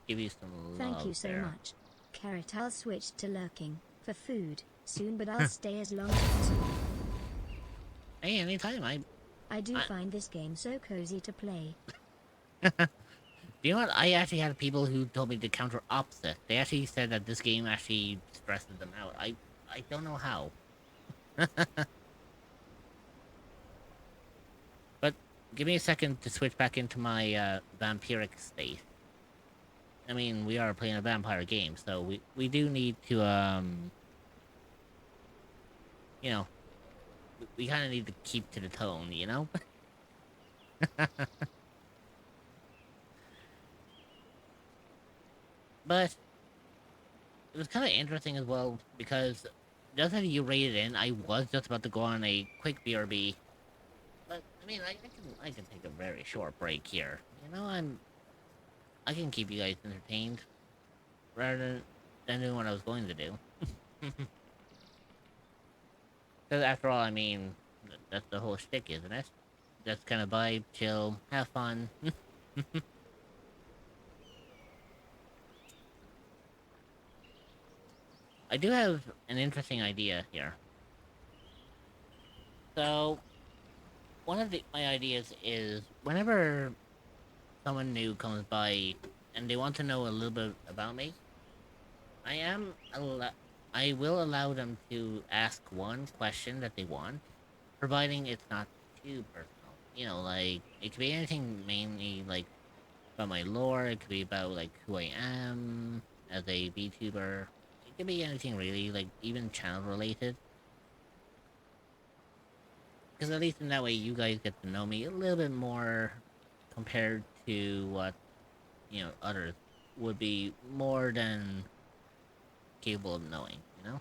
give you some love. Thank you so there. much. Carrot, I'll switch to lurking for food soon, but I'll stay as long as possible. Hey, anytime. I find this game so cozy to play. Do you know what? I actually had people who told me the counter opposite. They actually said that this game actually stresses them out. I don't know how. But give me a second to switch back into my vampiric state. I mean, we are playing a vampire game, so we do need to we kind of need to keep to the tone, you know? But it was kind of interesting as well, because just as you raided in, I was just about to go on a quick BRB. But, I mean, I can take a very short break here. You know, I can keep you guys entertained, rather than doing what I was going to do. Because after all, I mean, that's the whole shtick, isn't it? Just kind of vibe, chill, have fun. I do have an interesting idea here. So, one of my ideas is, whenever someone new comes by and they want to know a little bit about me, I will allow them to ask one question that they want, providing it's not too personal. You know, like, it could be anything mainly, like, about my lore. It could be about like who I am as a VTuber. It could be anything really, like even channel related. Because at least in that way, you guys get to know me a little bit more compared to what, you know, others would be more than capable of knowing, you know?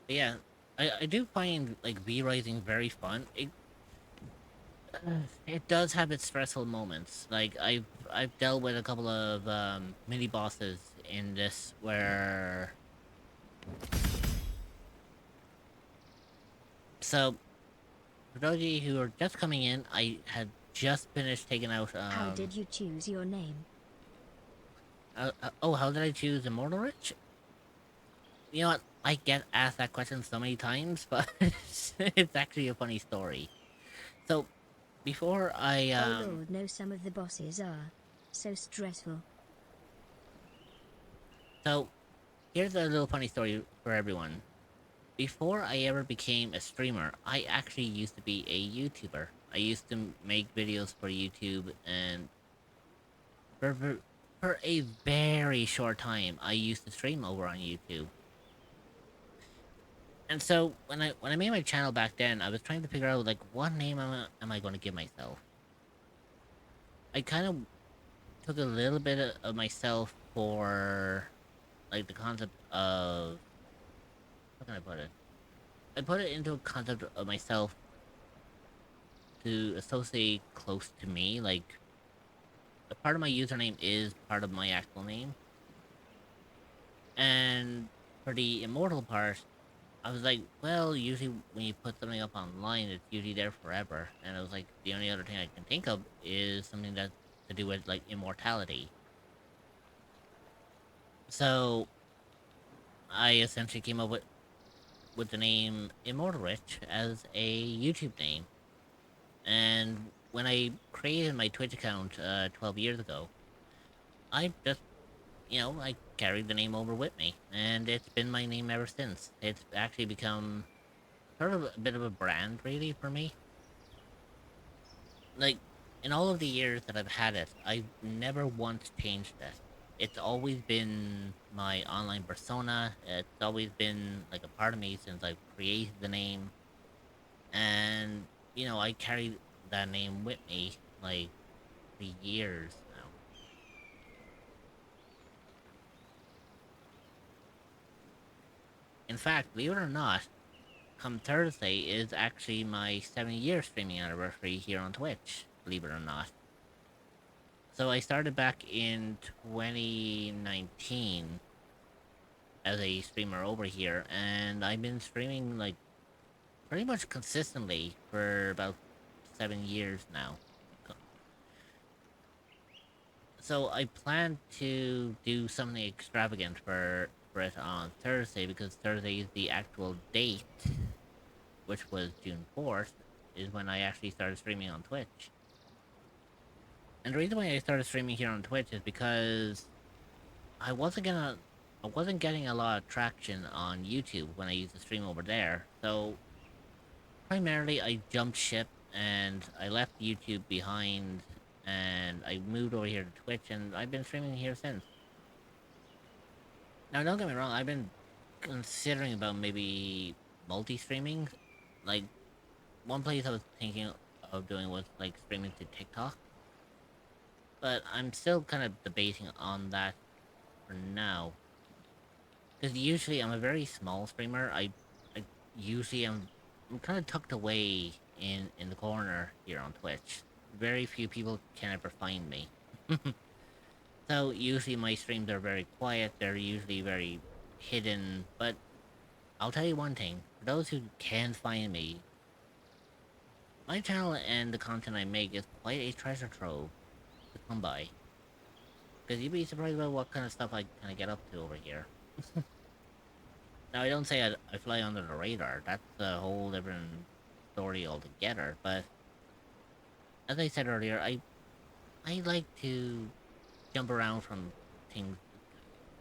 But yeah, I do find, like, V-Rising very fun. It does have its stressful moments. Like, I've dealt with a couple of, mini-bosses in this where... So, for those of you who are just coming in, I had just finished taking out, How did you choose your name? oh, how did I choose Immortal Rich? You know what? I get asked that question so many times, but it's actually a funny story. So, before I, Oh lord, no, some of the bosses are so stressful. So, here's a little funny story for everyone. Before I ever became a streamer, I actually used to be a YouTuber. I used to make videos for YouTube, and for a very short time, I used to stream over on YouTube. And so when I made my channel back then, I was trying to figure out like what name am I going to give myself. I kind of took a little bit of myself for like the concept of, how can I put it? I put it into a concept of myself to associate close to me. Like a part of my username is part of my actual name, and for the immortal part, I was like, well, usually when you put something up online, it's usually there forever. And I was like, the only other thing I can think of is something that's to do with, like, immortality. So, I essentially came up with the name Immortal Rich as a YouTube name. And when I created my Twitch account 12 years ago, I just, you know, I carried the name over with me. And it's been my name ever since. It's actually become sort of a bit of a brand, really, for me. Like, in all of the years that I've had it, I've never once changed it. It's always been my online persona. It's always been, like, a part of me since I created the name. And, you know, I carried that name with me, like, for years now. In fact, believe it or not, come Thursday is actually my 7-year streaming anniversary here on Twitch, believe it or not. So I started back in 2019 as a streamer over here, and I've been streaming, like, pretty much consistently for about 7 years now. So I plan to do something extravagant for it on Thursday, because Thursday is the actual date, which was June 4th, is when I actually started streaming on Twitch. And the reason why I started streaming here on Twitch is because I wasn't getting a lot of traction on YouTube when I used to stream over there. So primarily I jumped ship and I left YouTube behind and I moved over here to Twitch, and I've been streaming here since. Now don't get me wrong, I've been considering about maybe multi-streaming. Like, one place I was thinking of doing was like streaming to TikTok. But I'm still kind of debating on that for now. Because usually I'm a very small streamer. I usually I'm kind of tucked away in the corner here on Twitch. Very few people can ever find me. So usually my streams are very quiet. They're usually very hidden. But I'll tell you one thing. For those who can find me, my channel and the content I make is quite a treasure trove to come by. Because you'd be surprised about what kind of stuff I kind of get up to over here. Now, I don't say I fly under the radar. That's a whole different story altogether. But as I said earlier, I like to jump around from things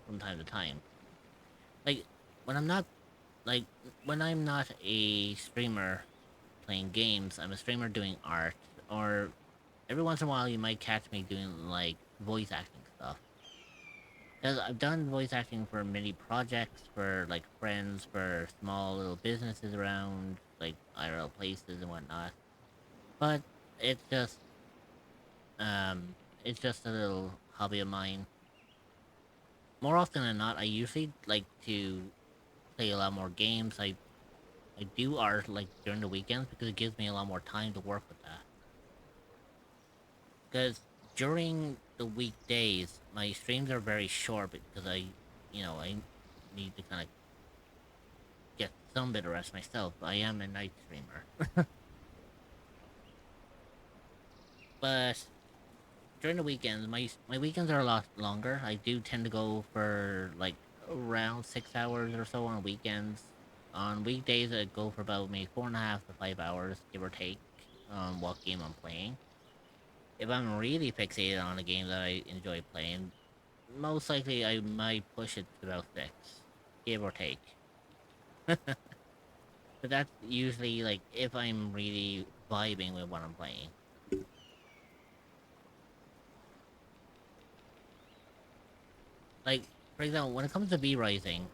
from time to time. Like, when I'm not like when I'm not a streamer playing games, I'm a streamer doing art, or every once in a while you might catch me doing like voice acting stuff. 'Cause I've done voice acting for many projects, for like friends, for small little businesses around like IRL places and whatnot. But it's just it's just a little hobby of mine. More often than not, I usually like to play a lot more games. I do art like during the weekends because it gives me a lot more time to work with that. Because during the weekdays, my streams are very short because I need to kind of get some bit of rest myself. I am a night streamer. But during the weekends, my weekends are a lot longer. I do tend to go for like around 6 hours or so on weekends. On weekdays, I go for about maybe 4.5 to 5 hours, give or take, on what game I'm playing. If I'm really fixated on a game that I enjoy playing, most likely I might push it to about 6, give or take. But that's usually like if I'm really vibing with what I'm playing. Like, for example, when it comes to V-Rising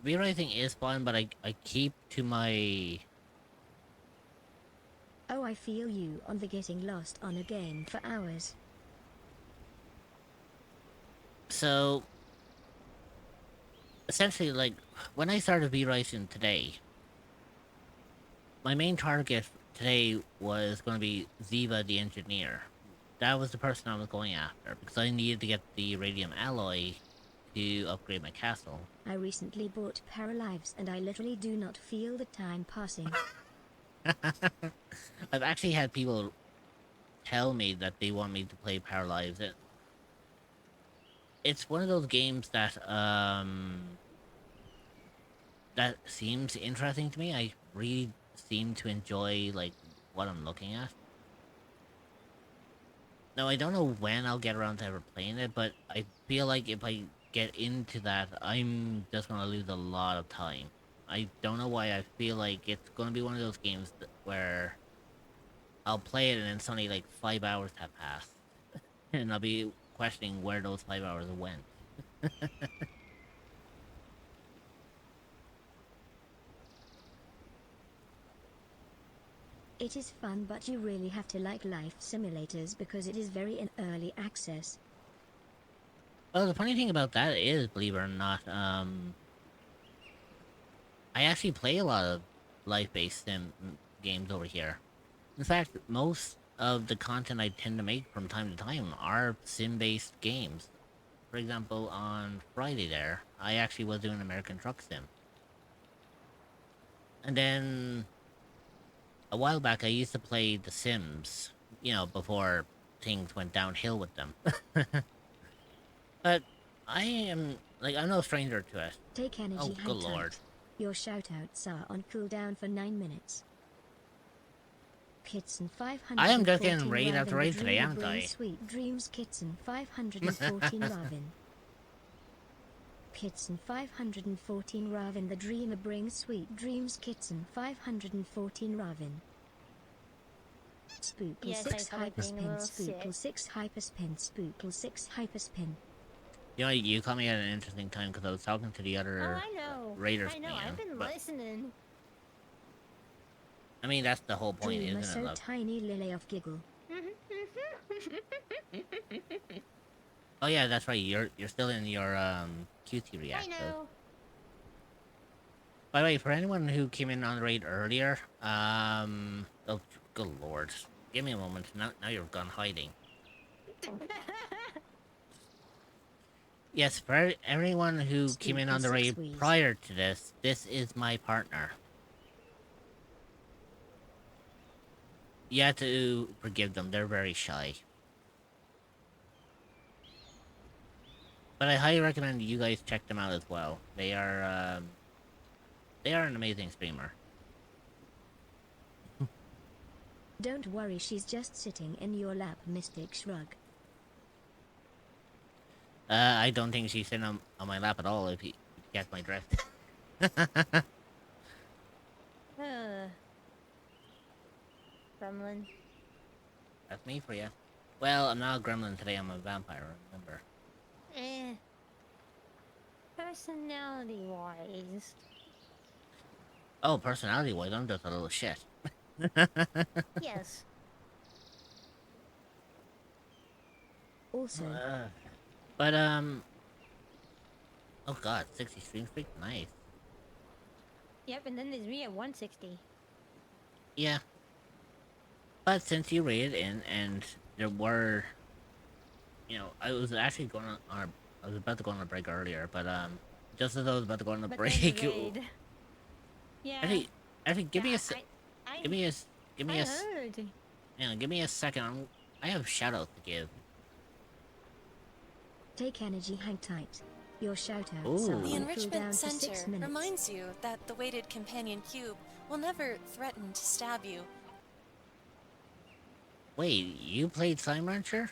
is fun, but I keep to my... Oh, I feel you on the getting lost on a game for hours. So, essentially, like, when I started V-Rising today, my main target today was going to be Ziva the Engineer. That was the person I was going after, because I needed to get the Radium Alloy to upgrade my castle. I recently bought Paralives and I literally do not feel the time passing. I've actually had people tell me that they want me to play Paralives. It's one of those games that that seems interesting to me. I really seem to enjoy like what I'm looking at. Now I don't know when I'll get around to ever playing it, but I feel like if I get into that, I'm just gonna lose a lot of time. I don't know why. I feel like it's gonna be one of those games where I'll play it and then suddenly like 5 hours have passed, and I'll be questioning where those 5 hours went. It is fun, but you really have to like life simulators because it is very in early access. Well, the funny thing about that is, believe it or not, I actually play a lot of life-based sim games over here. In fact, most of the content I tend to make from time to time are sim-based games. For example, on Friday there, I actually was doing American Truck Sim. And then, a while back, I used to play The Sims, you know, before things went downhill with them. But I'm no stranger to it. Take energy. Oh, hang good tight. lord. Your shoutouts are on cooldown for 9 minutes. Kitson 514 I am just getting raid after Ravin, raid the today, dreamer aren't I? brings Sweet dreams. Kitson 514 Ravin. Kitson 514 Ravin, the dreamer brings sweet dreams. Kitson 514 Ravin. Spookle Yes, 6 I thought being a hyperspin. little Spookle sick. 6 hyperspin. Spookle 6 hyperspin. You know, you caught me at an interesting time because I was talking to the Oh, other I know. Raiders I know. fan. I've been But, listening. I mean, that's the whole point, Dreamer isn't it, so love? tiny, Lily of giggle. Oh yeah, that's right. You're still in your QT I reactor. know. By the way, for anyone who came in on the raid earlier, oh good lord, give me a moment. Now you're gone hiding. Yes, for everyone who came in on the raid prior to this is my partner. You have to forgive them, they're very shy. But I highly recommend you guys check them out as well. They are an amazing streamer. Don't worry, she's just sitting in your lap. Mystic shrug. I don't think she's sitting on my lap at all, if you get my drift. Gremlin. That's me for you. Well, I'm not a gremlin today. I'm a vampire. Remember? Eh. Personality-wise. Oh, personality-wise, I'm just a little shit. Yes. Also, But oh god, 60 stream streak, nice. Yep, and then there's me at 160. Yeah. But since you raided in and there were, I was actually going I was about to go on a break earlier, but just as I was about to go on a But break, then the raid. Yeah. actually, give me a se- I, give me a, give me I a, s- heard. give me a second. I have shout outs to give. take energy, hang tight. Your shoutouts Ooh. are The on Enrichment cooldown for 6 Center minutes. reminds you that the weighted companion cube will never threaten to stab you. Wait, you played Slime Rancher?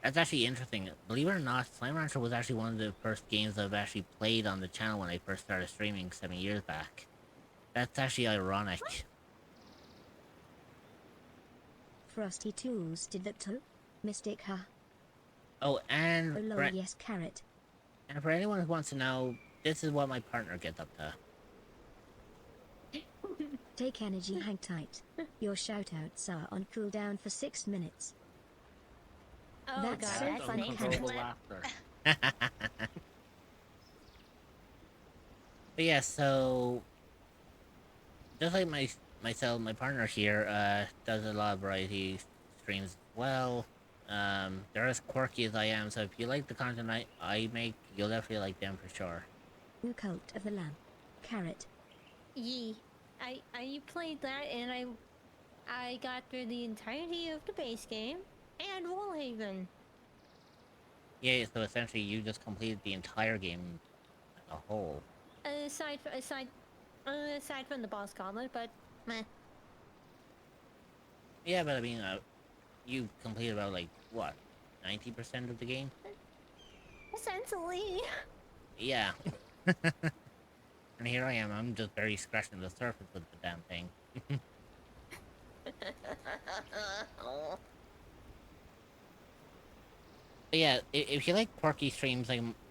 That's actually interesting. Believe it or not, Slime Rancher was actually one of the first games I've actually played on the channel when I first started streaming 7 years back. That's actually ironic. Frosty Tools did that too? Mystic, huh? Oh, and Oh lol, yes, carrot. and for anyone who wants to know, this is what my partner gets up to. Take energy, hang tight. Your shoutouts are on cooldown for 6 minutes. Oh That's god, so that's funny, next Carrot. clip. But yeah, so just like myself, my partner here does a lot of variety streams as well. They're as quirky as I am, so if you like the content I make, you'll definitely like them for sure. Ooh, Cult of the Lamb. Carrot. Yee. I played that and I got through the entirety of the base game and Wallhaven. Yeah, so essentially you just completed the entire game as a whole. Aside from the boss gauntlet, but meh. Yeah, but I mean, you completed about like what, 90% of the game? Essentially. Yeah. And here I am. I'm just barely scratching the surface of the damn thing. But yeah, if you like quirky streams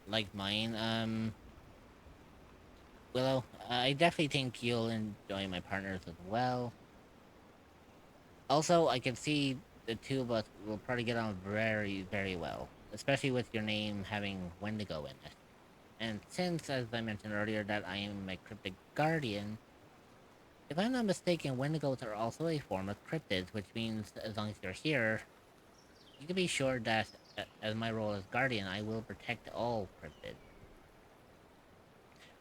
like mine, Willow, I definitely think you'll enjoy my partners as well. Also, I can see the two of us will probably get on very, very well, especially with your name having Wendigo in it. And since, as I mentioned earlier, that I am a cryptid guardian, if I'm not mistaken, Wendigos are also a form of cryptids, which means as long as you're here, you can be sure that, as my role as guardian, I will protect all cryptids.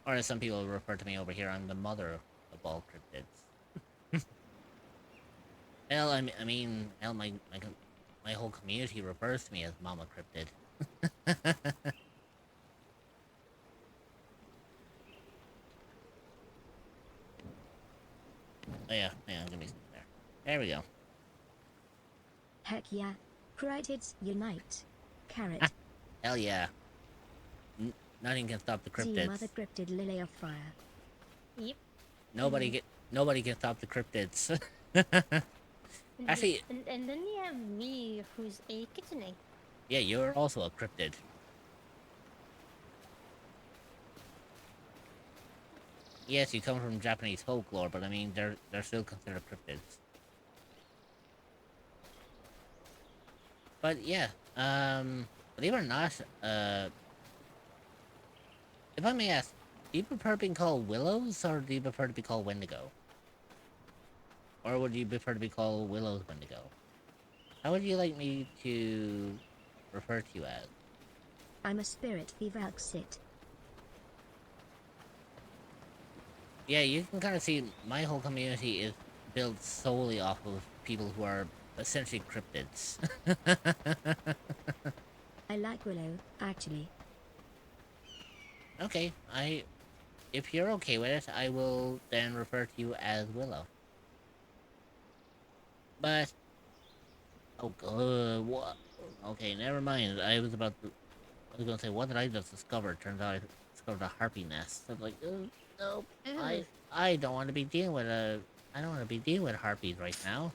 Or as some people refer to me over here, I'm the mother of all cryptids. Hell, I mean, hell, my whole community refers to me as Mama Cryptid. Oh yeah, give me some there. There we go. Heck yeah. Cryptids unite. Carrot. Hell yeah. Nothing can stop the See cryptids. mother cryptid lily of fire. Yep. Nobody can stop the cryptids. And Actually, and then you have me, who's a kitsune. yeah, you're also a cryptid. Yes, you come from Japanese folklore, but I mean, they're still considered cryptids. But yeah, believe it or not, if I may ask, do you prefer being called Willows, or do you prefer to be called Wendigo? Or would you prefer to be called Willows Wendigo? How would you like me to refer to you as? I'm a spirit Vivalxit. Yeah, you can kind of see my whole community is built solely off of people who are essentially cryptids. I like Willow, actually. Okay, if you're okay with it, I will then refer to you as Willow. But, oh god, what? Okay, never mind. I was gonna say, what did I just discover? Turns out I sort of a harpy nest. I'm like, nope, Ugh. I don't want to be dealing with I don't want to be dealing with harpies right now.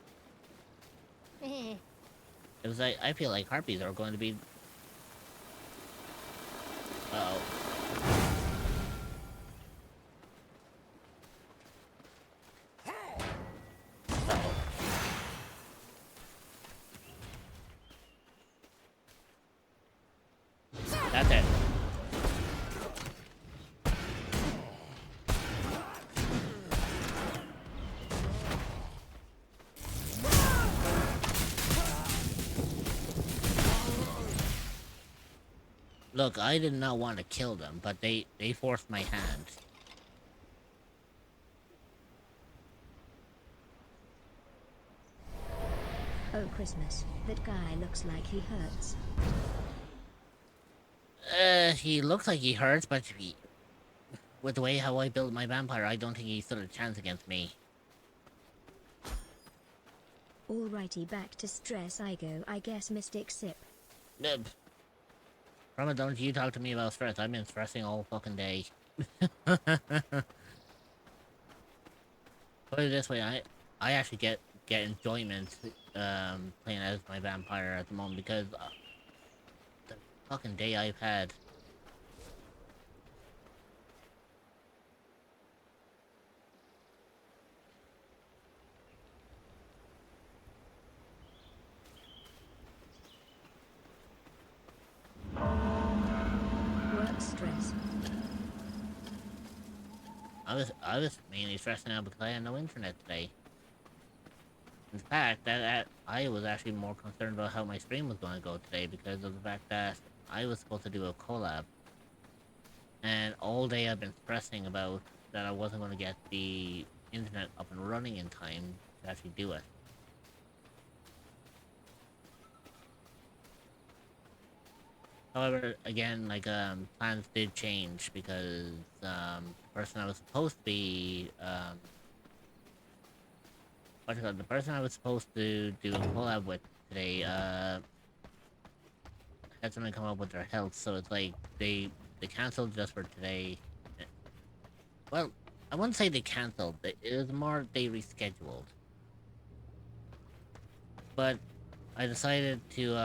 Eh. It was like, I feel like harpies are going to be... Uh-oh. Uh-oh. That's it. Look, I did not want to kill them, but they forced my hand. Oh Christmas, that guy looks like he hurts. He looks like he hurts, but with the way how I built my vampire, I don't think he stood a chance against me. Alrighty, back to stress I go, I guess. Mystic Sip. Rama, don't you talk to me about stress. I've been stressing all fucking day. Put it this way, I actually get enjoyment playing as my vampire at the moment because the fucking day I've had. Work stress. I was mainly stressing out because I had no internet today. In fact, that I was actually more concerned about how my stream was going to go today because of the fact that I was supposed to do a collab. And all day I've been stressing about that I wasn't going to get the internet up and running in time to actually do it. However, again, like, plans did change because, the person I was supposed to be, the person I was supposed to do a collab with today, had something come up with their health, so it's like, they canceled just for today. Well, I wouldn't say they canceled, it was more they rescheduled. But, I decided to,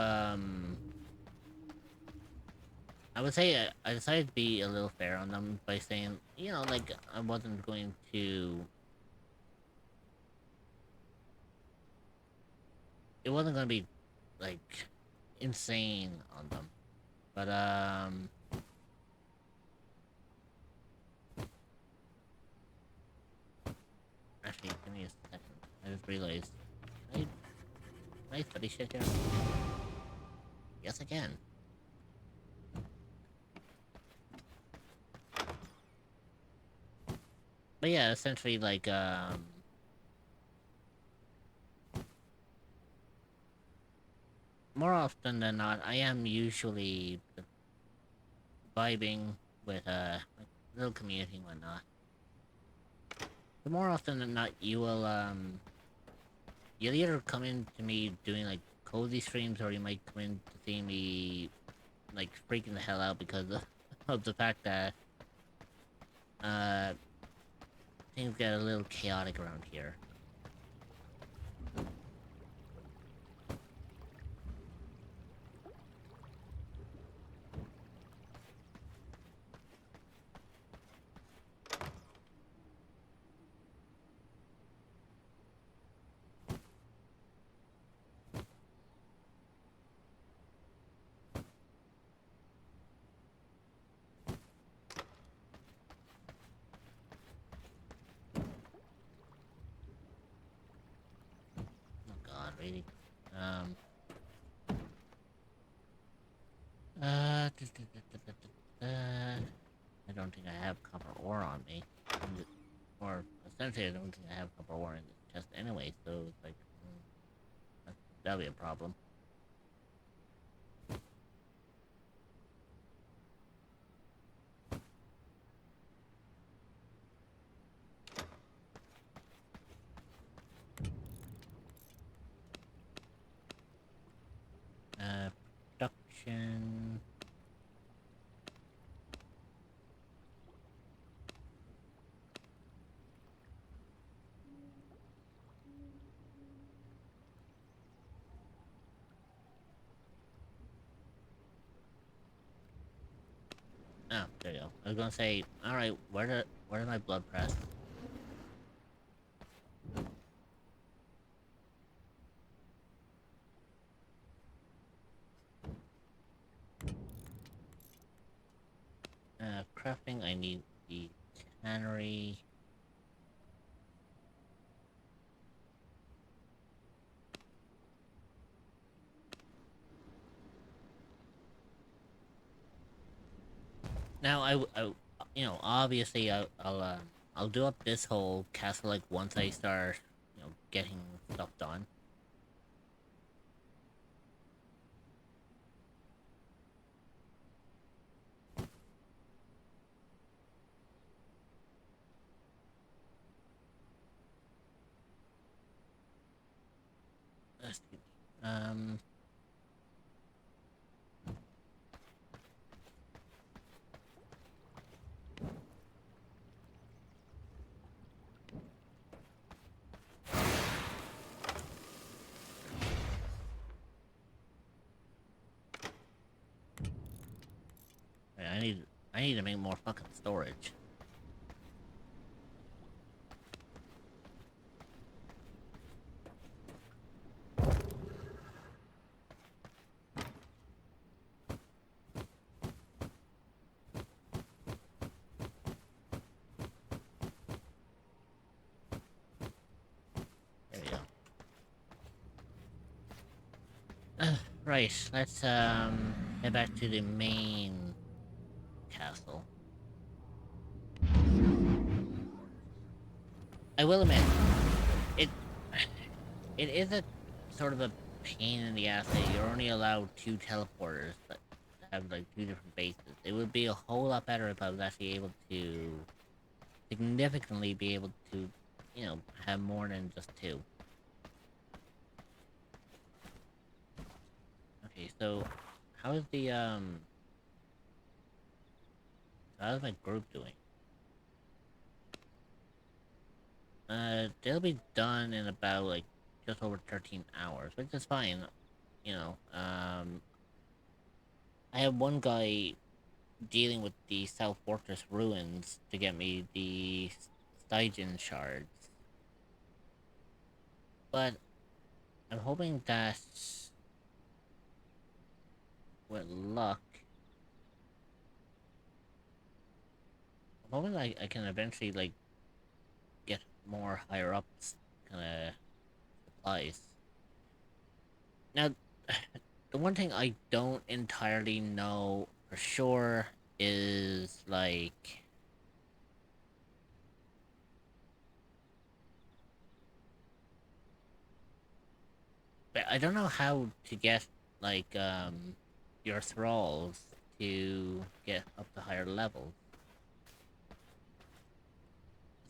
I would say I decided to be a little fair on them by saying, you know, like, I wasn't going to... It wasn't going to be, like, insane on them. But, actually, give me a second. I just realized... Can I study shit here? Yes, I can. But yeah, essentially, like, more often than not, I am usually vibing with, a little community and whatnot. But more often than not, you will, you'll either come in to me doing, like, cozy streams, or you might come in to see me, like, freaking the hell out because of the fact that, things get a little chaotic around here. Oh god, really? I don't think I have copper ore on me. Or, essentially, I don't think I have copper ore in this chest anyway, so it's like, that'll be a problem. Production... Oh, there you go. I was gonna say, alright, where's my blood press? Crafting, I need the tannery. Now, you know, obviously, I'll do up this whole castle, like, once I start, you know, getting stuff done. Let's see. Wait, I need to make more fucking storage. There we go. Right, let's head back to the main castle. I will admit, it it is a sort of a pain in the ass that you're only allowed 2 teleporters that have like 2 different bases. It would be a whole lot better if I was actually able to significantly be able to, you know, have more than just 2. Okay, so how's my group doing? They'll be done in about like just over 13 hours, which is fine. You know, I have one guy dealing with the South Fortress ruins to get me the Stygian shards. But I'm hoping that with luck, I'm hoping I can eventually like get more higher ups kind of supplies. Now, the one thing I don't entirely know for sure is like I don't know how to get like your thralls to get up to higher levels.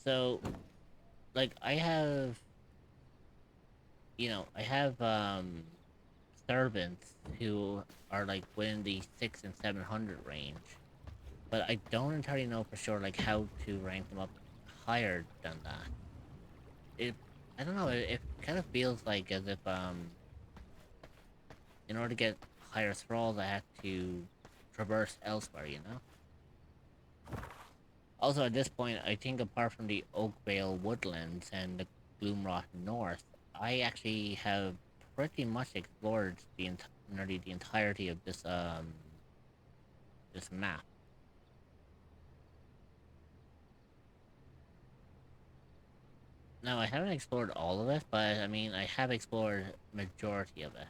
So like I have, you know, I have servants who are like within the 600 and 700 range, but I don't entirely know for sure like how to rank them up higher than that. I don't know, it kind of feels like as if in order to get higher thralls I have to traverse elsewhere, you know? Also at this point I think apart from the Oakvale Woodlands and the Gloomrot North, I actually have pretty much explored nearly the entirety of this this map. Now I haven't explored all of it, but I mean I have explored majority of it.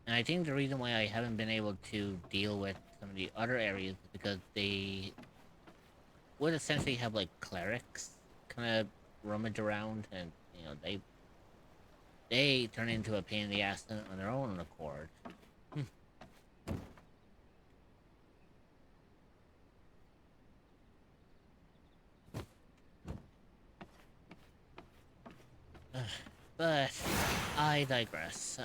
And I think the reason why I haven't been able to deal with some of the other areas is because they would essentially have like clerics kind of rummage around, and you know they turn into a pain in the ass on their own accord. But I digress.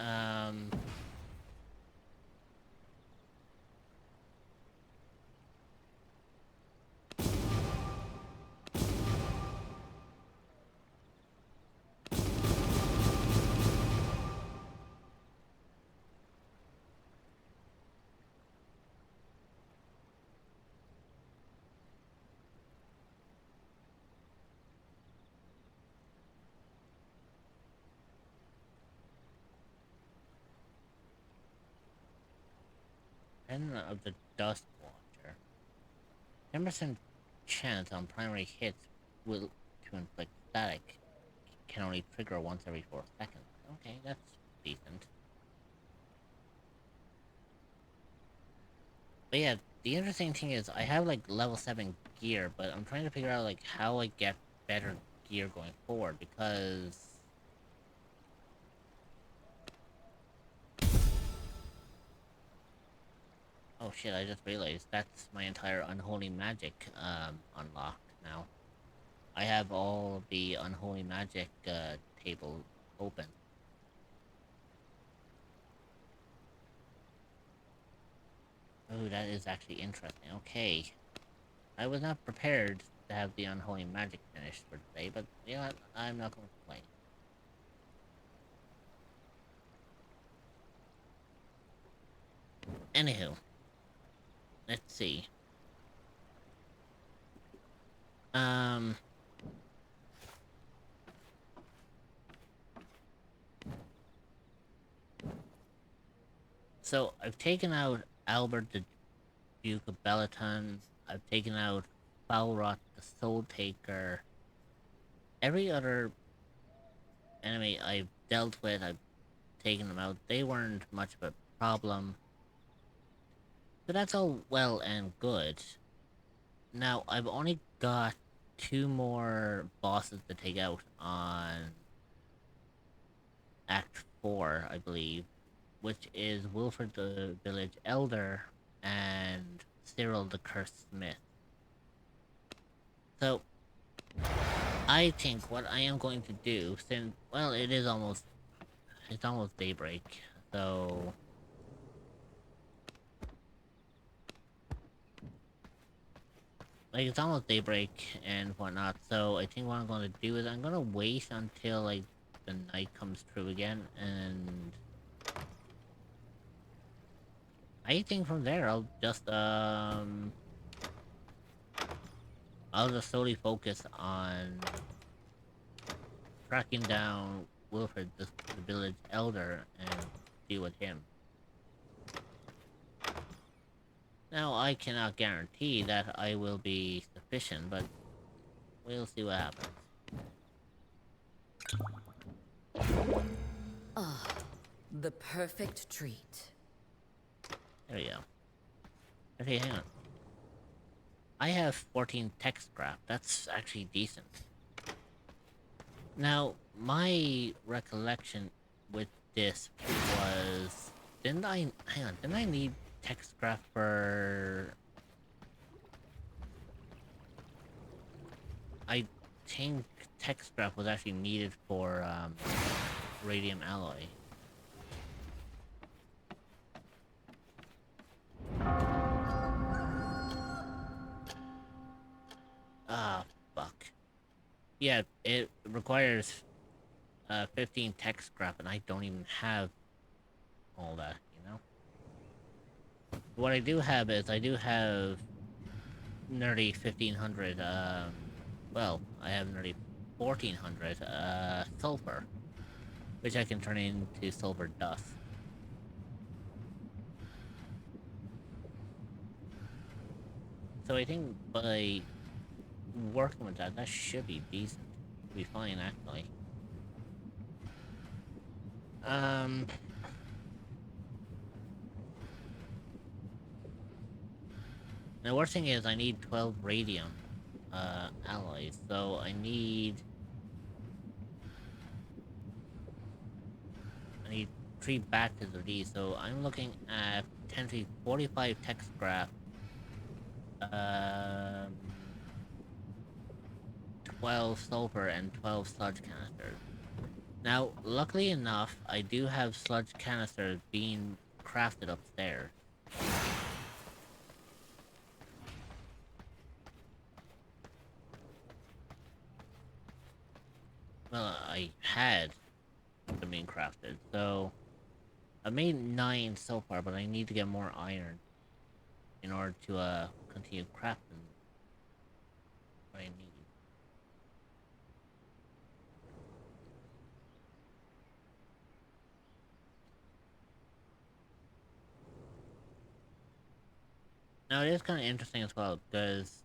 Pendant of the Dust Watcher. 10% chance on primary hits will to inflict static. Can only trigger once every 4 seconds. Okay, that's decent. But yeah, the interesting thing is I have like level 7 gear, but I'm trying to figure out like how I get better gear going forward, because oh shit, I just realized that's my entire Unholy Magic unlocked now. I have all the Unholy Magic table open. Oh, that is actually interesting. Okay. I was not prepared to have the Unholy Magic finished for today, but you know what? I'm not going to complain. Anywho. Let's see. So, I've taken out Albert the Duke of Bellaton. I've taken out Balrot the Soul Taker. Every other enemy I've dealt with, I've taken them out. They weren't much of a problem. So that's all well and good. Now, I've only got 2 more bosses to take out on Act 4, I believe, which is Wilfred the Village Elder and Cyril the Cursed Smith. So, I think what I am going to do, since, well, it's almost daybreak, so like, it's almost daybreak and whatnot, so I think what I'm going to do is I'm going to wait until, like, the night comes through again, and I think from there I'll just solely focus on tracking down Wilfred the Village Elder and deal with him. Now, I cannot guarantee that I will be sufficient, but we'll see what happens. Ah, the perfect treat. There we go. Okay, hang on. I have 14 tech scrap. That's actually decent. Now, my recollection with this was... Didn't I need tech scrap for... I think tech scrap was actually needed for, radium alloy. Ah, fuck. Yeah, it requires 15 tech scrap, and I don't even have all that, you know? What I do have is, I do have nearly 1500, well, I have nearly 1400, sulfur, which I can turn into sulfur dust. So I think by working with that, that should be decent. Be fine, actually. The worst thing is I need 12 radium alloys, so I need 3 batches of these, so I'm looking at potentially 45 tech scrap, 12 sulfur, and 12 sludge canisters. Now, luckily enough, I do have sludge canisters being crafted upstairs. Well, I had them being crafted, so I made 9 so far, but I need to get more iron in order to continue crafting what I need. Now it is kind of interesting as well because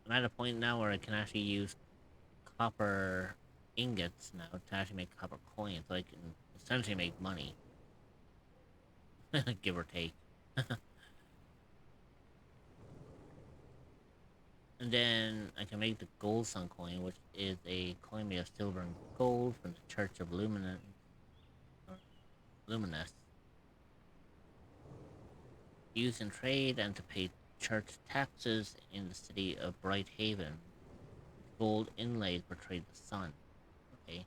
I'm at a point now where I can actually use copper ingots now to actually make copper coins, so I can essentially make money, give or take. And then I can make the gold sun coin, which is a coin made of silver and gold from the Church of Luminous. Used in trade and to pay church taxes in the city of Brighthaven. Gold inlaid portrayed the sun. Okay.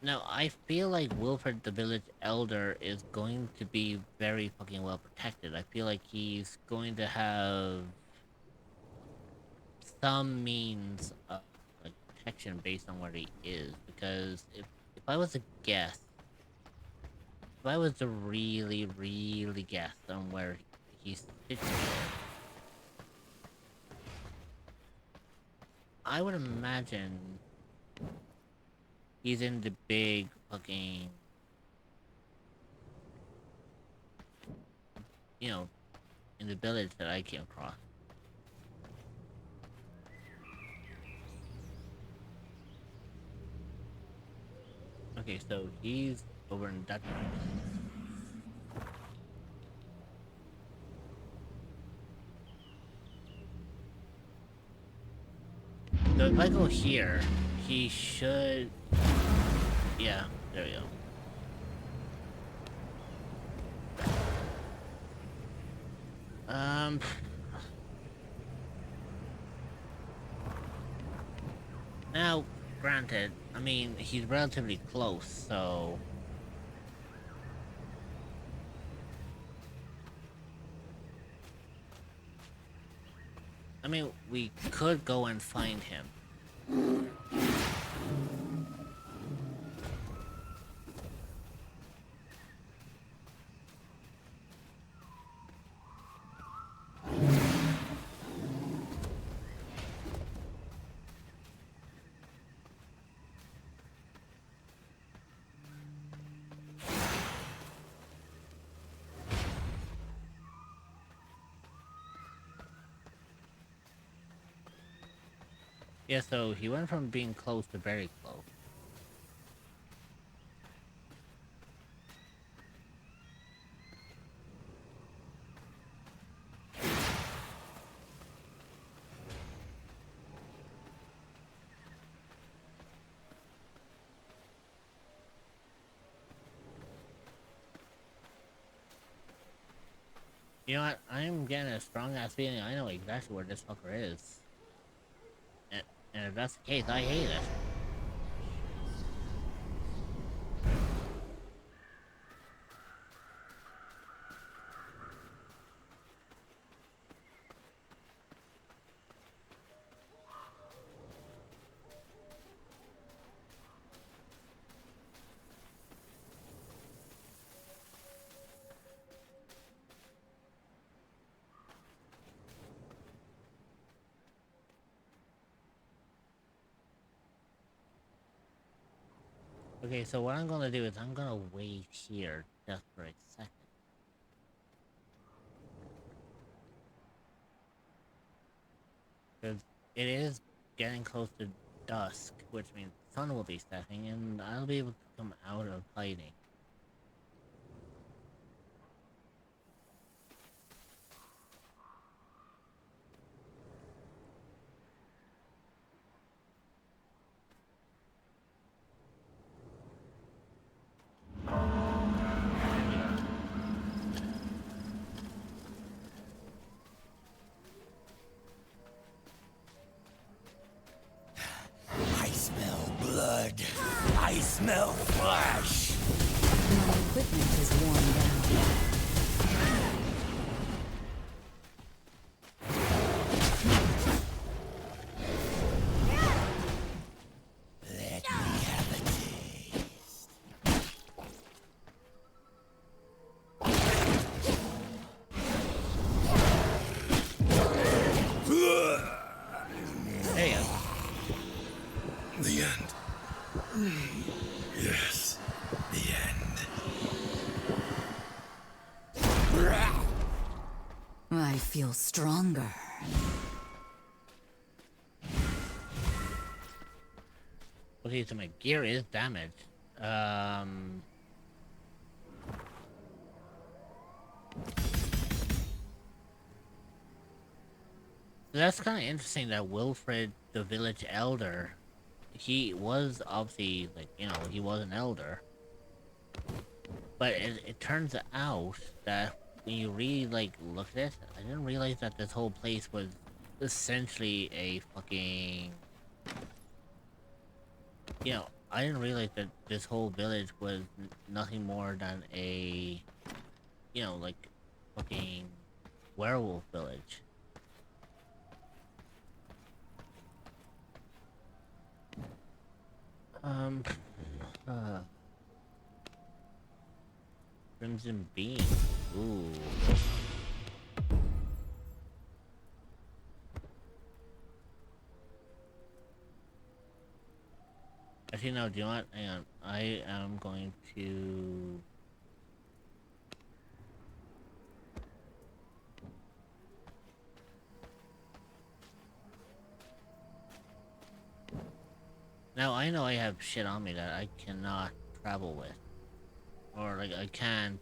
Now, I feel like Wilfred the village elder is going to be very fucking well protected. I feel like he's going to have some means of like protection based on where he is. Because if I was to guess, if I was to really guess on where he's situated, I would imagine he's in the big fucking, you know, in the village that I came across. Okay, so he's over in that direction. So if I go here, he should... Yeah, there we go. Now, granted, I mean, he's relatively close, so... I mean, we could go and find him. Yeah, so he went from being close to very close. You know what? I'm getting a strong ass feeling I know exactly where this fucker is. And if that's the case, I hate it. Okay, so what I'm gonna do is I'm gonna wait here just for a second. Because it is getting close to dusk, which means the sun will be setting, and I'll be able to come out of hiding. I smell blood. I smell flesh. My equipment is worn down. Let me have a taste. Hey, The end. Yes. I feel stronger. Okay, so my gear is damaged. That's kind of interesting that Wilfred, the village elder, he was obviously, like, you know, he was an elder. But it turns out that when you really, like, look at it, I didn't realize that this whole place was essentially a fucking... You know, I didn't realize that this whole village was nothing more than a... You know, like, fucking werewolf village. Crimson Beam. Ooh. Actually, no, do you know what? Hang on. I am going to... Now, I know I have shit on me that I cannot travel with. Or, like, I can't,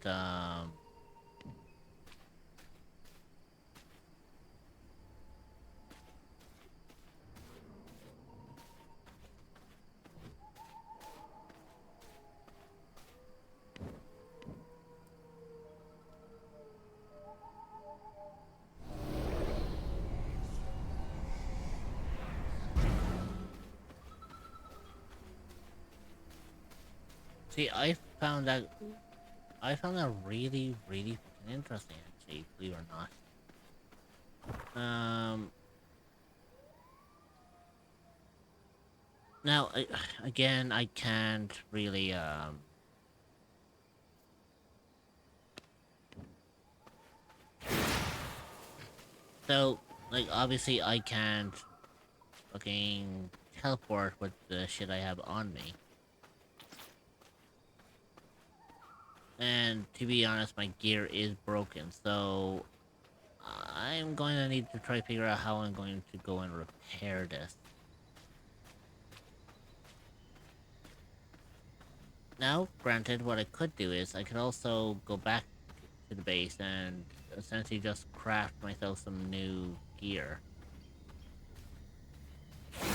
See, I found that really, really fucking interesting, actually, believe it or not. Now, again, I can't really, So, like, obviously I can't fucking teleport with the shit I have on me. And to be honest, my gear is broken, so I'm going to need to try to figure out how I'm going to go and repair this. Now, granted, what I could do is I could also go back to the base and essentially just craft myself some new gear. Because,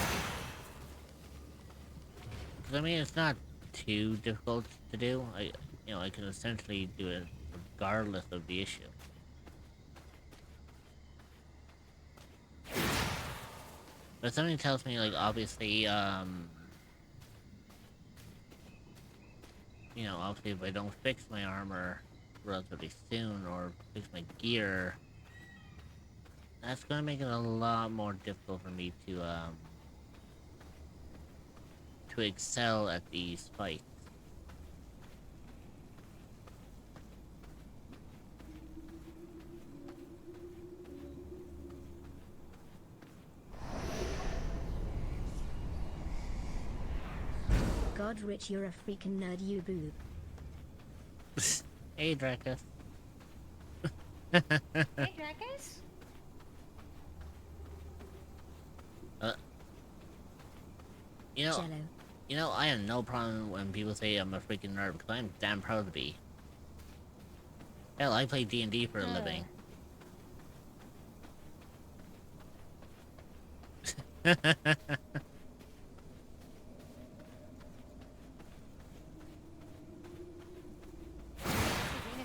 I mean, it's not too difficult to do. I can essentially do it regardless of the issue. But something tells me, like, obviously, obviously if I don't fix my armor relatively soon, or fix my gear, that's gonna make it a lot more difficult for me to excel at these fights. God, Rich, you're a freaking nerd, you boob. Hey, Dracus. Hey, Dracus? Jello. I have no problem when people say I'm a freaking nerd, because I'm damn proud to be. Hell, I play D&D for a living. Being a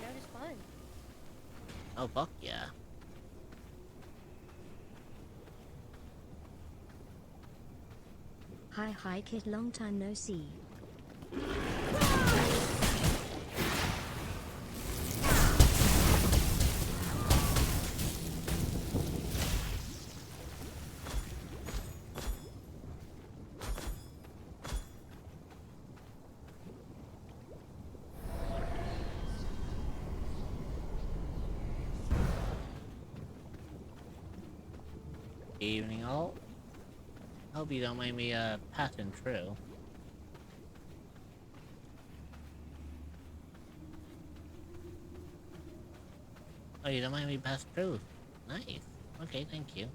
nerd is fun. Oh, fuck yeah. Hi kid, long time no see. Evening all. Hope you don't mind me passing through. Oh, you don't mind me passing through? Nice. Okay, thank you.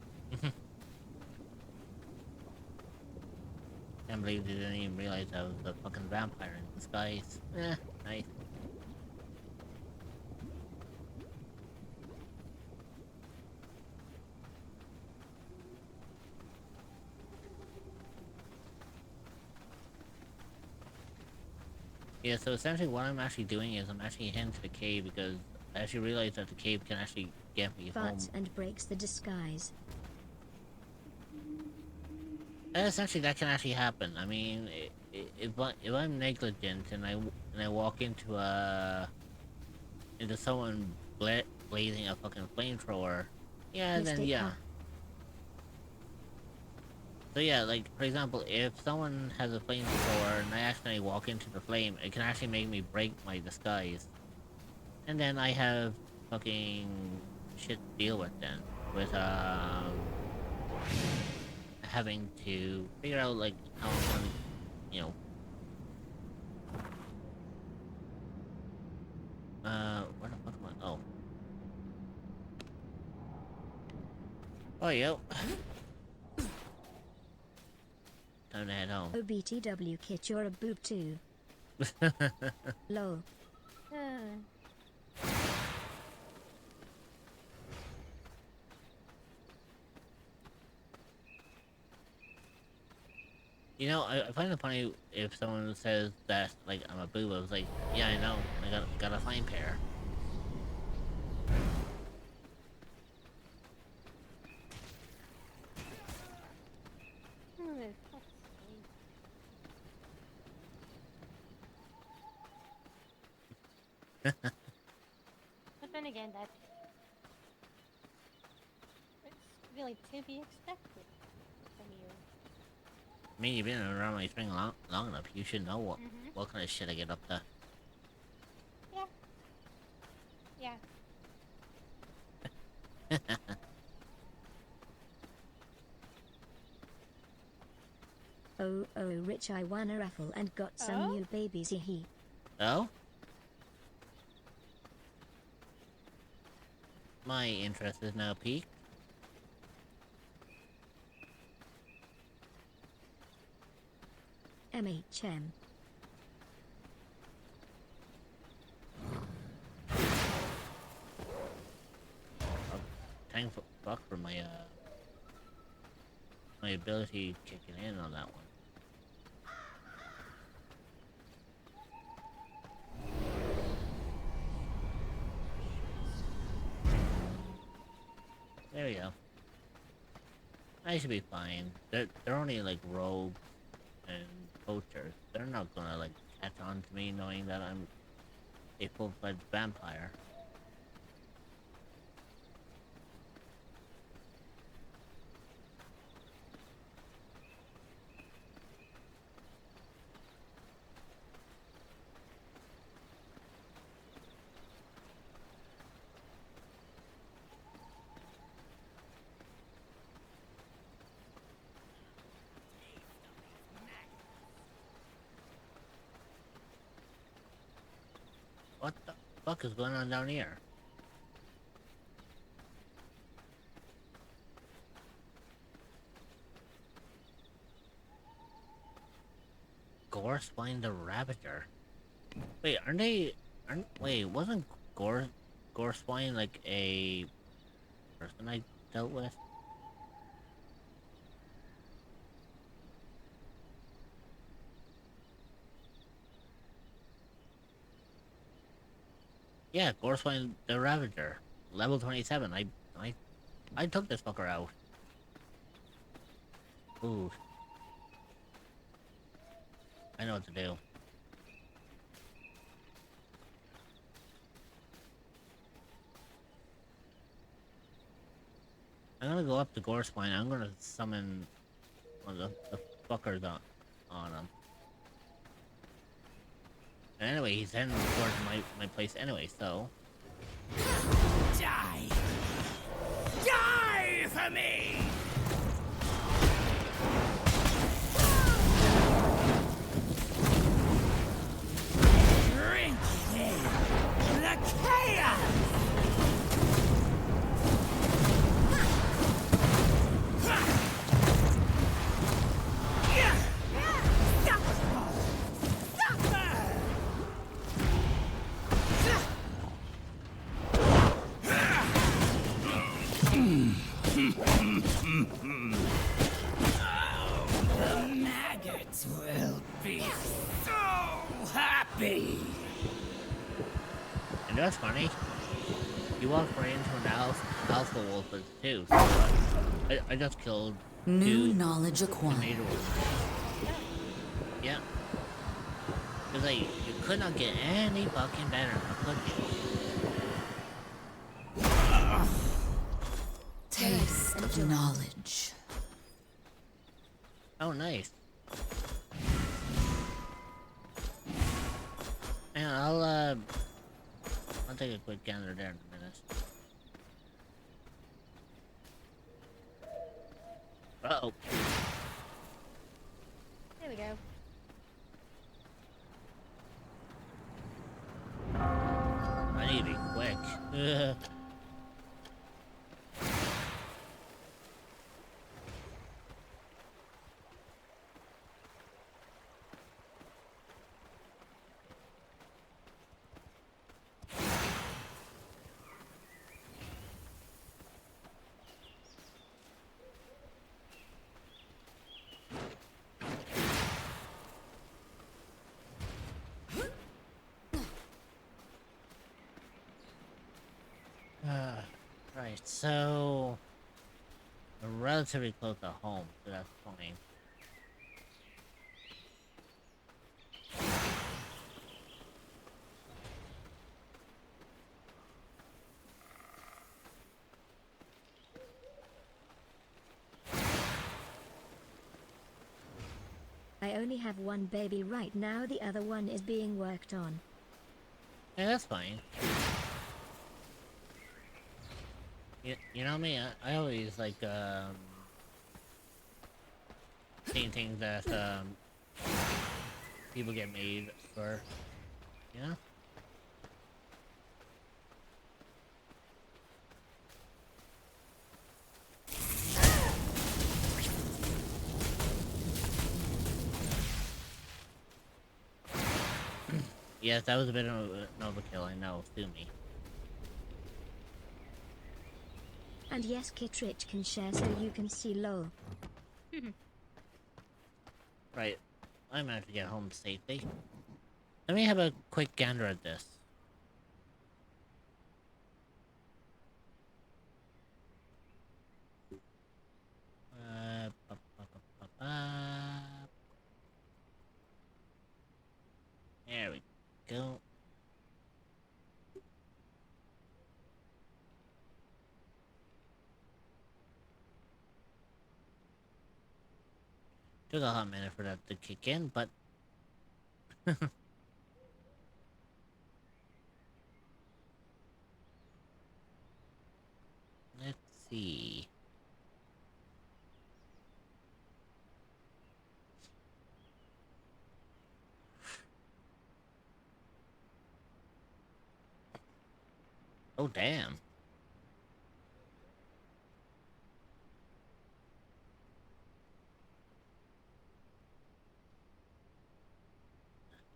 Can't believe they didn't even realize I was a fucking vampire in disguise. Nice. Yeah, so essentially what I'm actually doing is I'm actually heading to the cave because I actually realized that the cave can actually get me home. Farts and breaks the disguise. And essentially that can actually happen. I mean, if I'm negligent and I walk into someone blazing a fucking flamethrower, yeah, then Mistake yeah. up. So yeah, like for example, if someone has a flamethrower and I accidentally walk into the flame, it can actually make me break my disguise, and then I have fucking shit to deal with then, with having to figure out like how I'm gonna, you know, where the fuck am I? Oh, yo. Time to head home. OBTW Kit, you're a boob too. Lol. You know, I find it funny if someone says that, like, I'm a boob. I was like, yeah, I know. I got a fine pair. But then again, that it's really to be expected from you. I mean, you've been around my string long enough. You should know what kind of shit I get up to. Yeah. Yeah. Oh, Rich, I won a raffle and got some new babies. Hee. Oh? My interest is now piqued. MHM. Thank fuck for my my ability kicking in on that one. There we go. I should be fine. They're only like rogues and poachers. They're not gonna like catch on to me knowing that I'm a full-fledged vampire. What the fuck is going on down here? Gorespine the Ravager. Wait, wait, wasn't Gorespine like a person I dealt with? Yeah, Gorespine the Ravager. Level 27. I took this fucker out. Ooh. I know what to do. I'm gonna go up to Gorespine. I'm gonna summon one of the fuckers on him. And anyway, he's heading towards my place anyway, so... Die! Die for me! Drink in the chaos! The maggots will be so happy. And that's funny. You walked right into an alpha wolf with two. So I just killed New two knowledge acquired. tomato wolves. Yeah. Cause like you could not get any fucking better, could you? Taste knowledge. Oh, nice. And I'll take a quick gander there in a minute. Uh-oh. There we go. I need to be quick. Ugh. Right, so we're relatively close to home, so that's fine. I only have one baby right now, the other one is being worked on. Yeah, that's fine. You know me, I always like seeing things that people get made for, you know? Yes, that was a bit of an overkill, I know, sue me. And yes, Kittredge can share so you can see lol. Right, I managed to get home safely. Let me have a quick gander at this. Ba, ba, ba, ba, ba. There we go. Took a hot minute for that to kick in, but let's see. Oh, damn.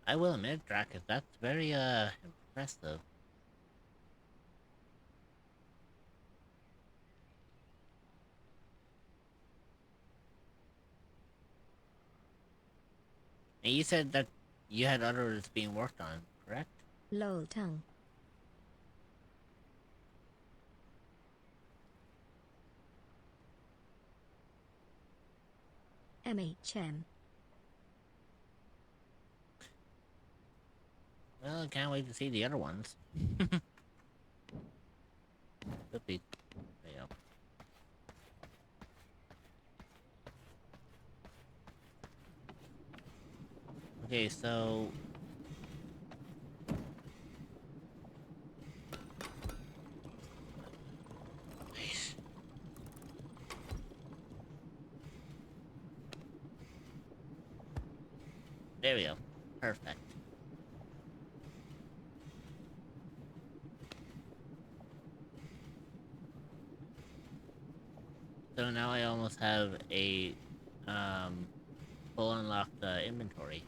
I will admit, Dracus, that's very, impressive. And you said that you had others being worked on, correct? Lol tongue. MHM. Well, I can't wait to see the other ones. Oopsie. Yeah. Okay, so... Nice. There we go. Perfect. So now I almost have a full unlocked inventory.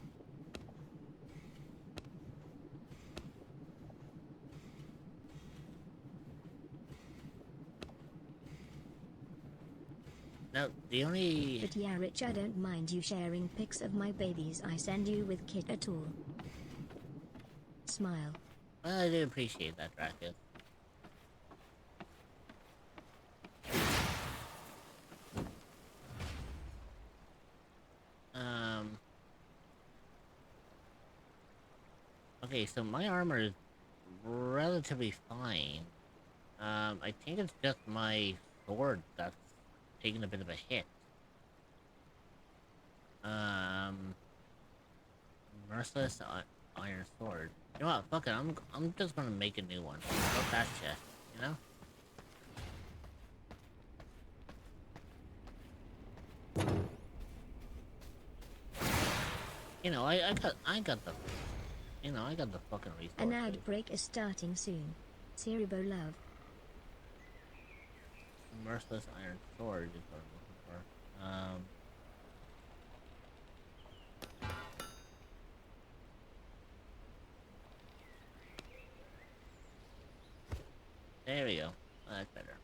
Now, the only... But yeah, Rich, I don't mind you sharing pics of my babies I send you with Kit at all. Smile. Well, I do appreciate that, Dracula. Okay, so my armor is relatively fine. I think it's just my sword that's taking a bit of a hit. Merciless iron sword. You know what? Fuck it. I'm just gonna make a new one. Fuck that shit. You know. You know, I got the, you know, I got the fucking resources. An ad break is starting soon. Cerebro love. Merciless iron sword is what I'm looking for. There we go. Oh, that's better.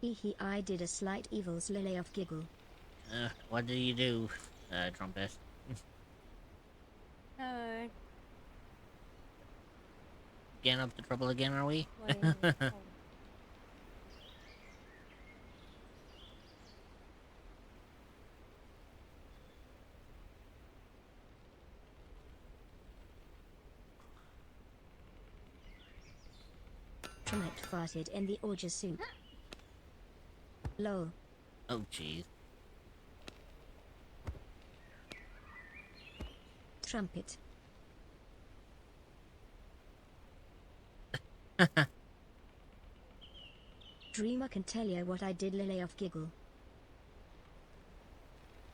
Hehe, I did a slight evil's lily of giggle. What did you do, Trumpet? Getting up to trouble again, are we? Trumpet farted in the orgy soup. Lol. Oh, jeez. Trumpet. Dreamer can tell you what I did, lily of giggle.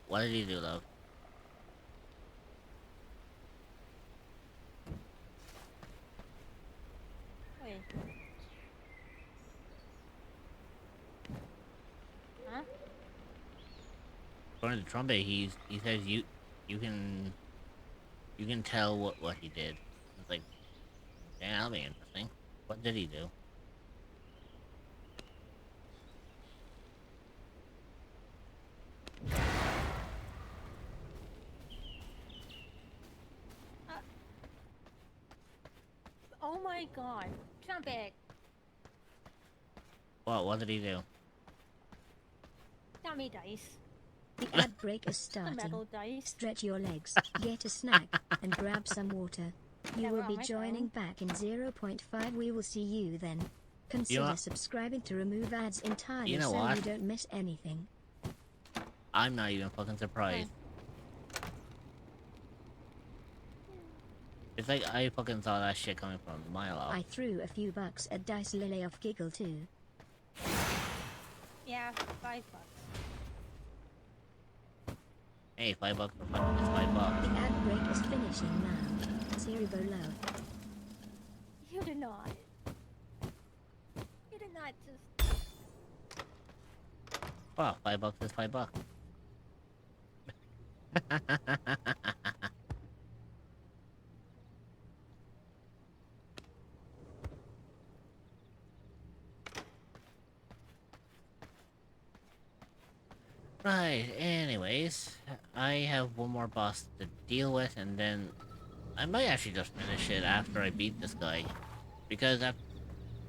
What did you do, love? Wait. Huh? According to Trumpet, he says you can tell what he did. It's like, yeah, that'll be interesting. What did he do? Oh my god. Trumpet. What did he do? Dummy dice. The ad break is The metal starting. dice. Stretch your legs, get a snack, and grab some water. You Yeah, will we're be on my joining phone. back in 0.5. We will see you then. Consider what? subscribing to remove ads entirely You know so what? you don't miss anything. I'm not even fucking surprised. It's like I fucking saw that shit coming from a mile off. I threw a few bucks at Dice Lily of Giggle too. Yeah, $5. Hey, $5 for fucking is $5. The ad break is finishing now. Cerebro love. You did not. You did not just... Wow, $5 is $5. Right, anyways, I have one more boss to deal with, and then I might actually just finish it after I beat this guy. Because at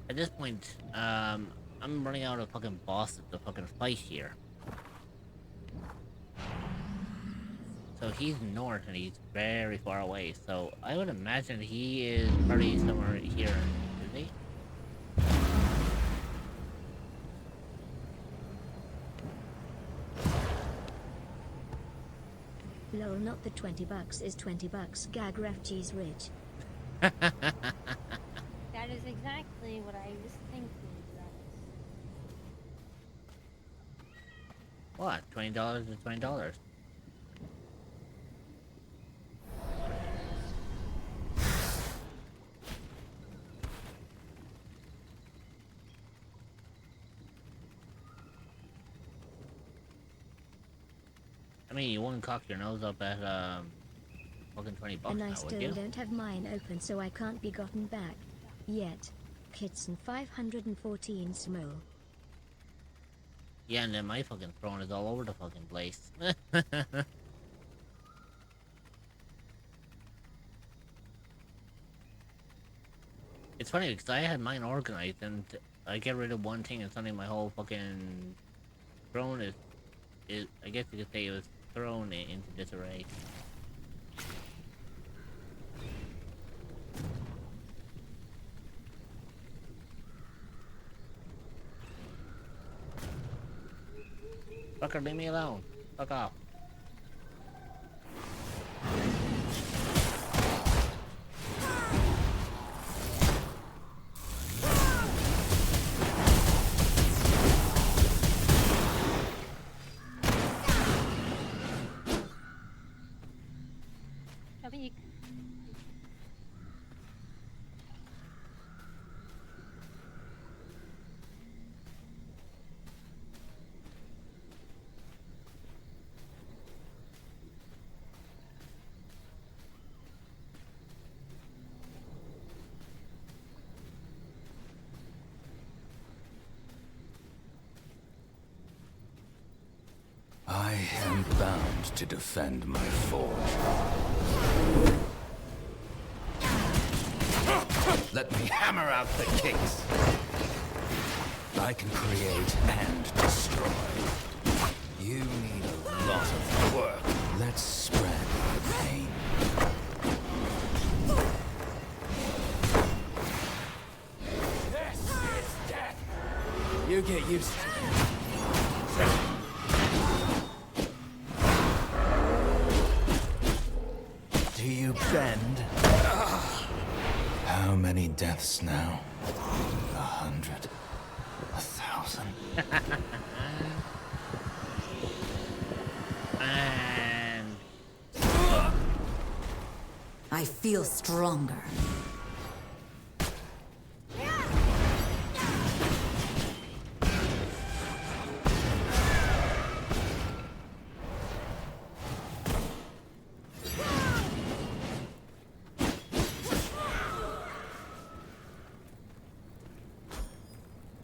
this point, I'm running out of fucking bosses to fucking fight here. So he's north and he's very far away, so I would imagine he is probably somewhere here, is he? Lol, not the 20 bucks is 20 bucks. Gag ref G's rich. That is exactly what I was thinking, What? $20 is $20. I mean, you wouldn't cock your nose up at fucking 20 bucks And I now, would still you? don't have mine open, so I can't be gotten back. Yet. Kitson 514 small. Yeah, and then my fucking throne is all over the fucking place. It's funny because I had mine organized and I get rid of one thing and suddenly my whole fucking throne is I guess you could say it was thrown into disarray. Fucker, leave me alone. Fuck off. Kabik. I am bound to defend my forge. Let me hammer out the kinks. I can create and destroy. You need a lot of work. Let's spread the pain. This is death. You get used to it. Do you bend? How many deaths now? 100. 1,000. And I feel stronger.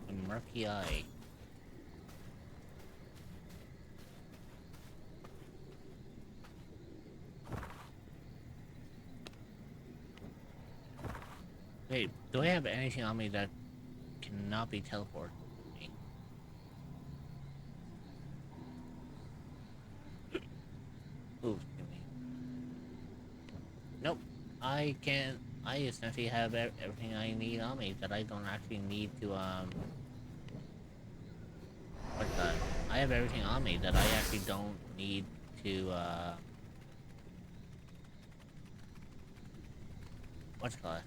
a murky eye. Wait, do I have anything on me that cannot be teleported to me? Ooh, excuse me. Nope. I can. I essentially have everything I need on me that I don't actually need to, what's that? I have everything on me that I actually don't need to, what's it called?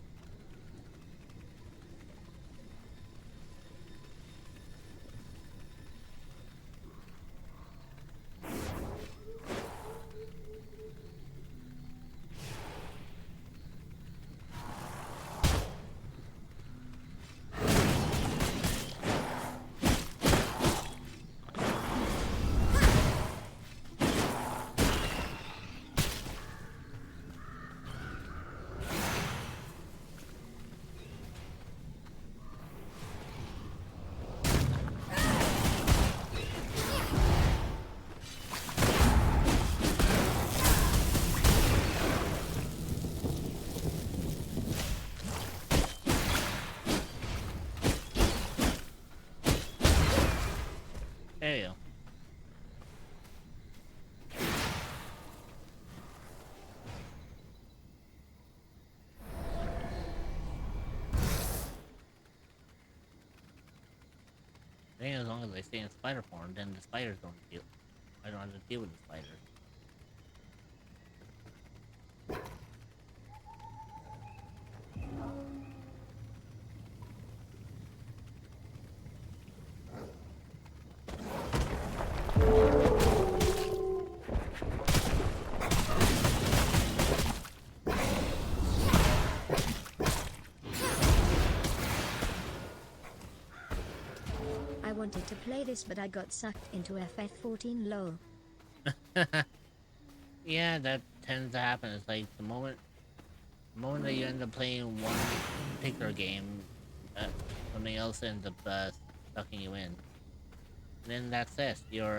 There you go. I think as long as I stay in spider form, then the spiders don't deal. I don't have to deal with the spiders. I wanted to play this, but I got sucked into FF14 lol. Yeah, that tends to happen is like the moment that you end up playing one particular game, something else ends up sucking you in. And then that's it. You're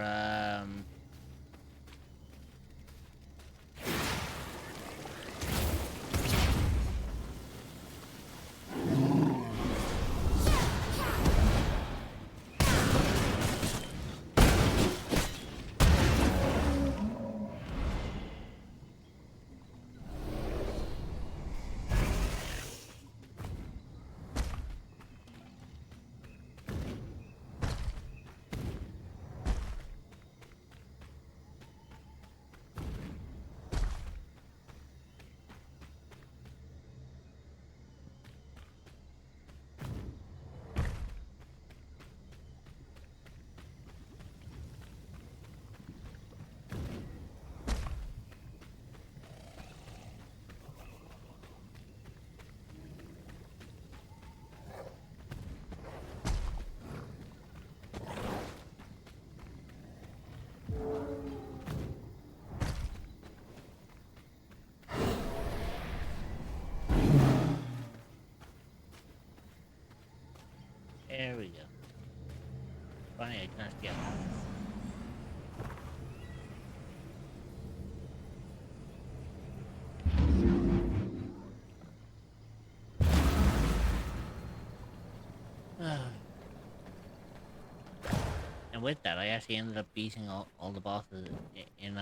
there we go. Funny, I can actually get and with that, I actually ended up beating all the bosses in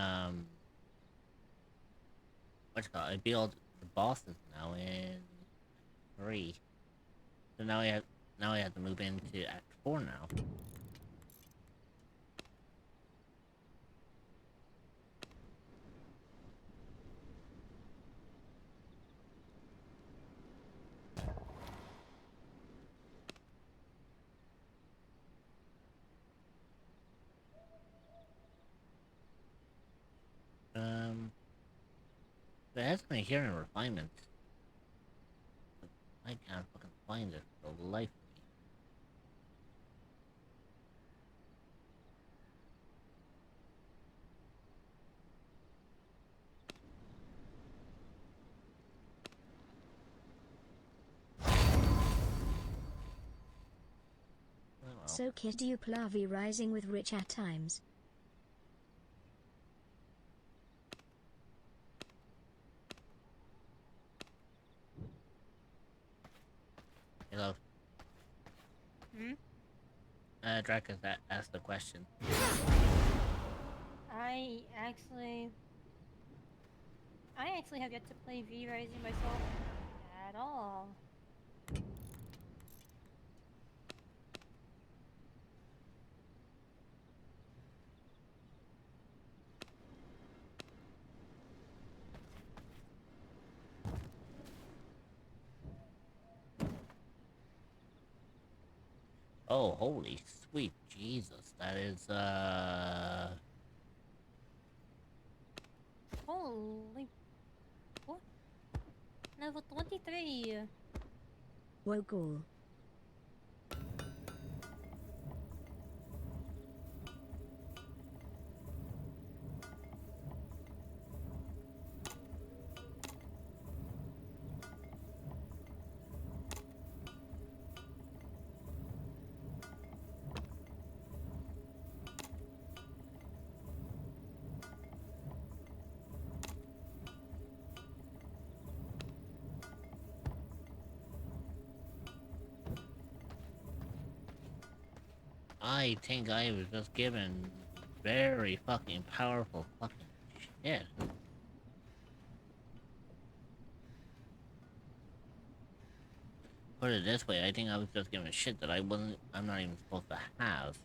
what's it called? I beat all the bosses now in 3. So now I have to move into Act 4 now. There has been a hearing refinement. I can't fucking find it for the life So Kid you Plavi rising with rich at times. Hello. Drakus asked the question. I actually have yet to play V Rising myself at all. Oh, holy sweet Jesus, that is Holy what? Level 23. Wogul. I think I was just given very fucking powerful fucking shit. Put it this way, I think I was just given shit that I'm not even supposed to have.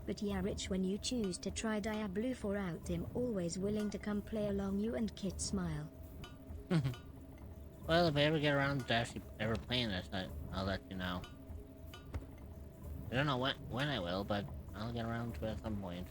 But yeah, Rich, when you choose to try Diablo 4 out, him always willing to come play along you and Kit smile. Well, if I ever get around to actually ever playing this, I'll let you know. I don't know when I will, but I'll get around to it at some point.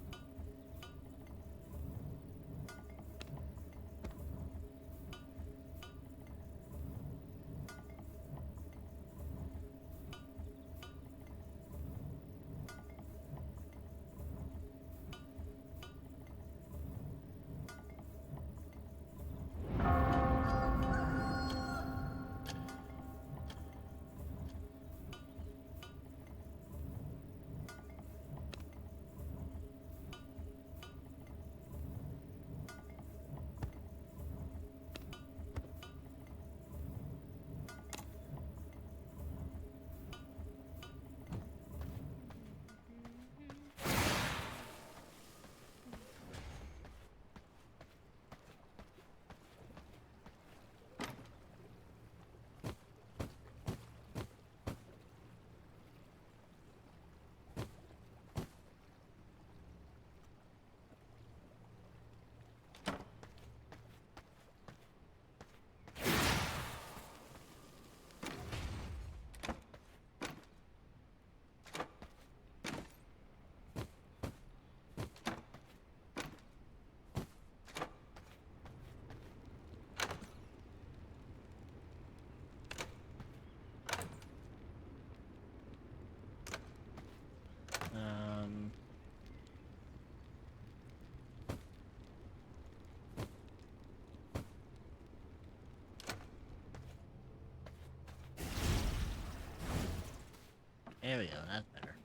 There we go, that's better.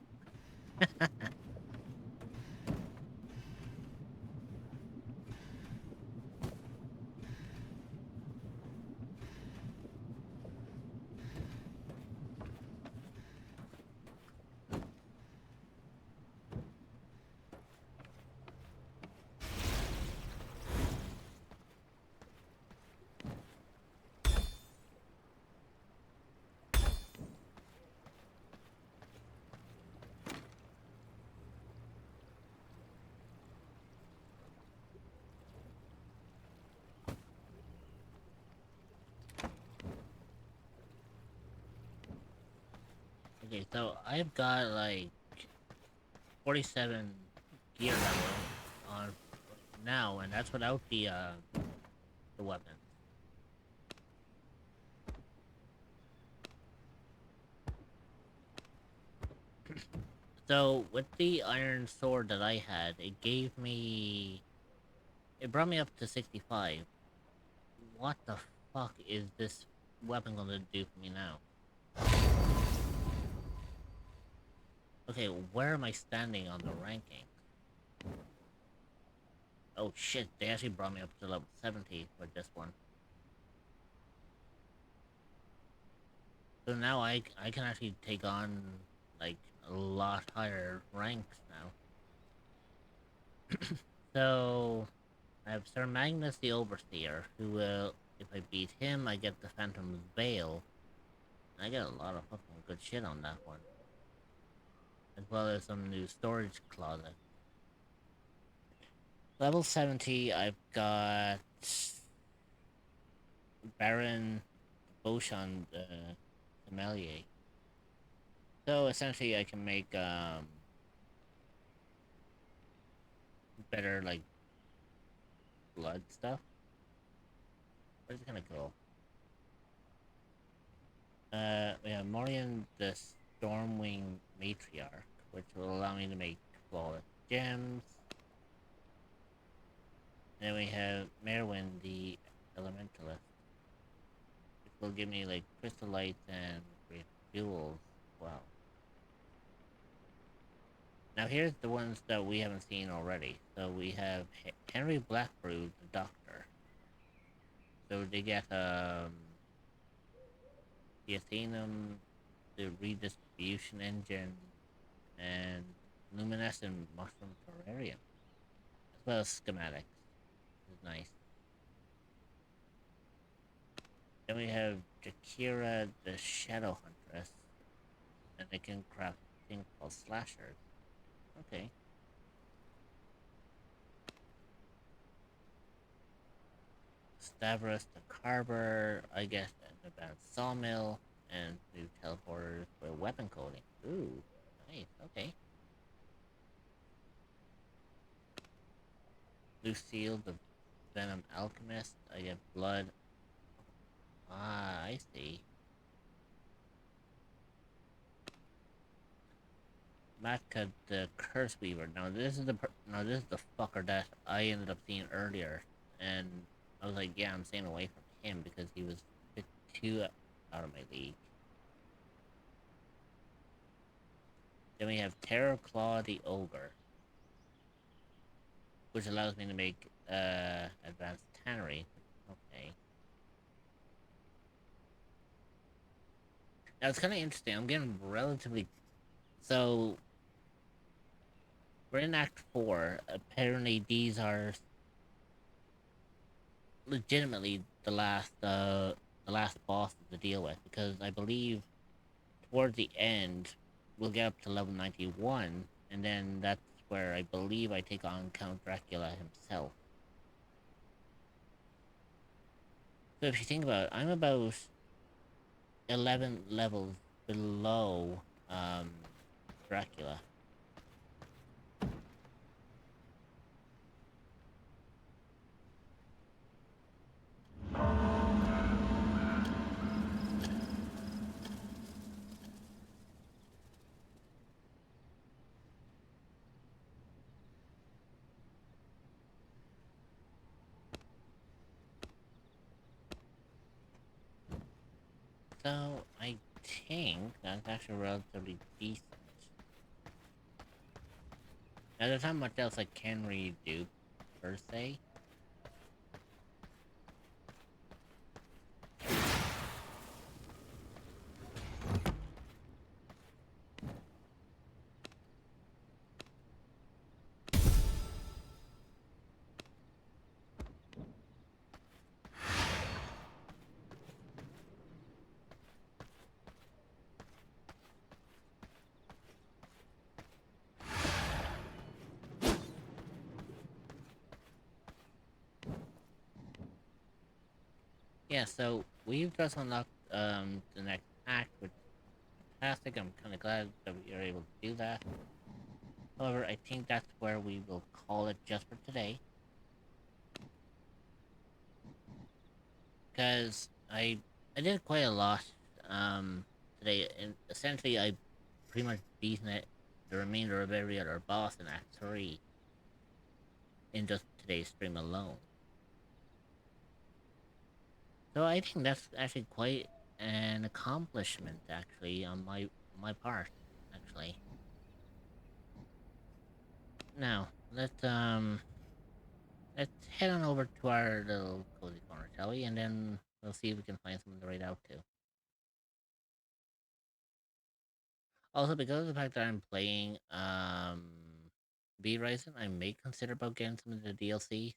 Okay, so I've got like 47 gear level on now, and that's without the weapon. So with the iron sword that I had, it brought me up to 65. What the fuck is this weapon gonna do for me now? Okay, where am I standing on the ranking? Oh shit, they actually brought me up to level 70 with this one. So now I can actually take on, like, a lot higher ranks now. So, I have Sir Magnus the Overseer, who will, if I beat him, I get the Phantom's Veil. I get a lot of fucking good shit on that one. As well as some new storage closet. Level 70, I've got Baron Beauchamp Sommelier. So essentially I can make better, like, blood stuff. Where's it gonna go? We have Morian the Stormwing Matriarch, which will allow me to make flawless gems. Then we have Merwin the Elementalist, which will give me, like, crystalites and fuels as well. Now here's the ones that we haven't seen already. So we have Henry Blackbrood, the Doctor. So they get the Aethenum, the redistribution engine, and luminescent mushroom terrarium, as well as schematics, which is nice. Then we have Jakira the Shadow Huntress, and they can craft a thing called slashers. Okay. Stavros the Carver, I guess an advanced sawmill, and new teleporters for weapon coding. Ooh, nice, okay. Lucille the Venom Alchemist, I get blood. Ah, I see. Matka the Curse Weaver. Now this is the fucker that I ended up seeing earlier, and I was like, yeah, I'm staying away from him because he was a bit too out of my league. Then we have Terror Claw the Ogre, which allows me to make advanced tannery. Okay. Now it's kind of interesting. I'm getting relatively so. We're in Act 4. Apparently, these are legitimately the last bosses to deal with, because I believe towards the end we'll get up to level 91, and then that's where I believe I take on Count Dracula himself. So if you think about it, I'm about 11 levels below Dracula. So I think that's actually relatively decent. Now there's not much else I can really do, per se. Yeah, so we've just unlocked the next act, which is fantastic. I'm kind of glad that we are able to do that. However, I think that's where we will call it just for today. Because I did quite a lot today, and essentially I pretty much beaten it the remainder of every other boss in Act 3 in just today's stream alone. So I think that's actually quite an accomplishment, actually, on my part, actually. Now, let's head on over to our little cozy corner, shall we? And then we'll see if we can find something to write out to. Also, because of the fact that I'm playing V-Rising, I may consider about getting some of the DLC.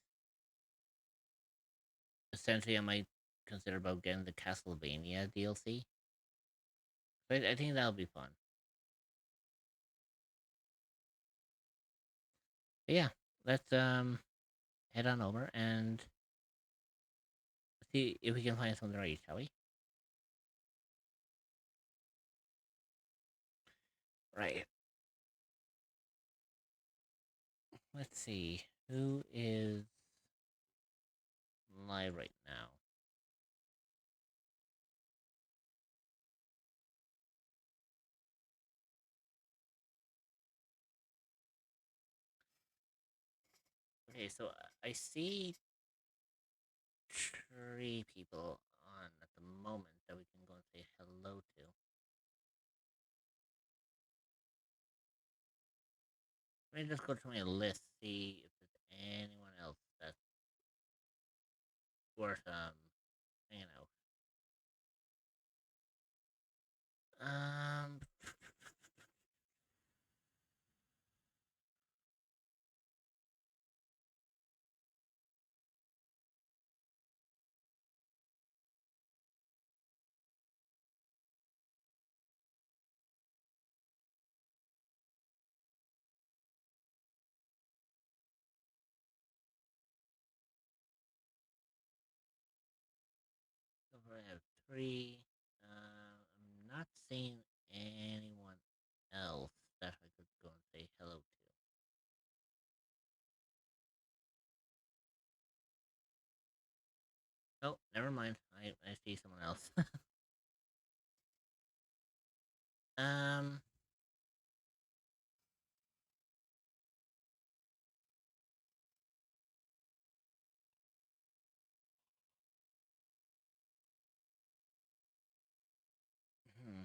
Essentially, I might consider about getting the Castlevania DLC. But I think that'll be fun. But yeah, let's head on over and see if we can find something to write, shall we? Right. Let's see. Who is live right now? Okay, so I see 3 people on at the moment that we can go and say hello to. Let me just go to my list, see if there's anyone else that's worth hanging out. 3. I'm not seeing anyone else that I could go and say hello to. Oh, never mind. I see someone else. um. Hmm.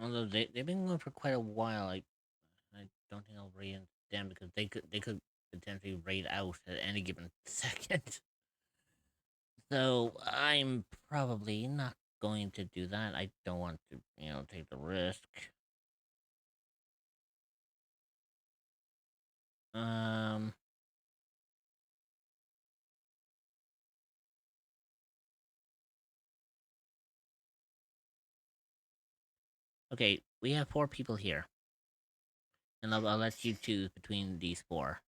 Although they've been going for quite a while, I don't think I'll raid into them because they could potentially raid out at any given second. So I'm probably not going to do that. I don't want to, take the risk. Um. Okay, we have 4 people here, and I'll let you choose between these 4.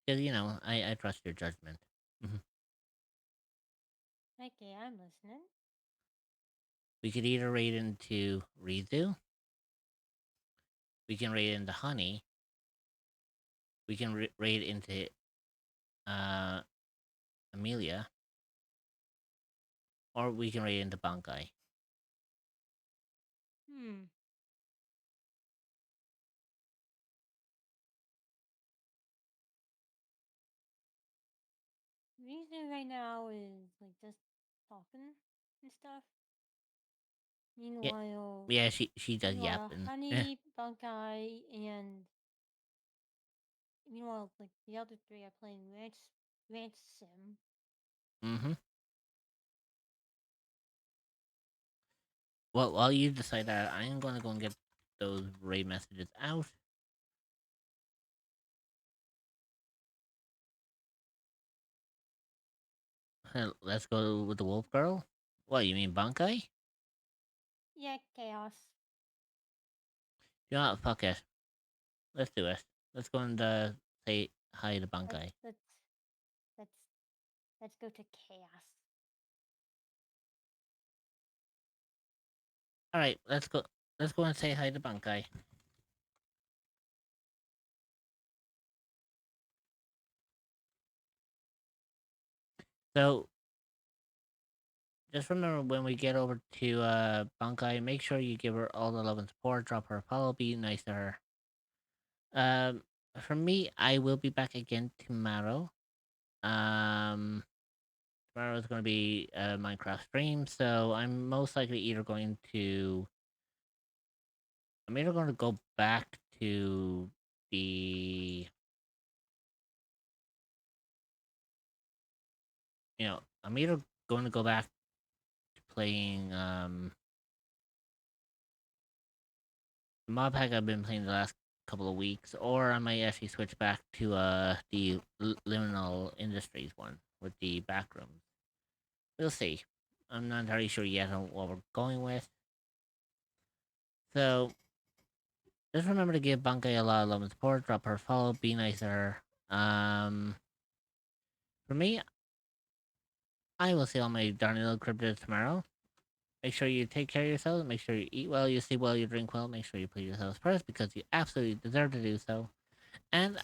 Because I trust your judgment. Okay, I'm listening. We could either raid into Rizu. We can raid into Honey. We can raid into uh Amelia, or we can raid into Bankai. Hmm. Reason right now is like just talking and stuff. Yeah, Meanwhile, yeah. She does yapping. Honey, Bunkai, and meanwhile, like the other 3 are playing Ranch Sim. Mm-hmm. Well, while you decide that, I am gonna go and get those raid messages out. Let's go with the Wolf Girl. What, you mean Bankai? Yeah, chaos. You know what? Fuck it. Let's do it. Let's go and say hi to Bankai. Let's let's go to chaos. All right, let's go. Let's go and say hi to Bankai. So, just remember when we get over to Bankai, make sure you give her all the love and support. Drop her a follow. Be nice to her. Um, for me, I will be back again tomorrow. Um, Tomorrow is going to be a Minecraft stream, so I'm either going to go back to the, I'm either going to go back to playing the mod pack I've been playing the last couple of weeks, or I might actually switch back to the Liminal Industries one with the back rooms. We'll see. I'm not entirely sure yet on what we're going with. So just remember to give Bankai a lot of love and support. Drop her a follow. Be nice to her. For me, I will see all my darn little cryptids tomorrow. Make sure you take care of yourselves. Make sure you eat well, you sleep well, you drink well. Make sure you put yourselves first because you absolutely deserve to do so. And